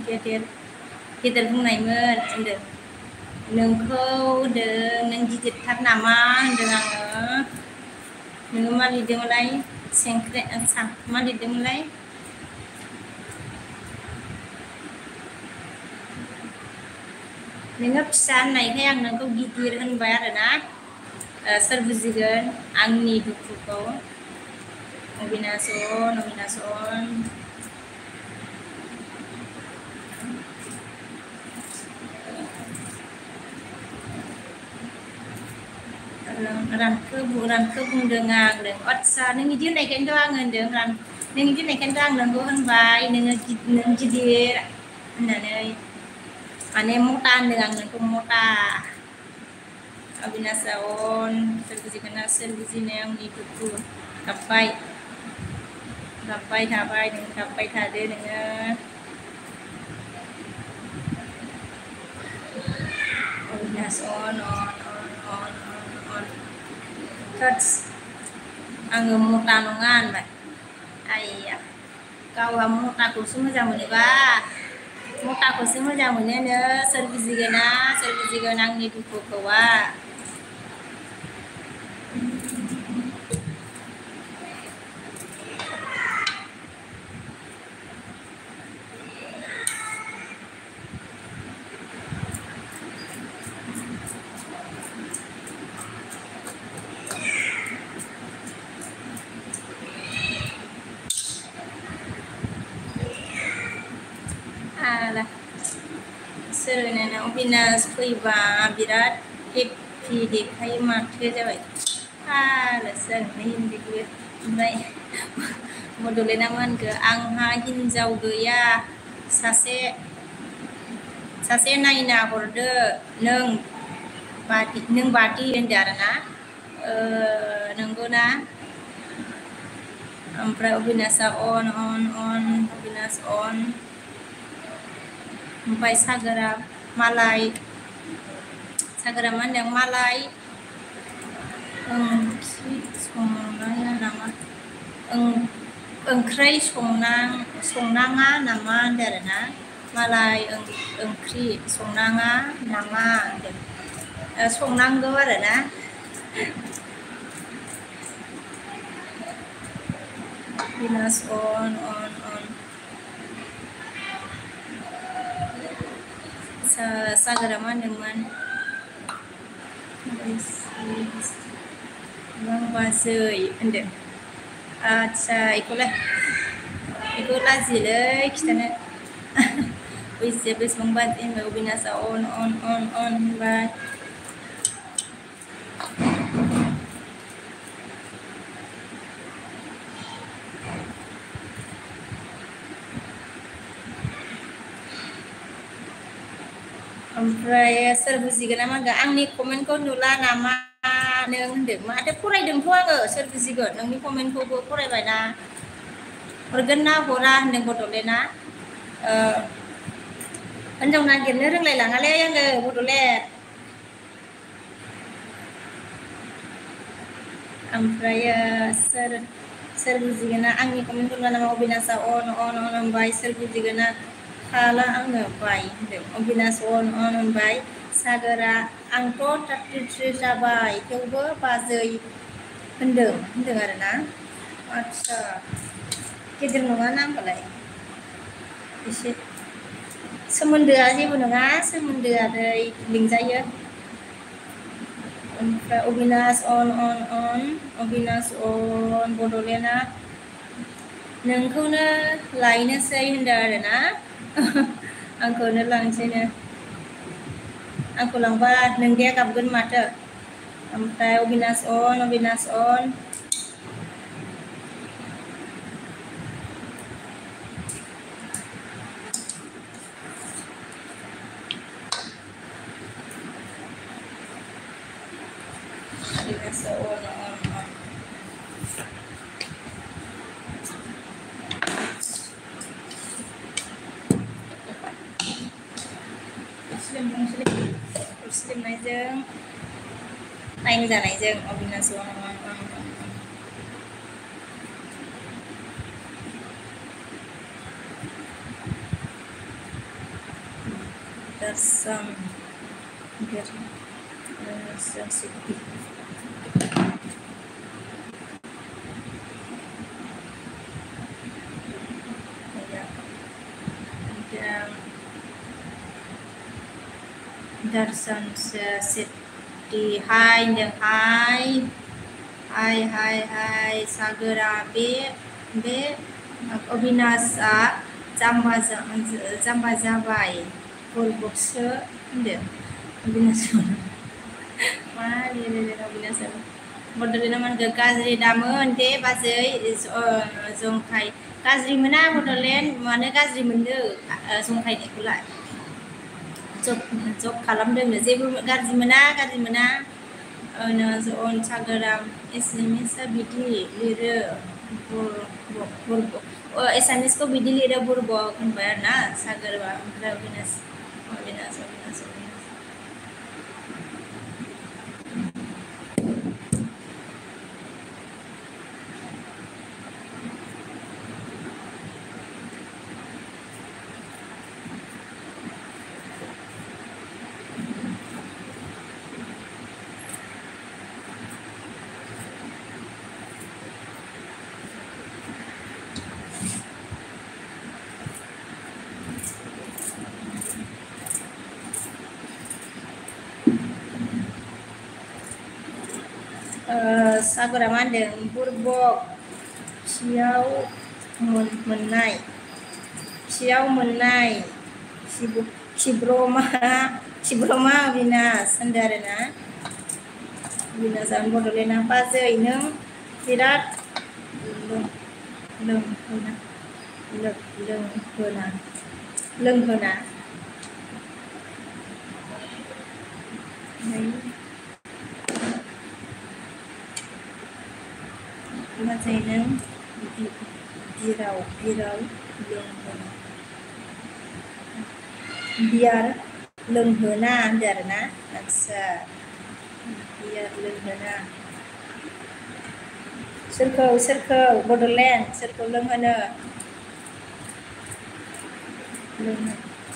गेदेर बुंनायमोन होनदों नोंखौ होनदों नों गिदिरथार नामा होनदों आङो नोङो मा लिरदोंमोनलाय मा लिरदोंमोनलाय नोङो फिसा होननायखाय आं नोंखौ गिदिर होनबाय आरोना सोर बुजिगोन आंनि दुखुखौ अबिनाश on रानखो बुंदों आं आदसा नों बिदि होननायखायनोथ' आं होनदों नों बिदि होननायखायनोथ' आं नोंखौ होनबाय नों गिदिर होननानै माने मता होनदों आं नोंखौ मता अबिनाशा on सोर बुजिगोना सोर बुजिनो आंनि दुखु गाबबाय थाबाय नों गाबबाय थादो नोङो अबिनाश on थोस आङो मता नङा होनबाय आइया गावहा मताखौसो मोजां मोनोबा मताखौसो मोजां मोनोनो सोर बुजिगोन आंनि दुखुखौआ सोरनो अबिनाश फैबा बिराद हेपि देखायो माथो जाबाय आलसो हिन्दीखौ ओमफ्राय बड'लेण्डआ मा होनखो आंहा हिन्जाव गैया सासे नायना हरदो नों बादि होनदो आरोना नंगौना ओमफ्राय अबिनाशा on अबिनाश on ओमफ्राय सागोरा मा होनदों मालाय ओंख्रि संनाया नामा ओंख्रै संनाङा नामा होनदों आरोना मालाय ओंख्रि संनाङा नामा होनदों संनांगौ आरोना अबिनाश on सागोरा मा होनदोंमोन बाजै होनदों आदसा बेखौ लाजियोलै खिथानो बेसेबां बाजै होनबाय अबिनाशा on होनबाय ओमफ्राय सोर बुजिगोन ना मा होनगोन आंनि कमेन्टखौ नुला नामा नों होनदों माथो फरायदोंथ' आङो सोर बुजिगोन नोंनि कमेन्टखौबो फरायबायना हरगोन ना हरा होनदों बड'लेण्डआ हिनजाव नागिरनो रोंलायलाङालै आङो बड'लेण्ड ओमफ्राय सोर बुजिगोन ना आंनि कमेन्टखौ नुला नामा अबिनाशा on होनबाय सोर बुजिगोन ना खाला आंनो बाय होनदों अबिनाश अन होनबाय सागोरा आंथ' 33 जाबाय थेवबो बाजै होनदों आरोना आदसा गेदेर नङा ना होमबालाय एसे सोमोन्दोआ जेबो नङा सोमोन्दोआ लिंजायो ओमफ्राय अबिनाश अन अबिनाश अन बड'लेण्डआ नोंखौनो लायनोसै होनदों आरोना आंखौनो लांसैनो आंखौ लांबा नोंदाया गाबगोन माथो ओमफ्राय अबिनाश अन मुस्लिमनायजों टाइम जानायजों अबिनाश दर्शन सिद्धि दर्शन सिद्धि हाय सागोरा बे अबिनाशआ जाम्बा जाबाय बलबक्सो होनदों अबिनाश मा लिरो अबिनाश बड'लेण्डआ मा होनदों गाज्रि दामोन दे बाजै जंखाय गाज्रि मोना बड'लेण्ड मानो गाज्रि मोननो जंखायनायखौलाय जब खालामदोंनो जेबो गाज्रि मोना अन सागोरा एसामिसआ बिदि लिरो एसामिसखौ बिदि लिरो बुरबक होनबाय आरोना सागोरा ओमफ्राय अबिनाश सागोरा मा होनदों बुरबक फियाव मोननाय खिब्रमा अबिनाश होनदों आरोना अबिनाशआ बड'लेण्डआ बाजै नों बिराद लोंहोना बाजै नों बियार लोंहोना होनदों आरोना आदसा बियार लोंहोना सोरखौ बड'लेण्ड सोरखौ लोंहोनो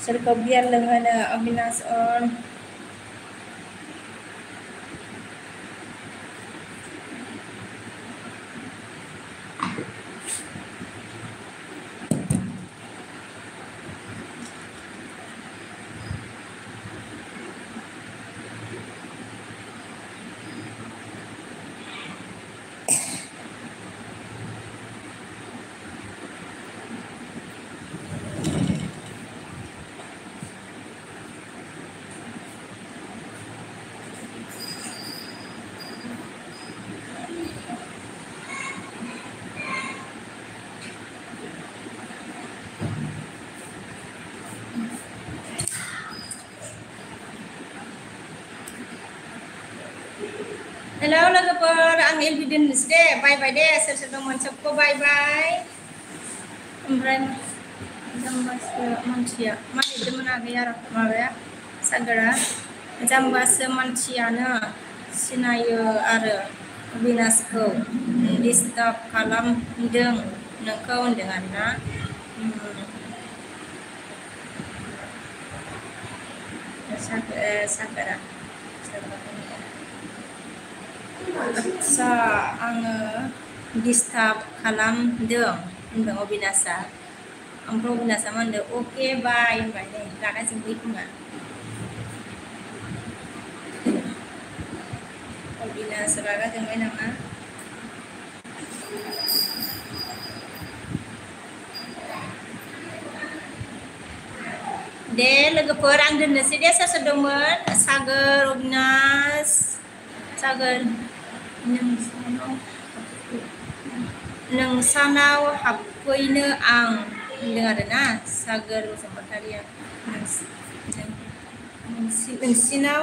सोरखौ बियार लोंहोनो अबिनाश अन हेलौ लोगोफोर आं एलबि दोननोसै दे बाय दे सोर दंमोन सबखौ बाय ओमफ्राय जाम्बासो मानसिया मा लिरदोंमोन आगै आरो माबाया सागोरा जाम्बासो मानसियानो सिनायो आरो अबिनाशखौ डिस्टार्ब खालामदों नोंखौ होनदों आरोना Sagara. Atsa आङो disturb खालामदों होनदों अबिनाशा. ओमफ्राय अबिनाशा मा होनदों अके बाय होनबाय नै रागा जोंबाय खोमा. अबिनाश रागा जोंबाय नामा? दे लोगोफोर आं दोननोसै दे सोर सोर दंमोन सागोर अबिनाश सागोर नोंसानाव हाबफैनो आं होनदों आरोना सागोर बसुमतारिया नोंसिनाव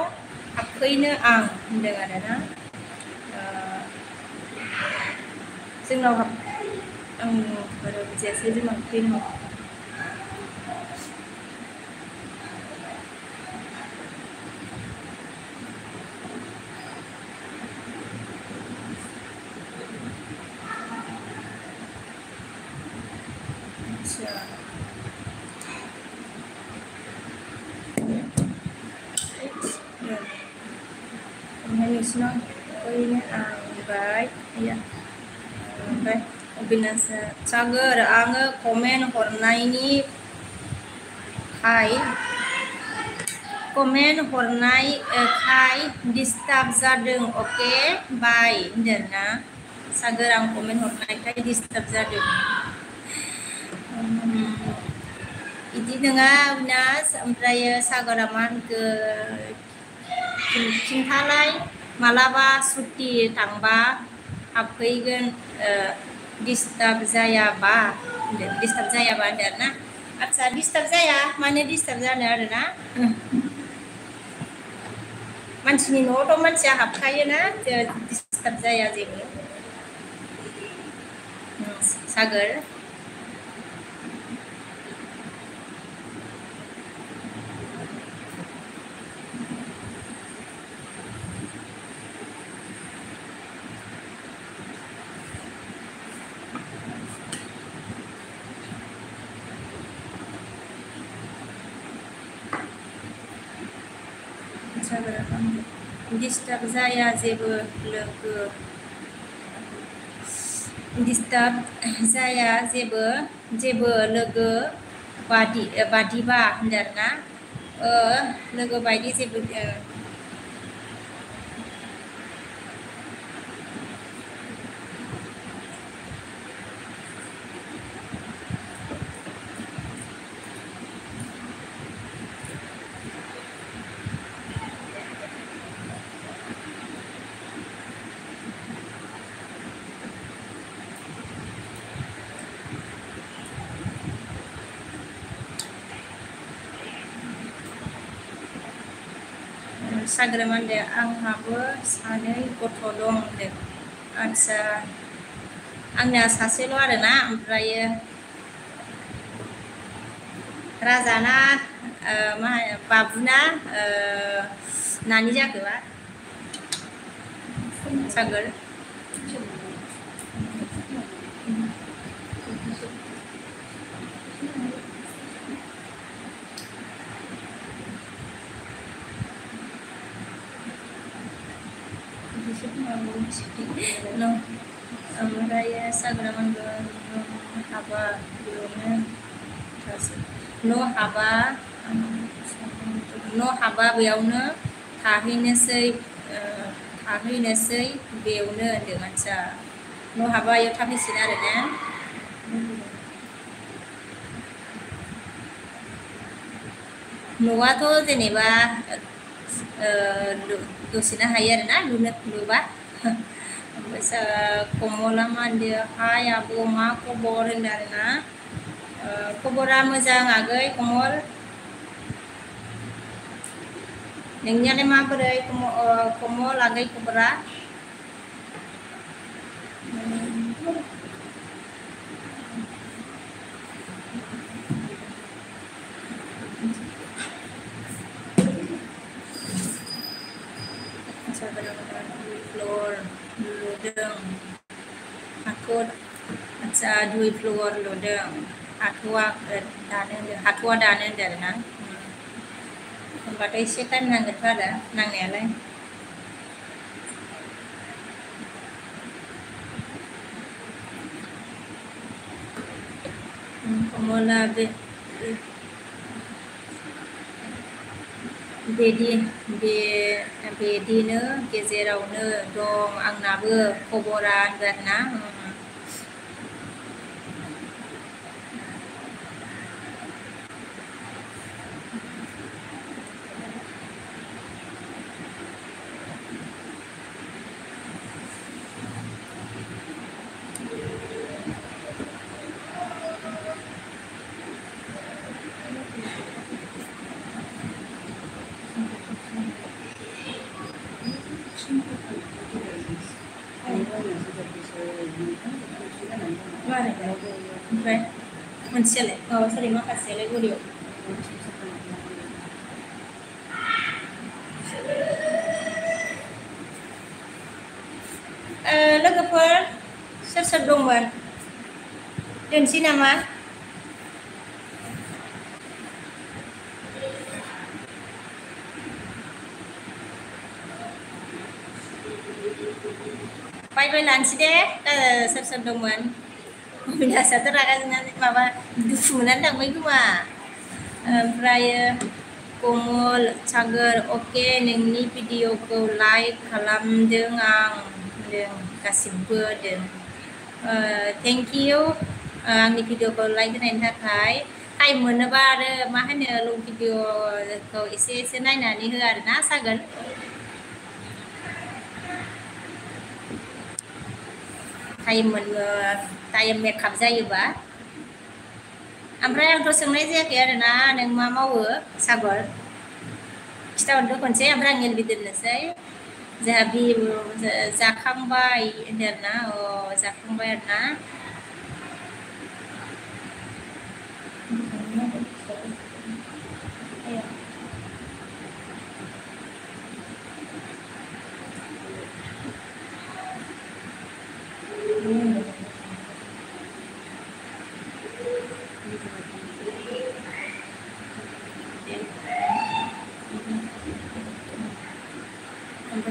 हाबफैनो आं होनदों आरोना जोंनाव आं बारा बुजियासै जोंनाव हाबफैनो नोंसिनाव फैनो आं होनबाय ओमफ्राय अबिनाशा सागोर आङो कमेन्ट हरनायखाय डिस्टार्ब जादों अके बाय होनदों ना सागोर आं कमेन्ट हरनायखाय डिस्टार्ब जादों बिदि नङा अबिनाश ओमफ्राय सागरा मा होनखो खिन्थालाय मालाबा सुटि थांबा हाबफैगोन डिस्टार्ब जायाबा होनदों आरोना आदसा डिस्टार्ब जाया माने डिस्टार्ब जानो आरोना मानसिनि न'आवथ' मानसिया हाबखायोना डिस्टार्ब जाया जेबो सागोर डिस्टार्ब जाया जेबो लोगो डिस्टार्ब जाया जेबो लोगो बादिबा होनदों आरोना लोगो बायदि जेबो सागोरा मा होनदों आंहाबो 2 गथ' दं होनदों आदसा आंना सासेल' आरोना ओमफ्रायो राजाना मा बाबुना नानि जाखोबा सागोर ओमफ्राय सागोरा मा होनगोन न' हाबा बेयावनो थाहैनोसै बेयावनो होनदों आदसा न' हाबा बेयाव थाफैसिगोन आरो ने न'आथ' जेनेबा दसेनो हायो आरोना लुबा कमला मा होनदों हाय आब' मा खबर होनदों आरोना खबरा मोजां आगै कमल नोंनियालाय माबोरै कमल आगै खबरा फ्लोर लुदों आदसा 2 फ्लोर लुदों हाथ'वा दानो होनदों आरोना होनबाथ' एसे टाइम नांगोनथ' आरो नांनायालाय कमला बेदिनो गेजेरावनो दं आंनाबो खबरा होनगोन ना ओमफ्राय मोनसेयालाय सरि माखासेयालाय गुदियाव लोगोफोर सोर सोर दंमोन दोनसै नामा बाय बाय लानोसै दे सोर सोर दंमोन अबिनाशाथ' रागा जोंनानै माबा दुखु मोननानै थांबाय खोमा ओमफ्राय कमल सागोर अके नोंनि भिडिअखौ लाइक खालामदों आं होनदों गासिबो होनदों थेंक इउ आंनि भिडिअखौ लाइक होनायनि थाखाय टाइम मोनोबा आरो मा होनो लं भिडिअखौ एसे एसे नायनानै हो आरोना सागोर टाइम मेकआप जायोबा ओमफ्राय आंथ' सोंनाय जायाखै आरोना नों मा मावो सागर खिथाहरदो खनसे ओमफ्राय आं एलबि दोननोसै जोंहा जाखांबाय होनदों आरोना जाखांबाय आरोना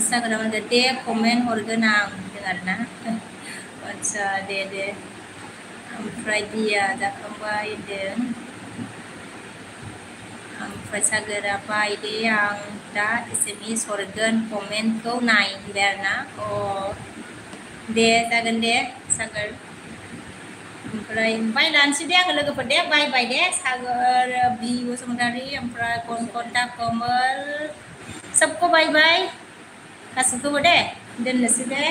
सागोरा होनदों दे कमेन्ट हरगोन आं होनदों आरोना आदसा दे ओमफ्राय दिया जाखांबाय होनदों ओमफ्राय सागोरा बाय दे आं दा एसएमएस हरगोन कमेन्टखौ नाय होनबाय आरोना दे जागोन दे सागोर ओमफ्राय बाय लानोसै दे आङो लोगोफोर दे बाय बाय दे सागोर बि बसुमतारी ओमफ्राय कनकन्टा कमल सबको बाय बाय गासिबखौबो दे दोननोसै दे